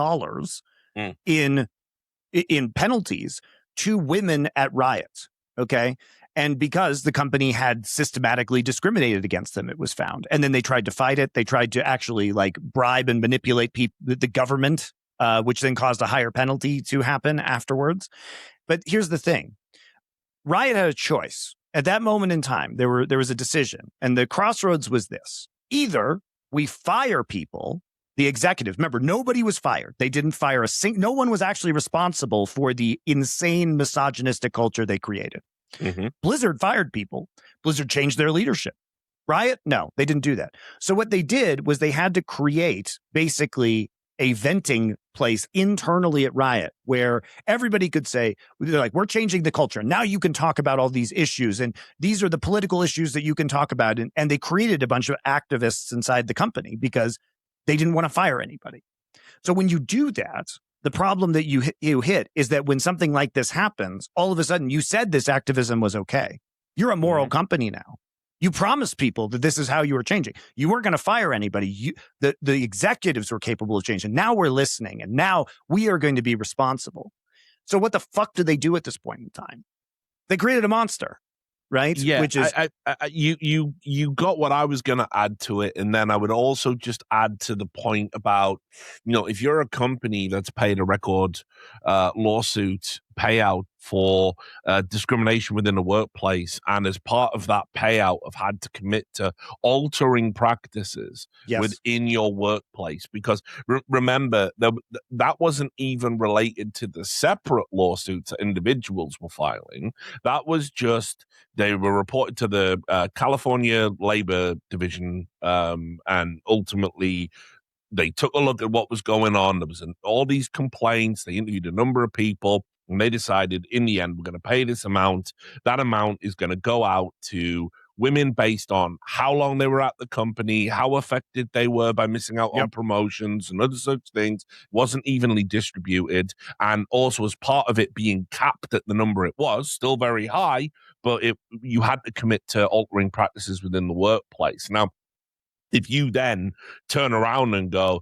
Speaker 1: in penalties to women at Riot. Okay. And because the company had systematically discriminated against them, it was found. And then they tried to fight it. They tried to actually bribe and manipulate the government, which then caused a higher penalty to happen afterwards. But here's the thing. Riot had a choice. At that moment in time, there was a decision. And the crossroads was this. Either we fire people, the executives. Remember, nobody was fired. They didn't fire no one was actually responsible for the insane misogynistic culture they created. Blizzard fired people. Blizzard changed their leadership. Riot? No, they didn't do that. So what they did was they had to create basically a venting place internally at Riot where everybody could say, they're like, we're changing the culture. Now you can talk about all these issues. And these are the political issues that you can talk about. And they created a bunch of activists inside the company because they didn't want to fire anybody. So when you do that, the problem that you hit is that when something like this happens, all of a sudden you said this activism was okay. You're a moral company now. You promised people that this is how you were changing. You weren't going to fire anybody. The executives were capable of changing. Now we're listening, and now we are going to be responsible. So what the fuck do they do at this point in time? They created a monster. Right?
Speaker 3: Yeah,
Speaker 1: which is
Speaker 3: you got what I was going to add to it, and then I would also just add to the point about, if you're a company that's paid a record lawsuit payout for discrimination within the workplace, and as part of that payout have had to commit to altering practices within your workplace. Because remember, that wasn't even related to the separate lawsuits that individuals were filing. That was just, they were reported to the California Labor Division, and ultimately they took a look at what was going on. There was all these complaints. They interviewed a number of people, and they decided, in the end, we're going to pay this amount. That amount is going to go out to women based on how long they were at the company, how affected they were by missing out on promotions and other such things. It wasn't evenly distributed. And also, as part of it being capped at the number it was, still very high, but you had to commit to altering practices within the workplace. Now, if you then turn around and go,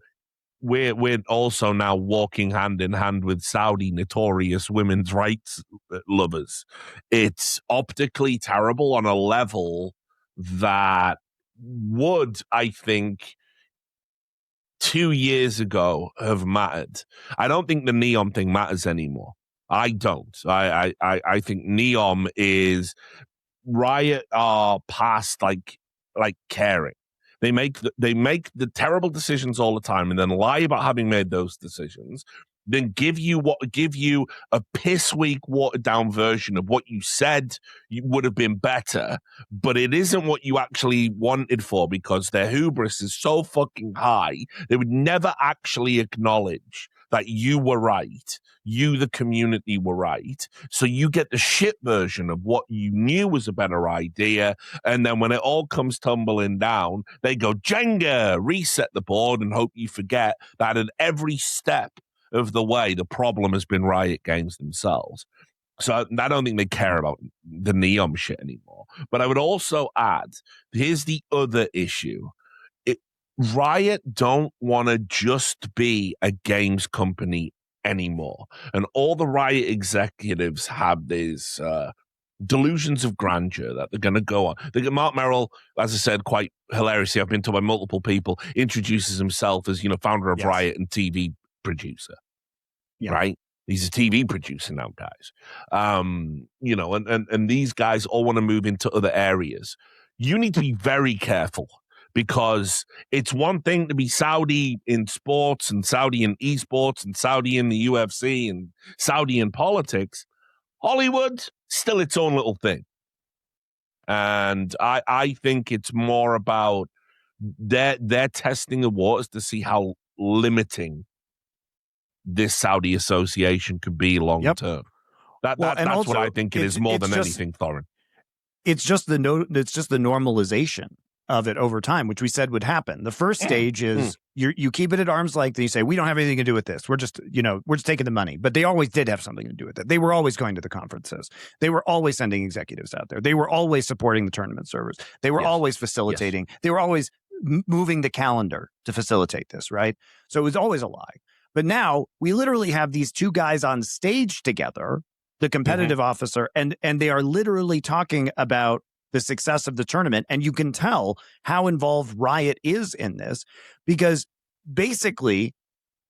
Speaker 3: we're also now walking hand in hand with Saudi notorious women's rights lovers, it's optically terrible on a level that would, I think, 2 years ago have mattered. I don't think the NEOM thing matters anymore. I don't. I think NEOM is, Riot are past like caring. They make the terrible decisions all the time, and then lie about having made those decisions. Then give you a piss weak, watered down version of what you said would have been better, but it isn't what you actually wanted for, because their hubris is so fucking high. They would never actually acknowledge that you were right. You, the community, were right. So you get the shit version of what you knew was a better idea. And then when it all comes tumbling down, they go Jenga, reset the board, and hope you forget that at every step of the way, the problem has been Riot Games themselves. So I don't think they care about the NEOM shit anymore. But I would also add, here's the other issue. Riot don't want to just be a games company anymore. And all the Riot executives have these delusions of grandeur that they're going to go on. Mark Merrill, as I said, quite hilariously, I've been told by multiple people, introduces himself as, founder of Riot and TV producer, right? He's a TV producer now, guys. And these guys all want to move into other areas. You need to be very careful, because it's one thing to be Saudi in sports and Saudi in esports and Saudi in the UFC and Saudi in politics. Hollywood, still its own little thing. And I think it's more about they're testing the waters to see how limiting this Saudi association could be long term. That's also, what I think it is more than anything, Thorin.
Speaker 4: It's just the normalization of it over time, which we said would happen. The first stage is you keep it at arm's length, and you say, we don't have anything to do with this. We're just taking the money. But they always did have something to do with it. They were always going to the conferences. They were always sending executives out there. They were always supporting the tournament servers. They were always facilitating. They were always moving the calendar to facilitate this, right? So it was always a lie. But now we literally have these two guys on stage together, the competitive officer, and they are literally talking about the success of the tournament. And you can tell how involved Riot is in this, because basically,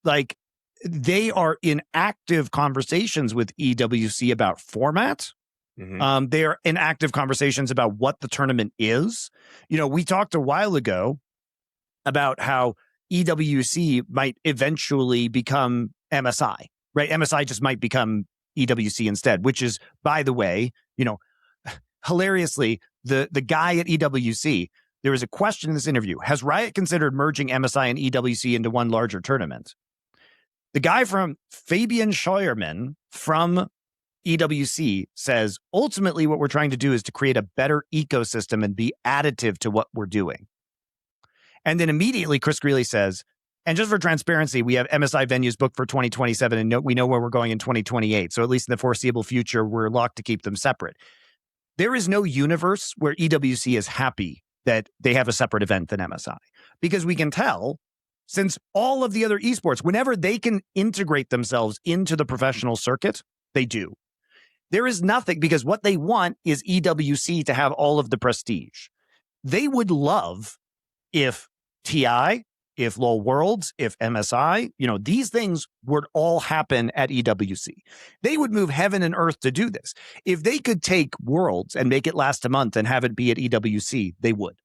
Speaker 4: like, they are in active conversations with EWC about format. They are in active conversations about what the tournament is. We talked a while ago about how EWC might eventually become MSI, right? MSI just might become EWC instead, which is, by the way, hilariously, the guy at EWC, there was a question in this interview: has Riot considered merging MSI and EWC into one larger tournament? The guy from Fabian Scheuermann from EWC says, ultimately what we're trying to do is to create a better ecosystem and be additive to what we're doing. And then immediately Chris Greeley says, and just for transparency, we have MSI venues booked for 2027, and we know where we're going in 2028. So at least in the foreseeable future, we're locked to keep them separate. There is no universe where EWC is happy that they have a separate event than MSI, because we can tell, since all of the other esports, whenever they can integrate themselves into the professional circuit, they do. There is nothing, because what they want is EWC to have all of the prestige. They would love if TI
Speaker 1: if LoL Worlds, if MSI, these things would all happen at EWC. They would move heaven and earth to do this. If they could take Worlds and make it last a month and have it be at EWC, they would.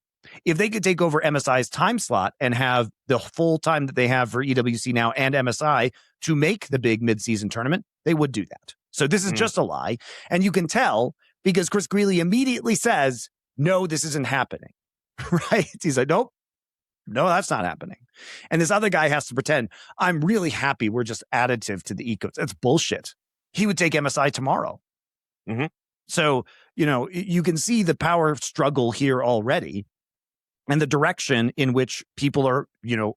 Speaker 1: If they could take over MSI's time slot and have the full time that they have for EWC now and MSI to make the big midseason tournament, they would do that. So this is just a lie. And you can tell because Chris Greeley immediately says, no, this isn't happening. Right? He's like, nope, no, that's not happening. And this other guy has to pretend, I'm really happy we're just additive to the ecosystem. That's bullshit. He would take MSI tomorrow. Mm-hmm. So, you can see the power struggle here already and the direction in which people are,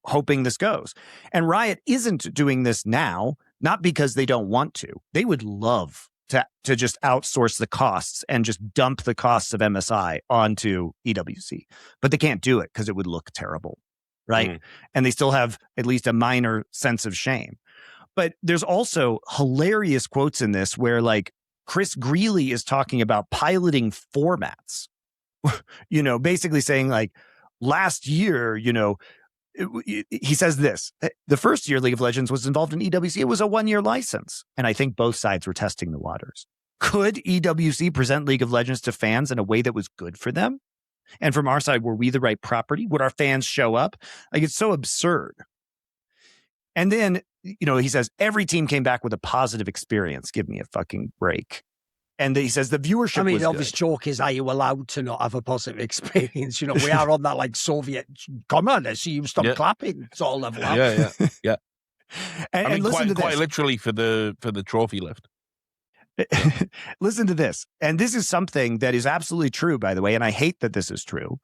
Speaker 1: hoping this goes. And Riot isn't doing this now, not because they don't want to. They would love to just outsource the costs and just dump the costs of MSI onto EWC. But they can't do it because it would look terrible, right? Mm. And they still have at least a minor sense of shame. But there's also hilarious quotes in this where, like, Chris Greeley is talking about piloting formats, basically saying, like, last year, he says this, the first year League of Legends was involved in EWC, it was a 1-year license. And I think both sides were testing the waters. Could EWC present League of Legends to fans in a way that was good for them? And from our side, were we the right property? Would our fans show up? Like, it's so absurd. And then, he says, every team came back with a positive experience. Give me a fucking break. And he says the viewership was
Speaker 2: the obvious joke is, are you allowed to not have a positive experience? We are on that, like, Soviet, come on, let's see you stop clapping. It's all level up.
Speaker 3: Yeah.
Speaker 1: And listen to this.
Speaker 3: Quite literally for the trophy lift.
Speaker 1: Listen to this. And this is something that is absolutely true, by the way, and I hate that this is true,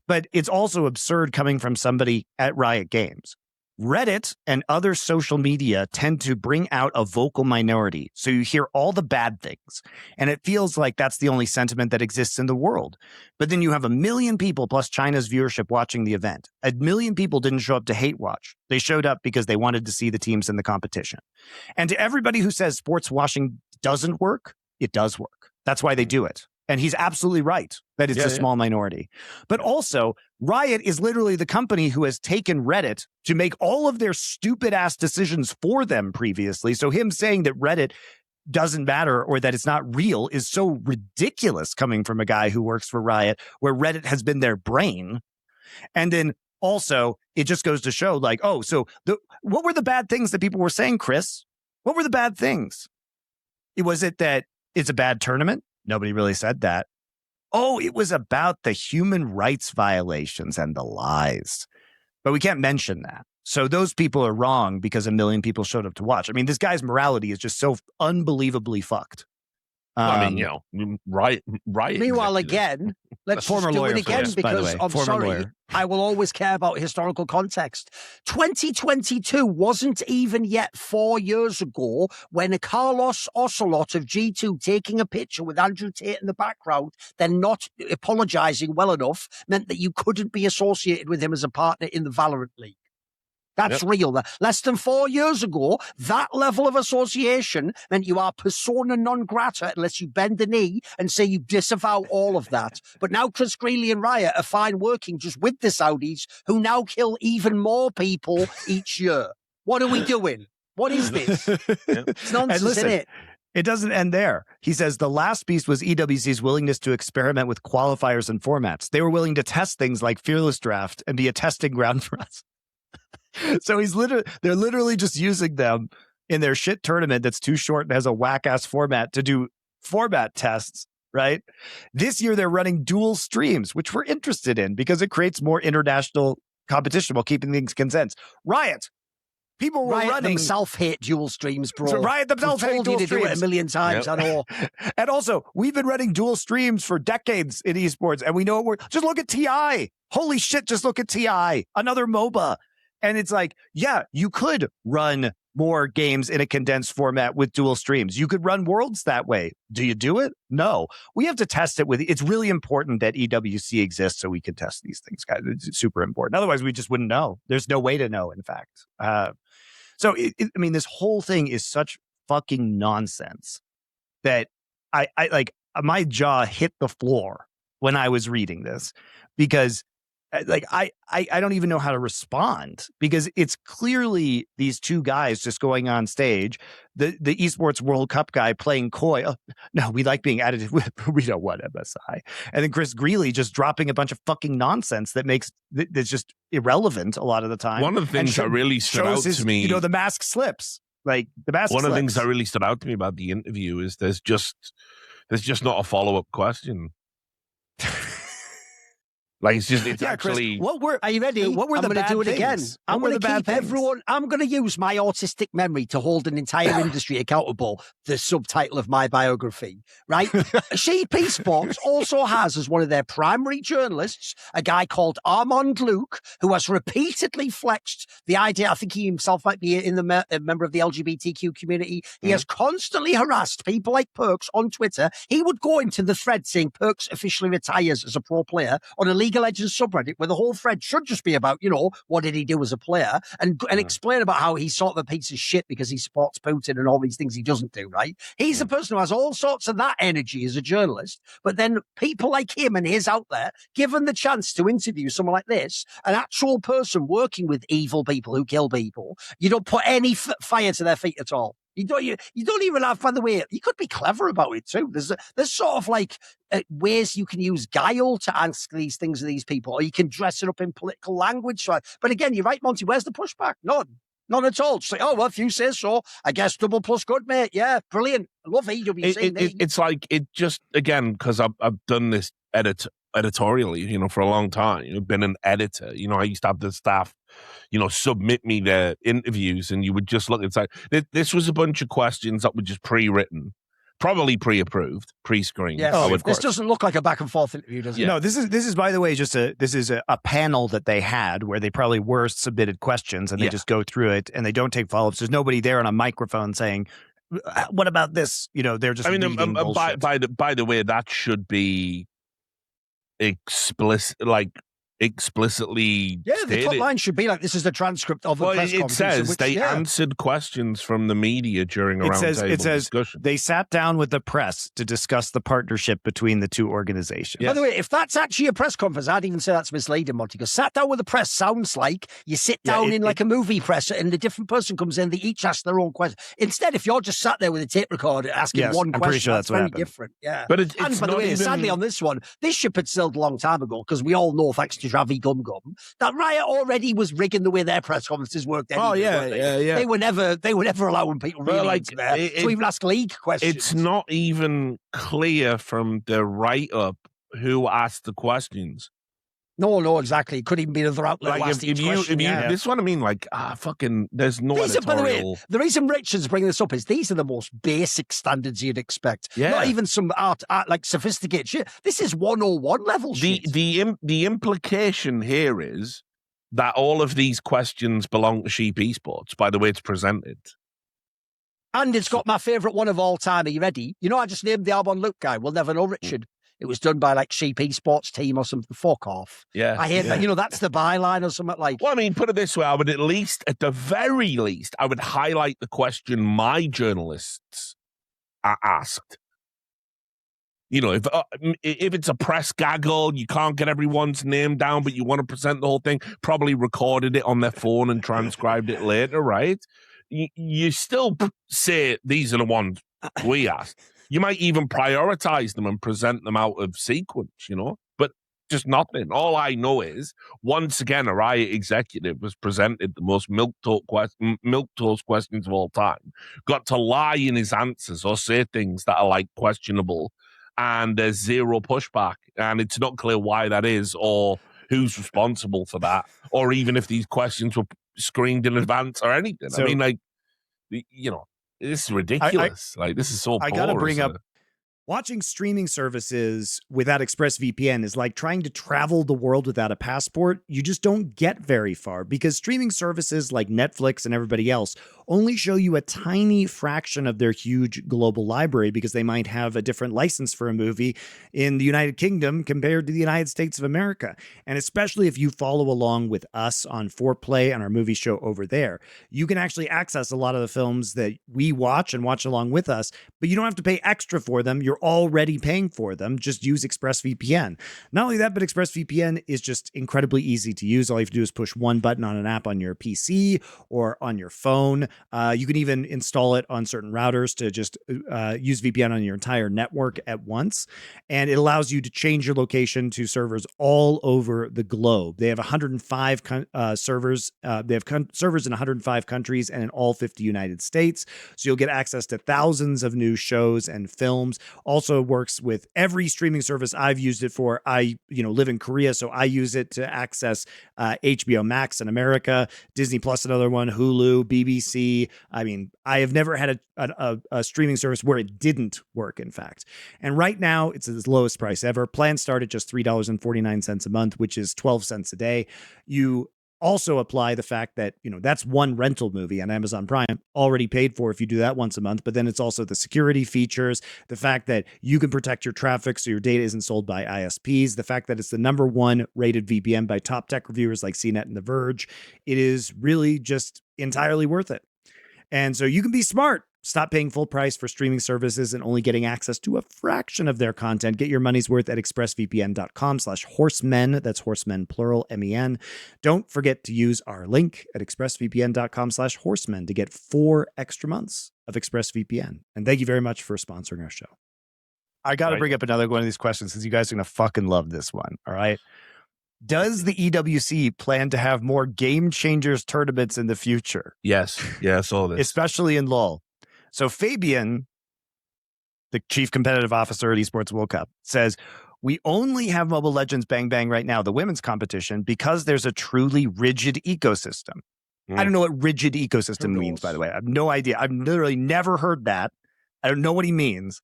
Speaker 1: but it's also absurd coming from somebody at Riot Games. Reddit and other social media tend to bring out a vocal minority. So you hear all the bad things, and it feels like that's the only sentiment that exists in the world. But then you have 1 million people plus China's viewership watching the event. 1 million people didn't show up to hate watch. They showed up because they wanted to see the teams in the competition. And to everybody who says sports washing doesn't work, it does work. That's why they do it. And he's absolutely right that it's a small minority. But also, Riot is literally the company who has taken Reddit to make all of their stupid ass decisions for them previously. So him saying that Reddit doesn't matter or that it's not real is so ridiculous coming from a guy who works for Riot, where Reddit has been their brain. And then also, it just goes to show, like, what were the bad things that people were saying, Chris? What were the bad things? Was it that it's a bad tournament? Nobody really said that. Oh, it was about the human rights violations and the lies. But we can't mention that. So those people are wrong because 1 million people showed up to watch. I mean, this guy's morality is just so unbelievably fucked.
Speaker 3: Right.
Speaker 2: Meanwhile, again, let's
Speaker 1: former
Speaker 2: do
Speaker 1: lawyer,
Speaker 2: it again because I'm sorry, lawyer. I will always care about historical context. 2022 wasn't even yet 4 years ago when a Carlos Ocelot of G2 taking a picture with Andrew Tate in the background, then not apologizing well enough, meant that you couldn't be associated with him as a partner in the Valorant League. That's real. Less than 4 years ago, that level of association meant you are persona non grata unless you bend the knee and say you disavow all of that. But now Chris Greeley and Riot are fine working just with the Saudis, who now kill even more people each year. What are we doing? What is this? It's nonsense, isn't it?
Speaker 1: It doesn't end there. He says the last piece was EWC's willingness to experiment with qualifiers and formats. They were willing to test things like Fearless Draft and be a testing ground for us. So they're literally just using them in their shit tournament that's too short and has a whack-ass format to do format tests, right? This year they're running dual streams, which we're interested in because it creates more international competition while keeping things condensed. Riot. People were running
Speaker 2: themselves hate dual streams, bro.
Speaker 1: So Riot themselves hate dual streams.
Speaker 2: Do it 1 million times, I know.
Speaker 1: And also, we've been running dual streams for decades in esports, and we know it works. Just look at TI. Holy shit, just look at TI. Another MOBA. And it's like, yeah, you could run more games in a condensed format with dual streams. You could run Worlds that way. Do you do it? No. We have to test it with, it's really important that EWC exists so we can test these things, guys. It's super important. Otherwise, we just wouldn't know. There's no way to know, in fact. So, I mean, this whole thing is such fucking nonsense that I like, my jaw hit the floor when I was reading this because like I don't even know how to respond, because it's clearly these two guys just going on stage, the Esports World Cup guy playing coy. Oh, no, we like being added. We don't want MSI. And then Chris Greeley just dropping a bunch of fucking nonsense that's just irrelevant a lot of the time.
Speaker 3: One of the things that really stood out to me,
Speaker 1: the mask slips. Like the mask.
Speaker 3: One of the things that really stood out to me about the interview is there's just not a follow-up question. Like it's actually.
Speaker 2: Chris, are you ready?
Speaker 1: What were
Speaker 2: I'm going to do it again. I'm going to keep everyone. I'm going to use my autistic memory to hold an entire industry accountable. The subtitle of my biography, right? Sheep Esports also has as one of their primary journalists a guy called Armand Luke, who has repeatedly flexed the idea. I think he himself might be a member of the LGBTQ community. He has constantly harassed people like Perks on Twitter. He would go into the thread saying Perks officially retires as a pro player on a League of Legends subreddit, where the whole thread should just be about, what did he do as a player, and explain about how he's sort of a piece of shit because he supports Putin and all these things he doesn't do, right? He's a person who has all sorts of that energy as a journalist, but then people like him and his out there, given the chance to interview someone like this, an actual person working with evil people who kill people, you don't put any fire to their feet at all. You don't even have, by the way, you could be clever about it too. There's sort of like ways you can use guile to ask these things of these people, or you can dress it up in political language. But again, you're right, Monty, where's the pushback? None at all. Just like, oh, well, if you say so, I guess double plus good, mate. Yeah, brilliant. I love EWC.
Speaker 3: It's like, it just, again, because I've done this editorially, for a long time. I've been an editor. I used to have the staff, submit me their interviews, and you would just look. It's like this was a bunch of questions that were just pre-written, probably pre-approved, pre-screened.
Speaker 2: Yes. This doesn't look like a back and forth interview, does it?
Speaker 1: No, this is by the way just a panel that they had where they probably were submitted questions, and they just go through it, and they don't take follow-ups. There's nobody there on a microphone saying, "What about this?" They're just. I mean,
Speaker 3: by the way, that should be explicitly
Speaker 2: stated. The top line should be like, this is the transcript of the press conference.
Speaker 3: It says they answered questions from the media during a roundtable discussion.
Speaker 1: They sat down with the press to discuss the partnership between the two organizations.
Speaker 2: Yes. By the way, if that's actually a press conference, I'd even say that's misleading, Monty, because sat down with the press sounds like you sit down in like a movie press and the different person comes in, they each ask their own question. Instead, if you're just sat there with a tape recorder asking one question,
Speaker 1: sure that's
Speaker 2: very different. Yeah.
Speaker 3: But it's
Speaker 2: and by the way, sadly on this one, this ship had sailed a long time ago, because we all know, thanks to Javi Gum that Riot already was rigging the way their press conferences worked. Anyway,
Speaker 3: yeah.
Speaker 2: They were never allowing people really into there to even ask league questions.
Speaker 3: It's not even clear from the write-up who asked the questions.
Speaker 2: No, exactly. It could even be another outlet.
Speaker 3: Like this is what I mean. Like, fucking, there's no editorial.
Speaker 2: By the way, the reason Richard's bringing this up is these are the most basic standards you'd expect. Yeah. Not even some art like sophisticated shit. This is 101 level shit.
Speaker 3: The implication here is that all of these questions belong to Sheep Esports by the way it's presented.
Speaker 2: And it's got my favourite one of all time. Are you ready? I just named the Arbon Luke guy. We'll never know Richard. It was done by like Sheep Esports team or something. Fuck off.
Speaker 3: Yeah.
Speaker 2: I hate that. That's the byline or something like.
Speaker 3: Well, I mean, put it this way. I would at the very least, I would highlight the question my journalists are asked. If it's a press gaggle, you can't get everyone's name down, but you want to present the whole thing, probably recorded it on their phone and transcribed it later, right? You still say these are the ones we asked. You might even prioritize them and present them out of sequence, but just nothing. All I know is, once again, a Riot executive was presented the most milquetoast questions of all time, got to lie in his answers or say things that are like questionable, and there's zero pushback, and it's not clear why that is or who's responsible for that, or even if these questions were screened in advance or anything. So, I mean, like, this is ridiculous. This is so poor.
Speaker 1: I got to bring up, watching streaming services without ExpressVPN is like trying to travel the world without a passport. You just don't get very far, because streaming services like Netflix and everybody else
Speaker 4: only show you a tiny fraction of their huge global library because they might have a different license for a movie in the United Kingdom compared to the United States of America. And especially if you follow along with us on 4Play and our movie show over there, you can actually access a lot of the films that we watch and watch along with us, but you don't have to pay extra for them. You're already paying for them. Just use ExpressVPN. Not only that, but ExpressVPN is just incredibly easy to use. All you have to do is push one button on an app on your PC or on your phone. You can even install it on certain routers to just use VPN on your entire network at once. And it allows you to change your location to servers all over the globe. They have 105 servers. They have servers in 105 countries and in all 50 United States. So you'll get access to thousands of new shows and films. Also works with every streaming service I've used it for. I live in Korea, so I use it to access HBO Max in America, Disney Plus, another one, Hulu, BBC. I mean, I have never had a streaming service where it didn't work, in fact. And right now, it's at the lowest price ever. Plans start at just $3.49 a month, which is 12 cents a day. You also apply the fact that, that's one rental movie on Amazon Prime already paid for if you do that once a month. But then it's also the security features, the fact that you can protect your traffic so your data isn't sold by ISPs, the fact that it's the #1 rated VPN by top tech reviewers like CNET and The Verge. It is really just entirely worth it. And so you can be smart. Stop paying full price for streaming services and only getting access to a fraction of their content. Get your money's worth at expressvpn.com/horsemen. That's horsemen, plural, MEN. Don't forget to use our link at expressvpn.com/horsemen to get 4 extra months of ExpressVPN. And thank you very much for sponsoring our show.
Speaker 1: I got to bring up another one of these questions because you guys are going to fucking love this one. All right. Does the EWC plan to have more Game Changers tournaments in the future?
Speaker 3: Yes. Yeah, I saw this.
Speaker 1: Especially in LoL. So Fabian, the chief competitive officer at Esports World Cup, says, we only have Mobile Legends Bang Bang right now, the women's competition, because there's a truly rigid ecosystem. I don't know what rigid ecosystem means, by the way. I have no idea. I've literally never heard that. I don't know what he means.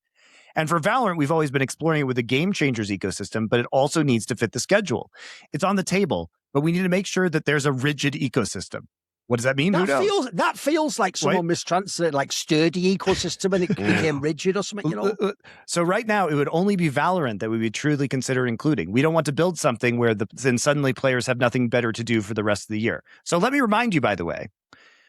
Speaker 1: And for Valorant, we've always been exploring it with the Game Changers ecosystem, but it also needs to fit the schedule. It's on the table, but we need to make sure that there's a rigid ecosystem. What does that mean?
Speaker 2: That feels like someone mistranslated like sturdy ecosystem and it became rigid or something,
Speaker 1: So right now, it would only be Valorant that we would truly consider including. We don't want to build something where then suddenly players have nothing better to do for the rest of the year. So let me remind you, by the way.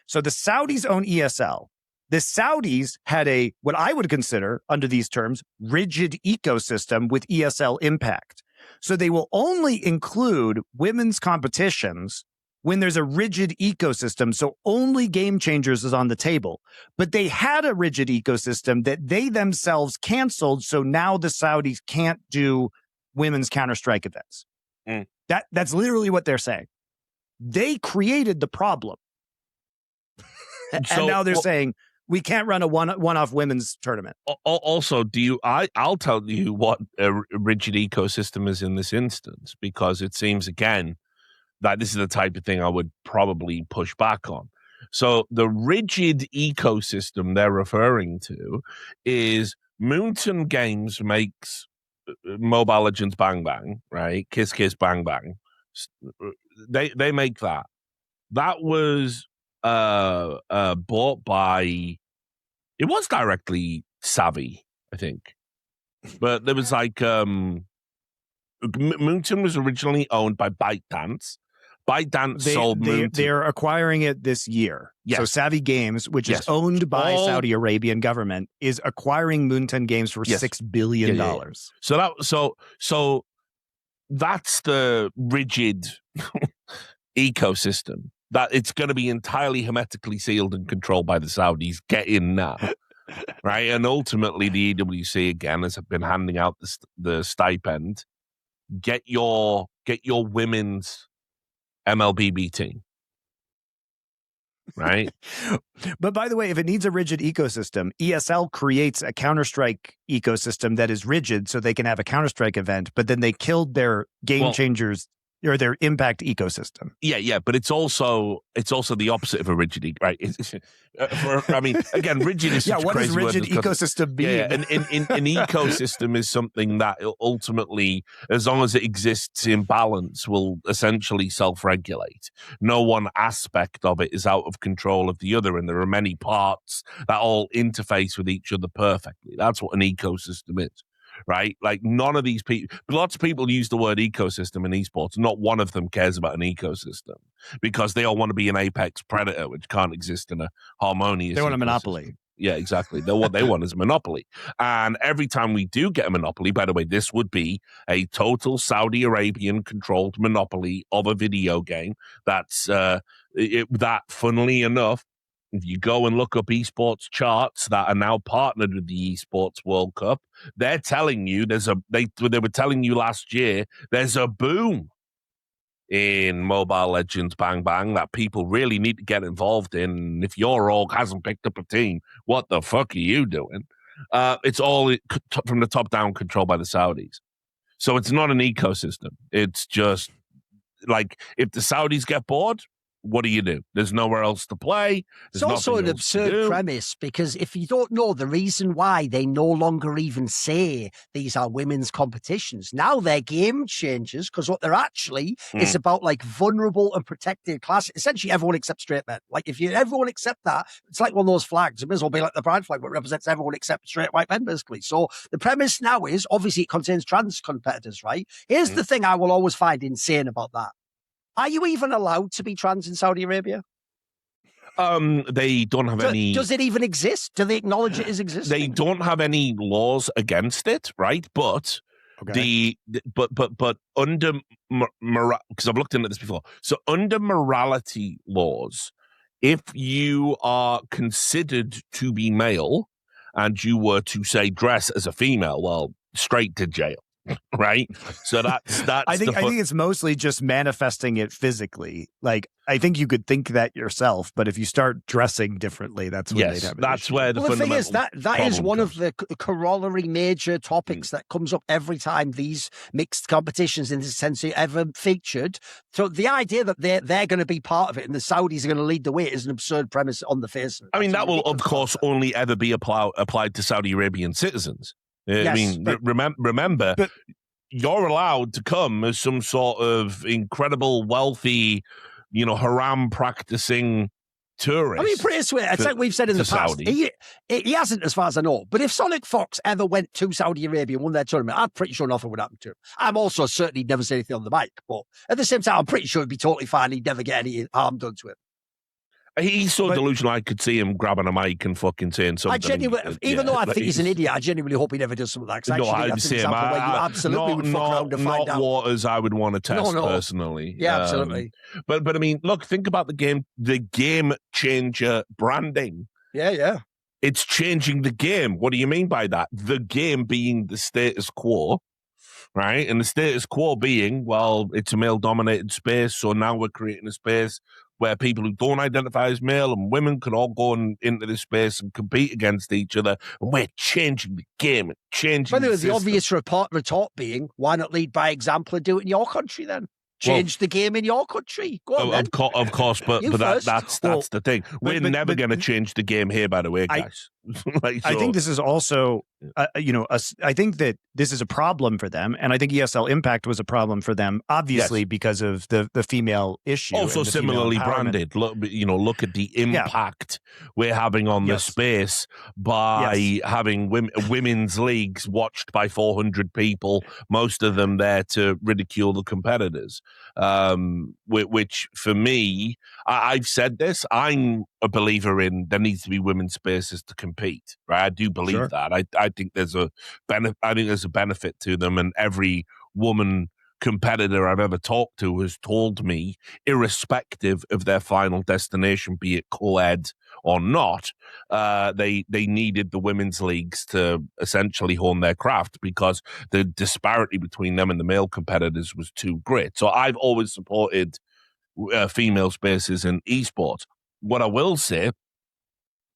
Speaker 1: So the Saudis own ESL. The Saudis had what I would consider, under these terms, rigid ecosystem with ESL impact. So they will only include women's competitions when there's a rigid ecosystem, so only Game Changers is on the table. But they had a rigid ecosystem that they themselves canceled, so now the Saudis can't do women's Counter-Strike events. That's literally what they're saying. They created the problem. And now they're saying, we can't run a one-off women's tournament.
Speaker 3: Also, I'll tell you what a rigid ecosystem is in this instance, because it seems, again, that this is the type of thing I would probably push back on. So the rigid ecosystem they're referring to is Mountain Games makes Mobile Legends Bang Bang, right? Kiss Kiss Bang Bang. They make that. That was bought by, it was directly Savvy, I think. But there was like, Mountain was originally owned by ByteDance. ByteDance sold Mountain.
Speaker 1: They're acquiring it this year. Yes. So Savvy Games, which is owned by Saudi Arabian government, is acquiring Mountain Games for $6 billion.
Speaker 3: So that's the rigid ecosystem. That it's going to be entirely hermetically sealed and controlled by the Saudis. Get in now, right? And ultimately, the EWC again has been handing out the stipend. Get your women's MLBB team, right?
Speaker 1: But by the way, if it needs a rigid ecosystem, ESL creates a Counter-Strike ecosystem that is rigid, so they can have a Counter-Strike event. But then they killed their Game Changers or their impact ecosystem.
Speaker 3: Yeah, but it's also the opposite of a rigid, right? Again, rigid is such
Speaker 1: what
Speaker 3: a crazy
Speaker 1: does rigid
Speaker 3: word
Speaker 1: ecosystem mean?
Speaker 3: Yeah, an ecosystem is something that ultimately, as long as it exists in balance, will essentially self-regulate. No one aspect of it is out of control of the other, and there are many parts that all interface with each other perfectly. That's what an ecosystem is. Right? Like none of these people, lots of people use the word ecosystem in esports. Not one of them cares about an ecosystem because they all want to be an apex predator, which can't exist in a harmonious
Speaker 1: They want
Speaker 3: ecosystem.
Speaker 1: a monopoly.
Speaker 3: Yeah, exactly. What they want is a monopoly. And every time we do get a monopoly, by the way, this would be a total Saudi Arabian controlled monopoly of a video game. That's that, funnily enough, if you go and look up esports charts that are now partnered with the Esports World Cup, they're telling you they were telling you last year there's a boom in Mobile Legends Bang Bang that people really need to get involved in. If your org hasn't picked up a team, what the fuck are you doing? It's all from the top down, controlled by the Saudis. So it's not an ecosystem. It's just like if the Saudis get bored, what do? There's nowhere else to play.
Speaker 2: It's also an absurd premise because if you don't know the reason why they no longer even say these are women's competitions, now they're game changers because what they're actually is about like vulnerable and protected class. Essentially, everyone except straight men. Like if everyone except that, it's like one of those flags. It may as well be like the pride flag, but represents everyone except straight white men, basically. So the premise now is obviously it contains trans competitors, right? Here's the thing I will always find insane about that. Are you even allowed to be trans in Saudi Arabia?
Speaker 3: They don't have any.
Speaker 2: Does it even exist? Do they acknowledge it as existing?
Speaker 3: They don't have any laws against it, right? But but under because I've looked into this before. So under morality laws, if you are considered to be male and you were to say dress as a female, well, straight to jail. Right, so that's.
Speaker 1: I think it's mostly just manifesting it physically. Like I think you could think that yourself, but if you start dressing differently, that's when they'd have an issue.
Speaker 3: Where the
Speaker 2: thing is that is one of the corollary major topics that comes up every time these mixed competitions in this sense are ever featured. So the idea that they're going to be part of it and the Saudis are going to lead the way is an absurd premise on the face of it.
Speaker 3: I mean, that will of course only ever be applied to Saudi Arabian citizens. I mean, remember, you're allowed to come as some sort of incredible, wealthy, haram practicing tourist.
Speaker 2: I mean, pretty sweet. It's like we've said in the past. He hasn't, as far as I know. But if Sonic Fox ever went to Saudi Arabia and won their tournament, I'm pretty sure nothing would happen to him. I'm also certain he'd never say anything on the mic. But at the same time, I'm pretty sure he'd be totally fine. He'd never get any harm done to him.
Speaker 3: He's so delusional. I could see him grabbing a mic and fucking saying something.
Speaker 2: I genuinely, even though I think he's an idiot, I genuinely hope he never does something like that.
Speaker 3: No, I'd say him.
Speaker 2: You absolutely would fuck around and find out.
Speaker 3: Not waters I would want to test personally.
Speaker 2: Yeah, absolutely.
Speaker 3: But I mean, look, think about the game changer branding.
Speaker 2: Yeah.
Speaker 3: It's changing the game. What do you mean by that? The game being the status quo. Right, and the status quo being, well, it's a male-dominated space, so now we're creating a space where people who don't identify as male and women can all go into this space and compete against each other, and we're changing the game,
Speaker 2: By the way, the obvious retort being, why not lead by example and do it in your country then? Change the game in your country. Go on, then.
Speaker 3: Of course, but that's the thing. We're never going to change the game here, by the way, guys.
Speaker 1: I think this is also, I think that this is a problem for them, and I think ESL Impact was a problem for them, obviously because of the female issue.
Speaker 3: Also similarly branded. Look at the impact we're having on the space by having women's leagues watched by 400 people, most of them there to ridicule the competitors. Which for me, I've said this, I'm a believer in there needs to be women's spaces to compete, right? I do believe that. I think there's a benefit to them, and every woman competitor I've ever talked to has told me, irrespective of their final destination, be it co-ed or not, they needed the women's leagues to essentially hone their craft because the disparity between them and the male competitors was too great. So I've always supported female spaces in esports. What I will say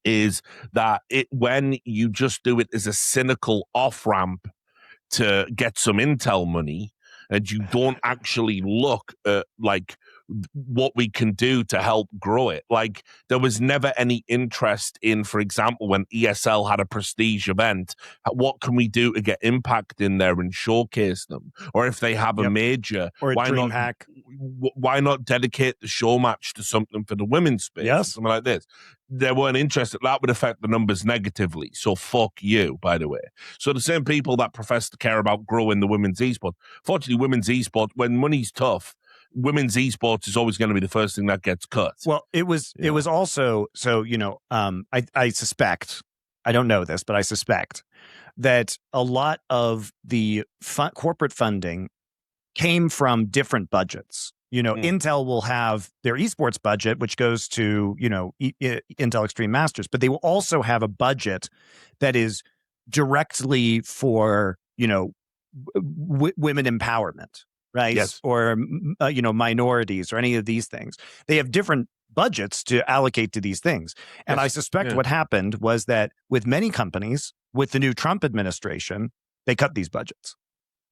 Speaker 3: is that when you just do it as a cynical off-ramp to get some intel money, and you don't actually look at like what we can do to help grow it. Like there was never any interest in, for example, when ESL had a prestige event, what can we do to get Impact in there and showcase them? Or if they have a major,
Speaker 4: or a dream hack,
Speaker 3: why not dedicate the show match to something for the women's space?
Speaker 4: Yes.
Speaker 3: Something like this. They weren't interested. That would affect the numbers negatively. So fuck you, by the way. So the same people that profess to care about growing the women's esport, fortunately, women's esport, when money's tough, women's esports is always going to be the first thing that gets cut.
Speaker 4: Well, it was also, so, I suspect, I don't know this, but I suspect that a lot of the corporate funding came from different budgets. Intel will have their esports budget, which goes to, Intel Extreme Masters, but they will also have a budget that is directly for, women empowerment. Right.
Speaker 3: Yes.
Speaker 4: Or, minorities or any of these things. They have different budgets to allocate to these things. And I suspect what happened was that with many companies, with the new Trump administration, they cut these budgets.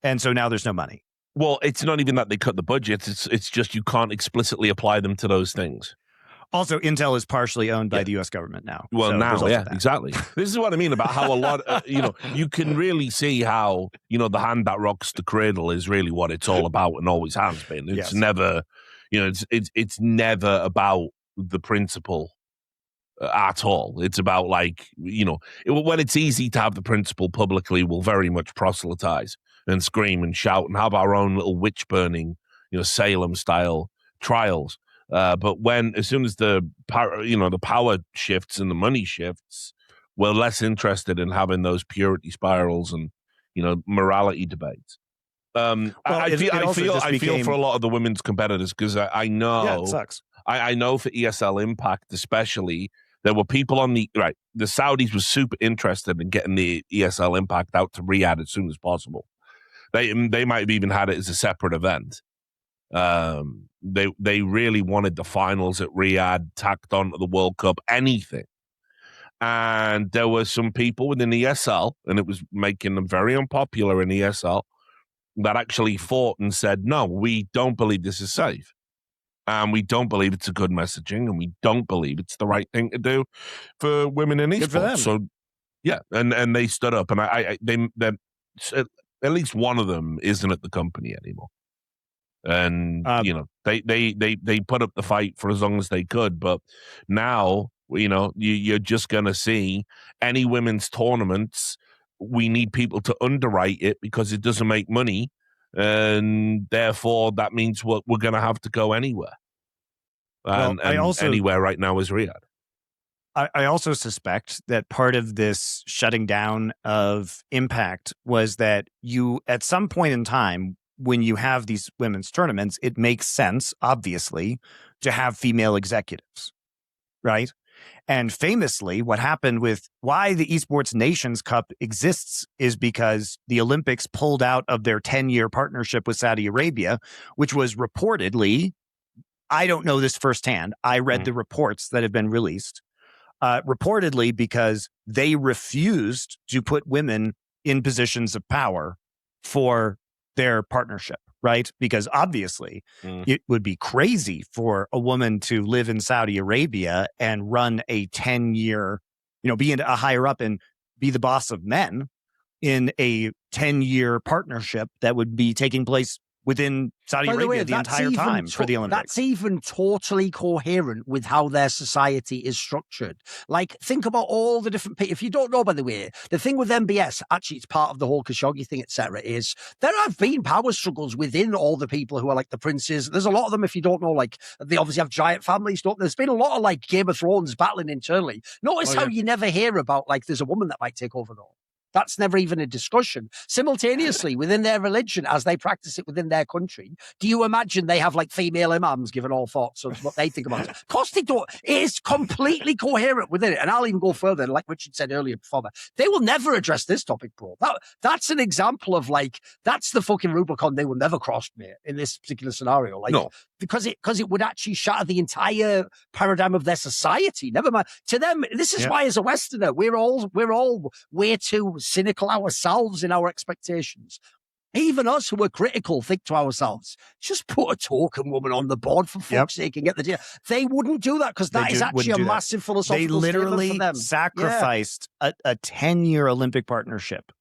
Speaker 4: And so now there's no money.
Speaker 3: Well, it's not even that they cut the budgets. It's just you can't explicitly apply them to those things.
Speaker 4: Also, Intel is partially owned by the U.S. government now.
Speaker 3: Well, so now, exactly. This is what I mean about how a lot, you can really see how, the hand that rocks the cradle is really what it's all about and always has been. It's never, it's never about the principle at all. It's about when it's easy to have the principle publicly, we'll very much proselytize and scream and shout and have our own little witch burning, Salem style trials. But as soon as the power shifts and the money shifts, we're less interested in having those purity spirals and morality debates. I feel for a lot of the women's competitors because I know
Speaker 4: it sucks.
Speaker 3: I know for ESL Impact especially, there were people on the Saudis were super interested in getting the ESL Impact out to Riyadh as soon as possible. They might have even had it as a separate event. They really wanted the finals at Riyadh tacked onto the World Cup, anything. And there were some people within ESL, and it was making them very unpopular in ESL, that actually fought and said, no, we don't believe this is safe. And we don't believe it's a good messaging, and we don't believe it's the right thing to do for women in esports. So, yeah, and they stood up, and at least one of them isn't at the company anymore. And they put up the fight for as long as they could, but now you're just gonna see any women's tournaments. We need people to underwrite it because it doesn't make money, and therefore that means we're gonna have to go anywhere. And anywhere right now is Riyadh.
Speaker 4: I also suspect that part of this shutting down of Impact was that you, at some point in time, when you have these women's tournaments, it makes sense, obviously, to have female executives, right? And famously, what happened with why the Esports Nations Cup exists is because the Olympics pulled out of their 10-year partnership with Saudi Arabia, which was reportedly, I don't know this firsthand, I read the reports that have been released, reportedly because they refused to put women in positions of power for their partnership, right? Because obviously it would be crazy for a woman to live in Saudi Arabia and run a 10-year, be a higher up and be the boss of men in a 10-year partnership that would be taking place within Saudi Arabia the entire time for the Olympics.
Speaker 2: That's even totally coherent with how their society is structured. Like, think about all the different people. If you don't know, by the way, the thing with MBS, actually, it's part of the whole Khashoggi thing, etc., is there have been power struggles within all the people who are like the princes. There's a lot of them, if you don't know, like, they obviously have giant families, don't they? There's been a lot of, like, Game of Thrones battling internally. Notice how you never hear about, like, there's a woman that might take over though. That's never even a discussion. Simultaneously, within their religion, as they practice it within their country, do you imagine they have like female imams giving all thoughts of what they think about it? Of course they don't. It is completely coherent within it. And I'll even go further, like Richard said earlier before that. They will never address this topic, bro. That's an example of like, that's the fucking Rubicon they will never cross, mate, in this particular scenario. Like, no. Because it would actually shatter the entire paradigm of their society. Never mind. To them, this is why as a Westerner, we're all way too cynical ourselves in our expectations. Even us who are critical think to ourselves, just put a token woman on the board for fuck's sake and get the deal. They wouldn't do that because that is actually a massive philosophical statement for them.
Speaker 1: They literally sacrificed a 10-year Olympic partnership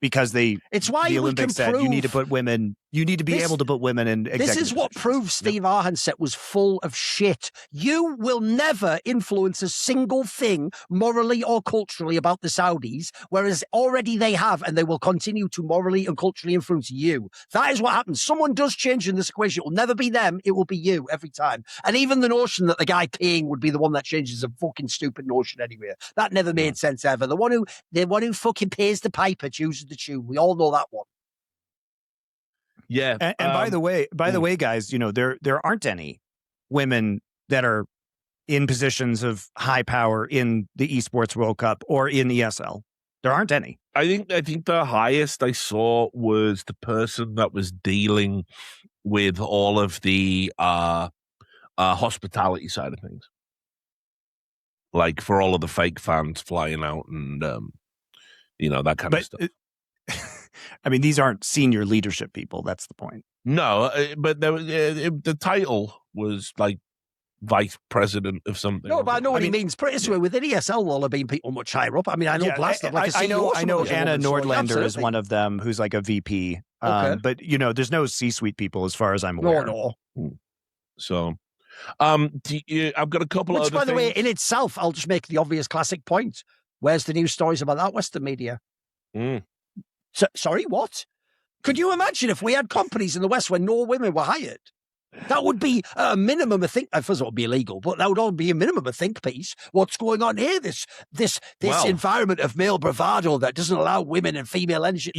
Speaker 1: because the Olympics said you need to put women. You need to be able to put women in executive
Speaker 2: This is what proves Steve Arhanset was full of shit. You will never influence a single thing morally or culturally about the Saudis, whereas already they have, and they will continue to morally and culturally influence you. That is what happens. Someone does change in this equation. It will never be them. It will be you every time. And even the notion that the guy paying would be the one that changes is a fucking stupid notion anyway. That never made sense ever. The one who fucking pays the piper chooses the tune. We all know that one.
Speaker 1: Yeah, and by the way, guys, there aren't any women that are in positions of high power in the Esports World Cup or in ESL. There aren't any.
Speaker 3: I think the highest I saw was the person that was dealing with all of the hospitality side of things, like for all of the fake fans flying out and that kind of stuff.
Speaker 1: I mean, these aren't senior leadership people. That's the point.
Speaker 3: No, but the title was like vice president of something.
Speaker 2: No, but I know what he means. Pretty sure within ESL, will have been people much higher up. I mean, I know Blast.
Speaker 1: I know Anna Nordlander is one of them, who's like a VP. Okay. But there's no C-suite people as far as I'm aware.
Speaker 2: No.
Speaker 3: So, I've got a couple of other things. Which, by the way,
Speaker 2: in itself, I'll just make the obvious classic point. Where's the news stories about that Western media? So, sorry, what? Could you imagine if we had companies in the West where no women were hired? That would be a minimum, I think. First of all, it would be illegal, but that would all be a minimum, a think piece. What's going on here? This environment of male bravado that doesn't allow women and female leadership.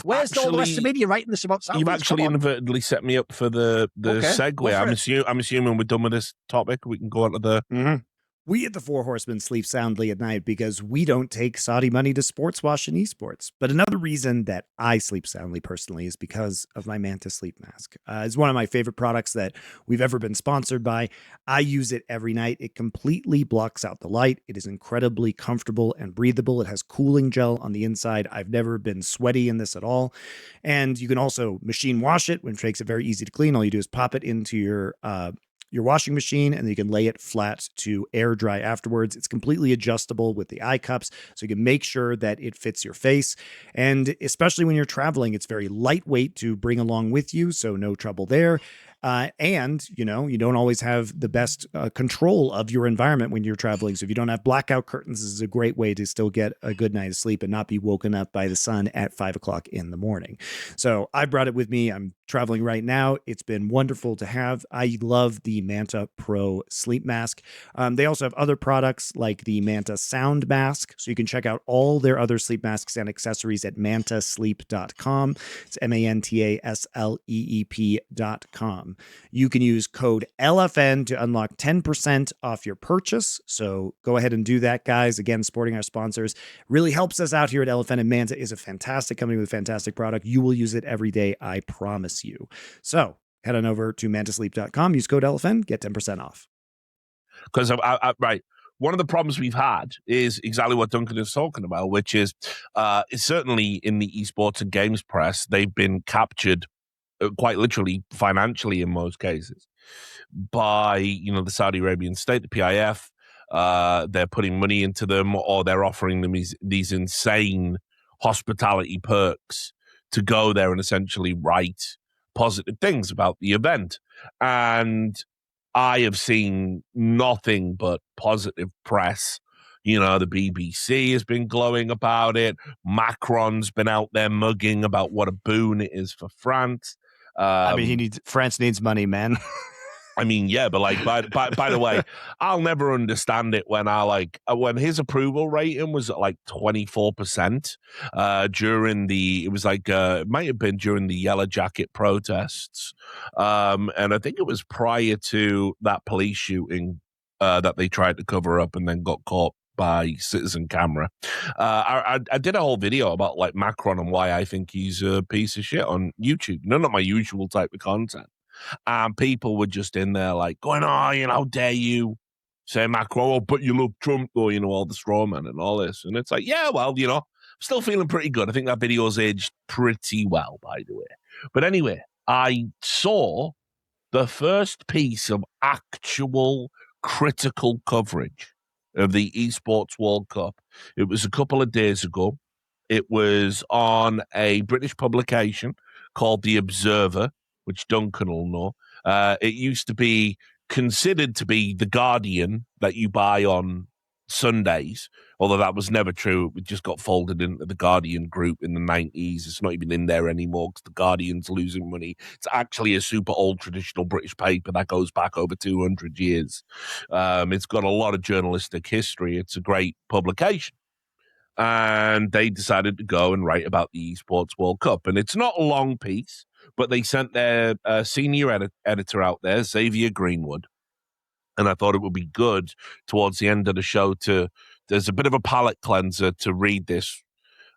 Speaker 2: Where's all the Western media writing this about South?
Speaker 3: You've actually inadvertently set me up for the segue. I'm assuming we're done with this topic. We can go on to the...
Speaker 4: Mm-hmm. We at the Four Horsemen sleep soundly at night because we don't take Saudi money to sports wash in esports. But another reason that I sleep soundly personally is because of my Manta sleep mask. It's one of my favorite products that we've ever been sponsored by. I use it every night. It completely blocks out the light. It is incredibly comfortable and breathable. It has cooling gel on the inside. I've never been sweaty in this at all. And you can also machine wash it, which makes it very easy to clean. All you do is pop it into your washing machine, and then you can lay it flat to air dry afterwards. It's completely adjustable with the eye cups, so you can make sure that it fits your face. And especially when you're traveling, it's very lightweight to bring along with you, so no trouble there. And, you don't always have the best control of your environment when you're traveling. So if you don't have blackout curtains, this is a great way to still get a good night of sleep and not be woken up by the sun at 5 o'clock in the morning. So I brought it with me. I'm traveling right now. It's been wonderful to have. I love the Manta Pro sleep mask. They also have other products like the Manta Sound Mask. So you can check out all their other sleep masks and accessories at mantasleep.com. It's mantasleep.com. You can use code LFN to unlock 10% off your purchase. So go ahead and do that, guys. Again, supporting our sponsors really helps us out here at LFN, and Manta is a fantastic company with a fantastic product. You will use it every day, I promise you. So head on over to mantasleep.com, use code LFN, get 10% off.
Speaker 3: Because right. One of the problems we've had is exactly what Duncan is talking about, which is certainly in the esports and games press, they've been captured quite literally financially in most cases by, the Saudi Arabian state, the PIF. They're putting money into them, or they're offering them these insane hospitality perks to go there and essentially write positive things about the event. And I have seen nothing but positive press. The BBC has been glowing about it. Macron's been out there mugging about what a boon it is for France.
Speaker 1: France needs money, man.
Speaker 3: I mean, yeah, but by the way, I'll never understand it when when his approval rating was at 24% it might have been during the Yellow Jacket protests. And I think it was prior to that police shooting that they tried to cover up and then got caught by Citizen Camera. I did a whole video about Macron and why I think he's a piece of shit on YouTube. Not my usual type of content. And people were just in there going, how dare you say Macron, oh, but you love Trump, or, all the straw man and all this. And it's like, yeah, well, I'm still feeling pretty good. I think that video's aged pretty well, by the way. But anyway, I saw the first piece of actual critical coverage of the Esports World Cup. It was a couple of days ago. It was on a British publication called The Observer, which Duncan will know. It used to be considered to be The Guardian that you buy on Sundays, although that was never true. It just got folded into the Guardian group in the 90s. It's not even in there anymore because the Guardian's losing money. It's actually a super old traditional British paper that goes back over 200 years. It's got a lot of journalistic history. It's a great publication. And they decided to go and write about the Esports World Cup. And it's not a long piece, but they sent their senior editor out there, Xavier Greenwood. And I thought it would be good towards the end of the show there's a bit of a palate cleanser to read this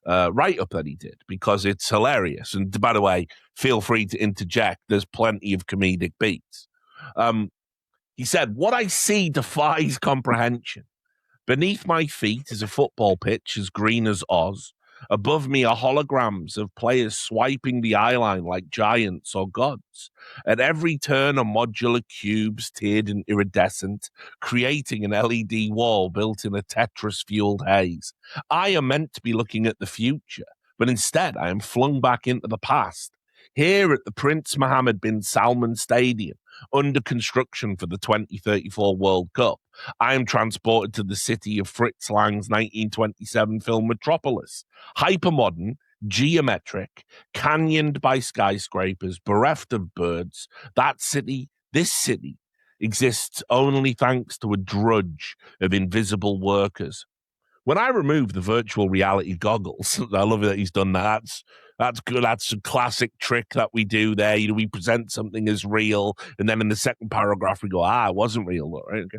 Speaker 3: write-up that he did, because it's hilarious. And by the way, feel free to interject. There's plenty of comedic beats. He said, what I see defies comprehension. Beneath my feet is a football pitch as green as Oz. Above me are holograms of players swiping the eye line like giants or gods. At every turn are modular cubes tiered and iridescent, creating an LED wall built in a Tetris-fueled haze. I am meant to be looking at the future, but instead I am flung back into the past. Here at the Prince Mohammed bin Salman Stadium, under construction for the 2034 World Cup, I am transported to the city of Fritz Lang's 1927 film Metropolis. Hypermodern, geometric, canyoned by skyscrapers, bereft of birds, this city, exists only thanks to a drudge of invisible workers. When I remove the virtual reality goggles, I love that he's done that. That's good. That's a classic trick that we do there. We present something as real, and then in the second paragraph we go, it wasn't real. Right? Okay.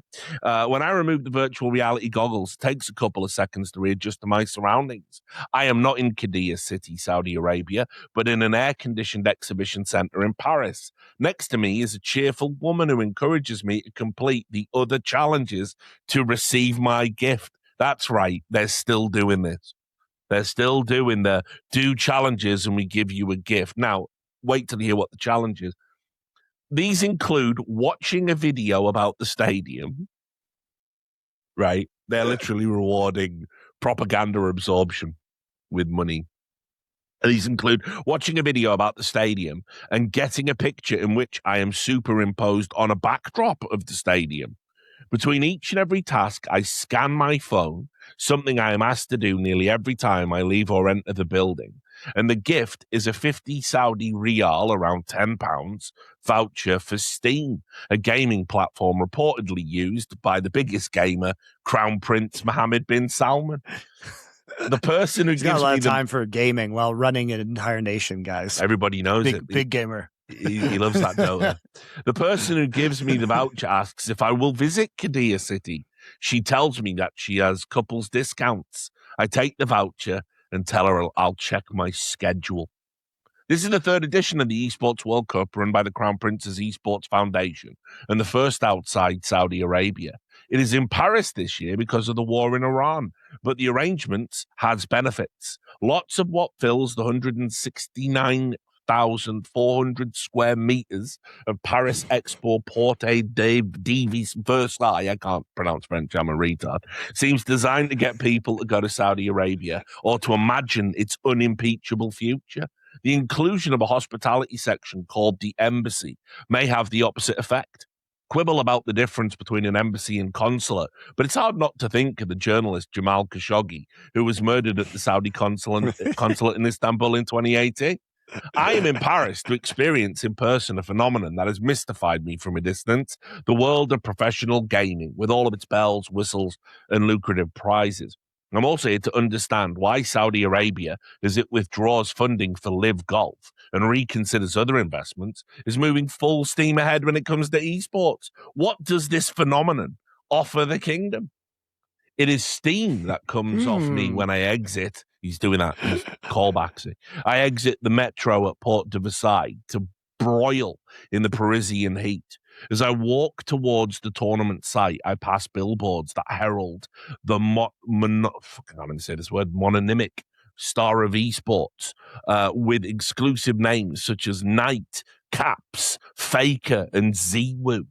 Speaker 3: When I remove the virtual reality goggles, it takes a couple of seconds to readjust to my surroundings. I am not in Qiddiya City, Saudi Arabia, but in an air-conditioned exhibition center in Paris. Next to me is a cheerful woman who encourages me to complete the other challenges to receive my gift. That's right. They're still doing this. They're still doing the do challenges and we give you a gift. Now, wait till you hear what the challenge is. These include watching a video about the stadium, right? They're literally rewarding propaganda absorption with money. These include watching a video about the stadium and getting a picture in which I am superimposed on a backdrop of the stadium. Between each and every task, I scan my phone, something I am asked to do nearly every time I leave or enter the building. And the gift is a 50 Saudi riyal, around £10, voucher for Steam, a gaming platform reportedly used by the biggest gamer, Crown Prince Mohammed bin Salman. The person who gives
Speaker 4: got a lot
Speaker 3: me
Speaker 4: of time for gaming while running an entire nation, guys.
Speaker 3: Everybody knows it.
Speaker 4: Big gamer.
Speaker 3: He loves that Dota. The person who gives me the voucher asks if I will visit Qiddiya City. She tells me that she has couples discounts. I take the voucher and tell her I'll check my schedule. This is the third edition of the Esports World Cup run by the Crown Prince's Esports Foundation and the first outside Saudi Arabia. It is in Paris this year because of the war in Iran, but the arrangement has benefits. Lots of what fills the 169,400 square meters of Paris Expo Porte de Versailles, I can't pronounce French, I'm a retard, seems designed to get people to go to Saudi Arabia or to imagine its unimpeachable future. The inclusion of a hospitality section called the Embassy may have the opposite effect. Quibble about the difference between an embassy and consulate, but it's hard not to think of the journalist Jamal Khashoggi, who was murdered at the Saudi consulate in Istanbul in 2018. I am in Paris to experience in person a phenomenon that has mystified me from a distance, the world of professional gaming, with all of its bells, whistles, and lucrative prizes. I'm also here to understand why Saudi Arabia, as it withdraws funding for Live Golf and reconsiders other investments, is moving full steam ahead when it comes to esports. What does this phenomenon offer the kingdom? It is steam that comes off me when I exit. He's doing that. He's callbacks. I exit the metro at Porte de Versailles to broil in the Parisian heat. As I walk towards the tournament site, I pass billboards that herald the mononymic star of esports with exclusive names such as Knight, Caps, Faker, and Zwu.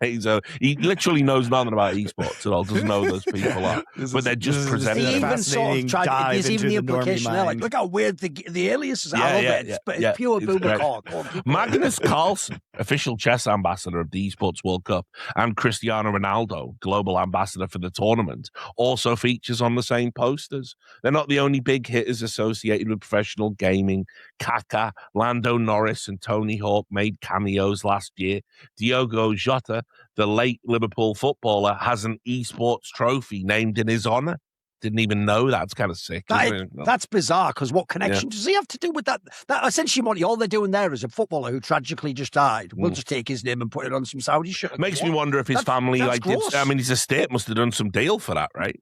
Speaker 3: Right, so he literally knows nothing about esports at all. Doesn't know who those people are, but they're just presenting.
Speaker 2: He even sort of tried. There's even the implication there, like, look how weird the aliases are. I love it. It's pure boomer talk.
Speaker 3: Magnus Carlsen, official chess ambassador of the Esports World Cup, and Cristiano Ronaldo, global ambassador for the tournament, also features on the same posters. They're not the only big hitters associated with professional gaming. Kaká, Lando Norris, and Tony Hawk made cameos last year. Diogo Jota, the late Liverpool footballer, has an esports trophy named in his honor. Didn't even know that. It's kind of sick.
Speaker 2: That's bizarre, because what connection does he have to do with that? That essentially, Monty, all they're doing there is a footballer who tragically just died. We'll just take his name and put it on some Saudi shirt.
Speaker 3: Makes me wonder if his family, his estate must have done some deal for that, right?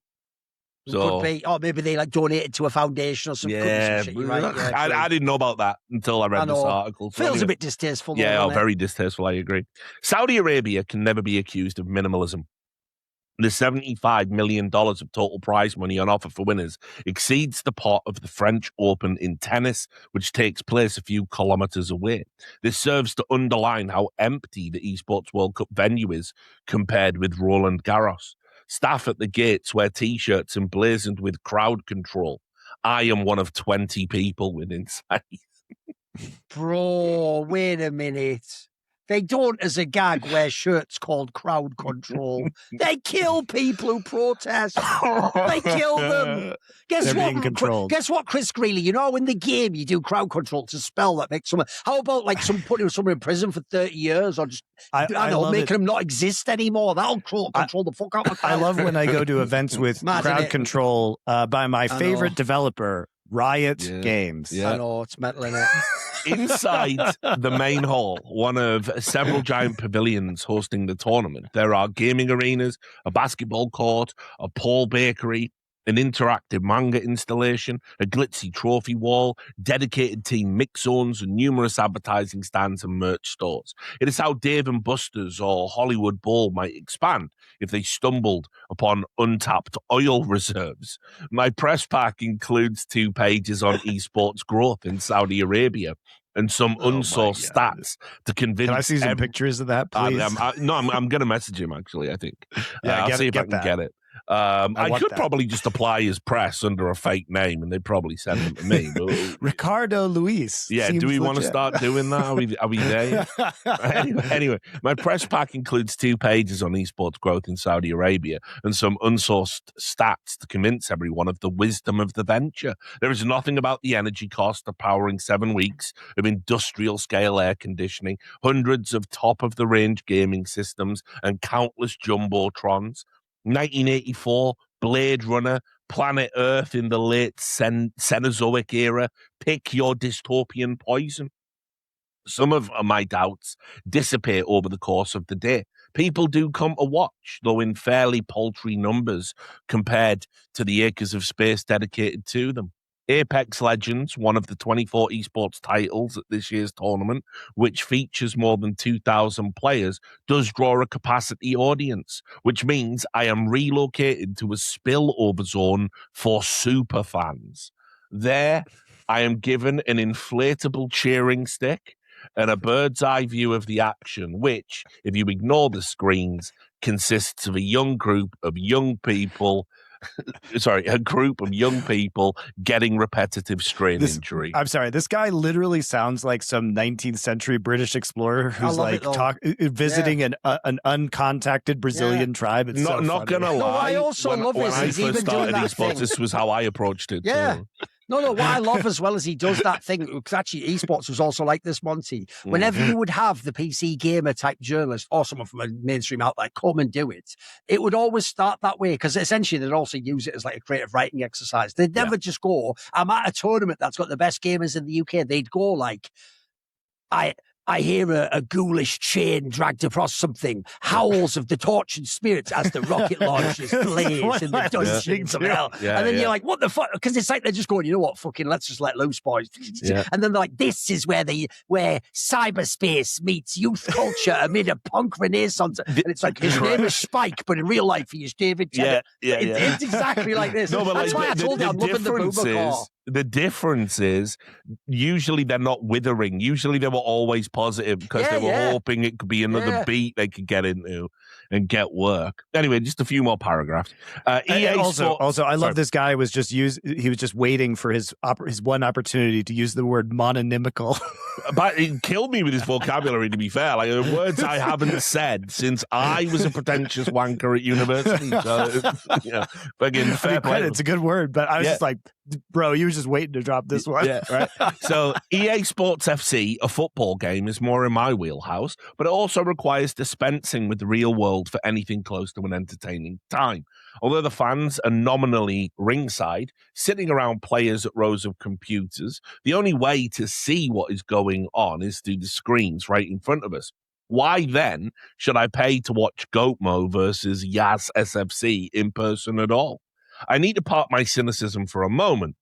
Speaker 3: So,
Speaker 2: maybe they donated to a foundation or something.
Speaker 3: I didn't know about that until I read this article. So
Speaker 2: Feels a bit distasteful.
Speaker 3: Very distasteful. I agree. Saudi Arabia can never be accused of minimalism. The $75 million of total prize money on offer for winners exceeds the pot of the French Open in tennis, which takes place a few kilometers away. This serves to underline how empty the Esports World Cup venue is compared with Roland Garros. Staff at the gates wear T-shirts emblazoned with crowd control. I am one of 20 people within sight.
Speaker 2: Bro, wait a minute. They don't, as a gag, wear shirts called crowd control. They kill people who protest. They kill them. Guess what, Chris Greeley? You know, in the game, you do crowd control to spell that makes someone. How about putting someone in prison for 30 years, or just making them not exist anymore? That'll control the fuck out of the crowd.
Speaker 4: I love when I go to events with crowd control by my favorite developer, Riot Games.
Speaker 2: Yeah. I know, it's metal in it.
Speaker 3: Inside the main hall, one of several giant pavilions hosting the tournament, there are gaming arenas, a basketball court, a Paul bakery, an interactive manga installation, a glitzy trophy wall, dedicated team mix zones, and numerous advertising stands and merch stores. It is how Dave & Buster's or Hollywood Bowl might expand if they stumbled upon untapped oil reserves. My press pack includes 2 pages on esports growth in Saudi Arabia and some unsourced stats to convince.
Speaker 4: Can I see some pictures of that, please?
Speaker 3: I'm going to message him, actually, I think. I'll see if I can get it. I could probably just apply as press under a fake name, and they'd probably send them to me. But,
Speaker 4: Ricardo Luis.
Speaker 3: Yeah, do we want to start doing that? Are we there? Anyway, my press pack includes 2 pages on esports growth in Saudi Arabia and some unsourced stats to convince everyone of the wisdom of the venture. There is nothing about the energy cost of powering 7 weeks of industrial-scale air conditioning, hundreds of top-of-the-range gaming systems, and countless jumbotrons. 1984, Blade Runner, Planet Earth in the late Cenozoic era. Pick your dystopian poison. Some of my doubts dissipate over the course of the day. People do come to watch, though in fairly paltry numbers compared to the acres of space dedicated to them. Apex Legends, one of the 24 esports titles at this year's tournament, which features more than 2,000 players, does draw a capacity audience, which means I am relocated to a spillover zone for super fans. There, I am given an inflatable cheering stick and a bird's eye view of the action, which, if you ignore the screens, consists of a group of young people getting repetitive strain injury.
Speaker 4: I'm sorry, this guy literally sounds like some 19th century British explorer who's visiting an uncontacted Brazilian tribe. It's
Speaker 3: not gonna lie.
Speaker 2: No, I also love this. He's even doing that thing.
Speaker 3: This was how I approached it.
Speaker 2: Yeah.
Speaker 3: So.
Speaker 2: No, what I love as well is he does that thing, because actually esports was also like this, Monty. Whenever you would have the PC gamer type journalist or someone from a mainstream outlet come and do it, it would always start that way, because essentially they'd also use it as like a creative writing exercise. They'd never just go, I'm at a tournament that's got the best gamers in the UK. They'd go like, I hear a ghoulish chain dragged across something, howls of the tortured spirits as the rocket launchers blaze in the dungeons of hell. And then you're like, what the fuck? Because it's like they're just going, you know what, fucking let's just let loose, boys. And then they're like, this is where cyberspace meets youth culture amid a punk renaissance. And it's like, his name is Spike, but in real life he is David Tennant. It's exactly like this.
Speaker 3: No, but
Speaker 2: that's why I told you I'm loving the boomer car.
Speaker 3: The difference is usually they're not withering. Usually they were always positive because they were hoping it could be another beat they could get into and get work. Anyway, just a few more paragraphs.
Speaker 1: Also, I love this guy was just he was just waiting for his one opportunity to use the word mononymical.
Speaker 3: But he killed me with his vocabulary, to be fair. Like, the words I haven't said since I was a pretentious wanker at university. So, fair play.
Speaker 1: It's a good word, but I was just like, bro, you were just waiting to drop this one.
Speaker 3: Yeah, right. So EA Sports FC, a football game, is more in my wheelhouse, but it also requires dispensing with the real world for anything close to an entertaining time. Although the fans are nominally ringside, sitting around players at rows of computers, the only way to see what is going on is through the screens right in front of us. Why then should I pay to watch Goatmo versus Yas SFC in person at all? I need to park my cynicism for a moment.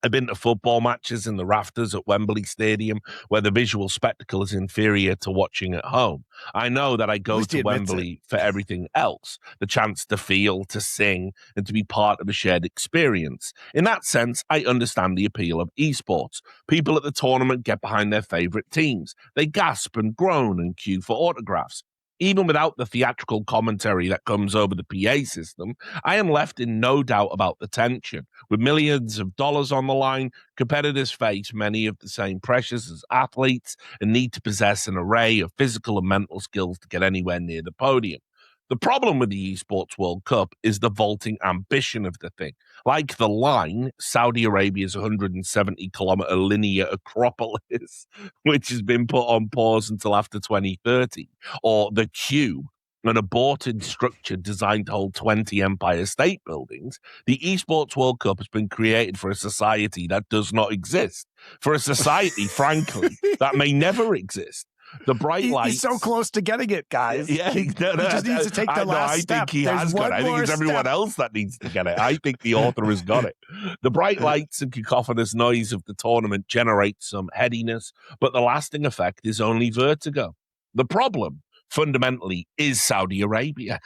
Speaker 3: I've been to football matches in the rafters at Wembley Stadium where the visual spectacle is inferior to watching at home. I know that I go to Wembley for everything else, the chance to feel, to sing, and to be part of a shared experience. In that sense, I understand the appeal of esports. People at the tournament get behind their favorite teams. They gasp and groan and queue for autographs. Even without the theatrical commentary that comes over the PA system, I am left in no doubt about the tension. With millions of dollars on the line, competitors face many of the same pressures as athletes and need to possess an array of physical and mental skills to get anywhere near the podium. The problem with the Esports World Cup is the vaulting ambition of the thing. Like the line, Saudi Arabia's 170-kilometer linear acropolis, which has been put on pause until after 2030, or the Cube, an aborted structure designed to hold 20 Empire State Buildings, the Esports World Cup has been created for a society that does not exist, for a society, frankly, that may never exist. The bright lights.
Speaker 1: He's so close to getting it, guys.
Speaker 3: Yeah,
Speaker 1: he just needs to take the last step.
Speaker 3: I think he has got it. I think it's everyone else that needs to get it. I think the author has got it. The bright lights and cacophonous noise of the tournament generate some headiness, but the lasting effect is only vertigo. The problem, fundamentally, is Saudi Arabia.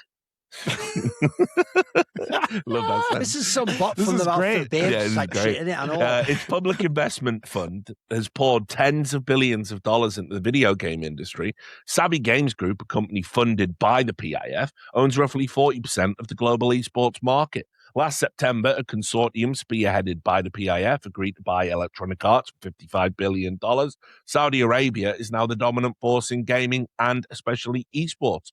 Speaker 3: Love that sense.
Speaker 2: This is some bot from the mouth babes like shit in it. I know.
Speaker 3: Its public investment fund has poured tens of billions of dollars into the video game industry. Savvy Games Group, a company funded by the PIF, owns roughly 40% of the global esports market. Last September, a consortium spearheaded by the PIF agreed to buy Electronic Arts for $55 billion. Saudi Arabia is now the dominant force in gaming and especially esports.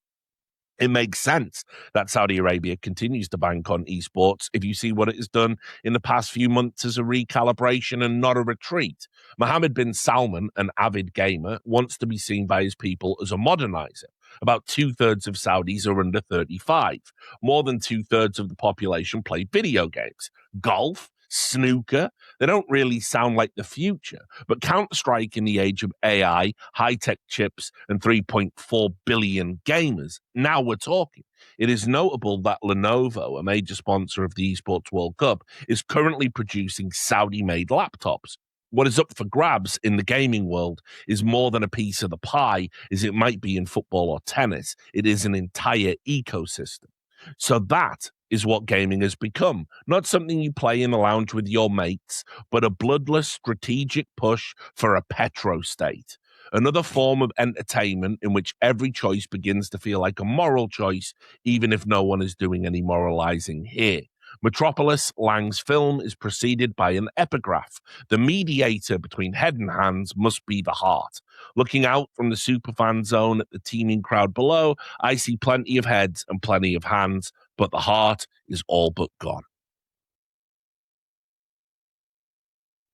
Speaker 3: It makes sense that Saudi Arabia continues to bank on esports if you see what it has done in the past few months as a recalibration and not a retreat. Mohammed bin Salman, an avid gamer, wants to be seen by his people as a modernizer. About 2/3 of Saudis are under 35. More than 2/3 of the population play video games. Golf, snooker, they don't really sound like the future, but Counter-Strike in the age of AI, high-tech chips, and 3.4 billion gamers, now we're talking. It is notable that Lenovo, a major sponsor of the Esports World Cup, is currently producing Saudi-made laptops. What is up for grabs in the gaming world is more than a piece of the pie, as it might be in football or tennis. It is an entire ecosystem. So that is what gaming has become. Not something you play in a lounge with your mates, but a bloodless strategic push for a petrostate. Another form of entertainment in which every choice begins to feel like a moral choice, even if no one is doing any moralizing here. Metropolis Lang's film is preceded by an epigraph. The mediator between head and hands must be the heart. Looking out from the superfan zone at the teeming crowd below, I see plenty of heads and plenty of hands, but the heart is all but gone.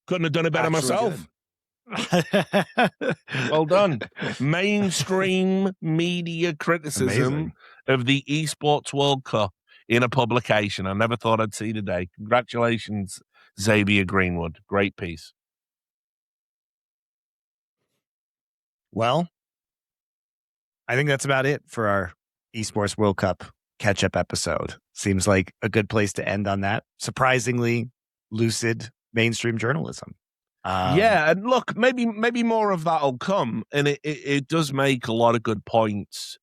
Speaker 3: Couldn't have done it better myself. Well done. Mainstream media criticism of the Esports World Cup in a publication I never thought I'd see today. Congratulations, Xavier Greenwood. Great piece.
Speaker 1: Well, I think that's about it for our Esports World Cup catch-up episode. Seems like a good place to end on that. Surprisingly lucid mainstream journalism.
Speaker 3: Yeah, and look, maybe more of that'll come, and it does make a lot of good points.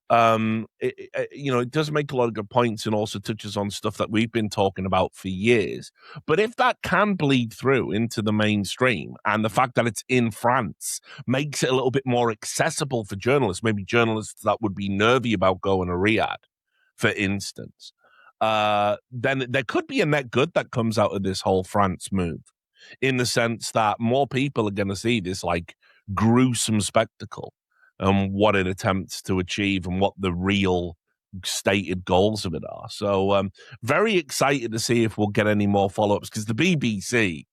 Speaker 3: It does make a lot of good points, and also touches on stuff that we've been talking about for years. But if that can bleed through into the mainstream, and the fact that it's in France makes it a little bit more accessible for journalists, maybe journalists that would be nervy about going to Riyadh, for instance, then there could be a net good that comes out of this whole France move, in the sense that more people are going to see this like gruesome spectacle and what it attempts to achieve and what the real stated goals of it are. So very excited to see if we'll get any more follow-ups, because the BBC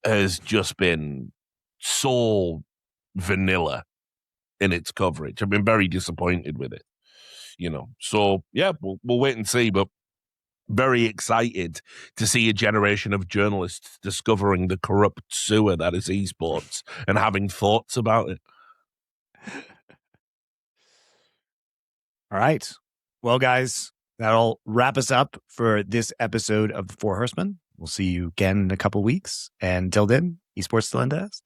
Speaker 3: has just been so vanilla in its coverage. I've been very disappointed with it, So yeah, we'll wait and see, but very excited to see a generation of journalists discovering the corrupt sewer that is esports and having thoughts about it.
Speaker 1: All right. Well, guys, that'll wrap us up for this episode of the Four Horsemen. We'll see you again in a couple weeks. And until then, esports still in dust.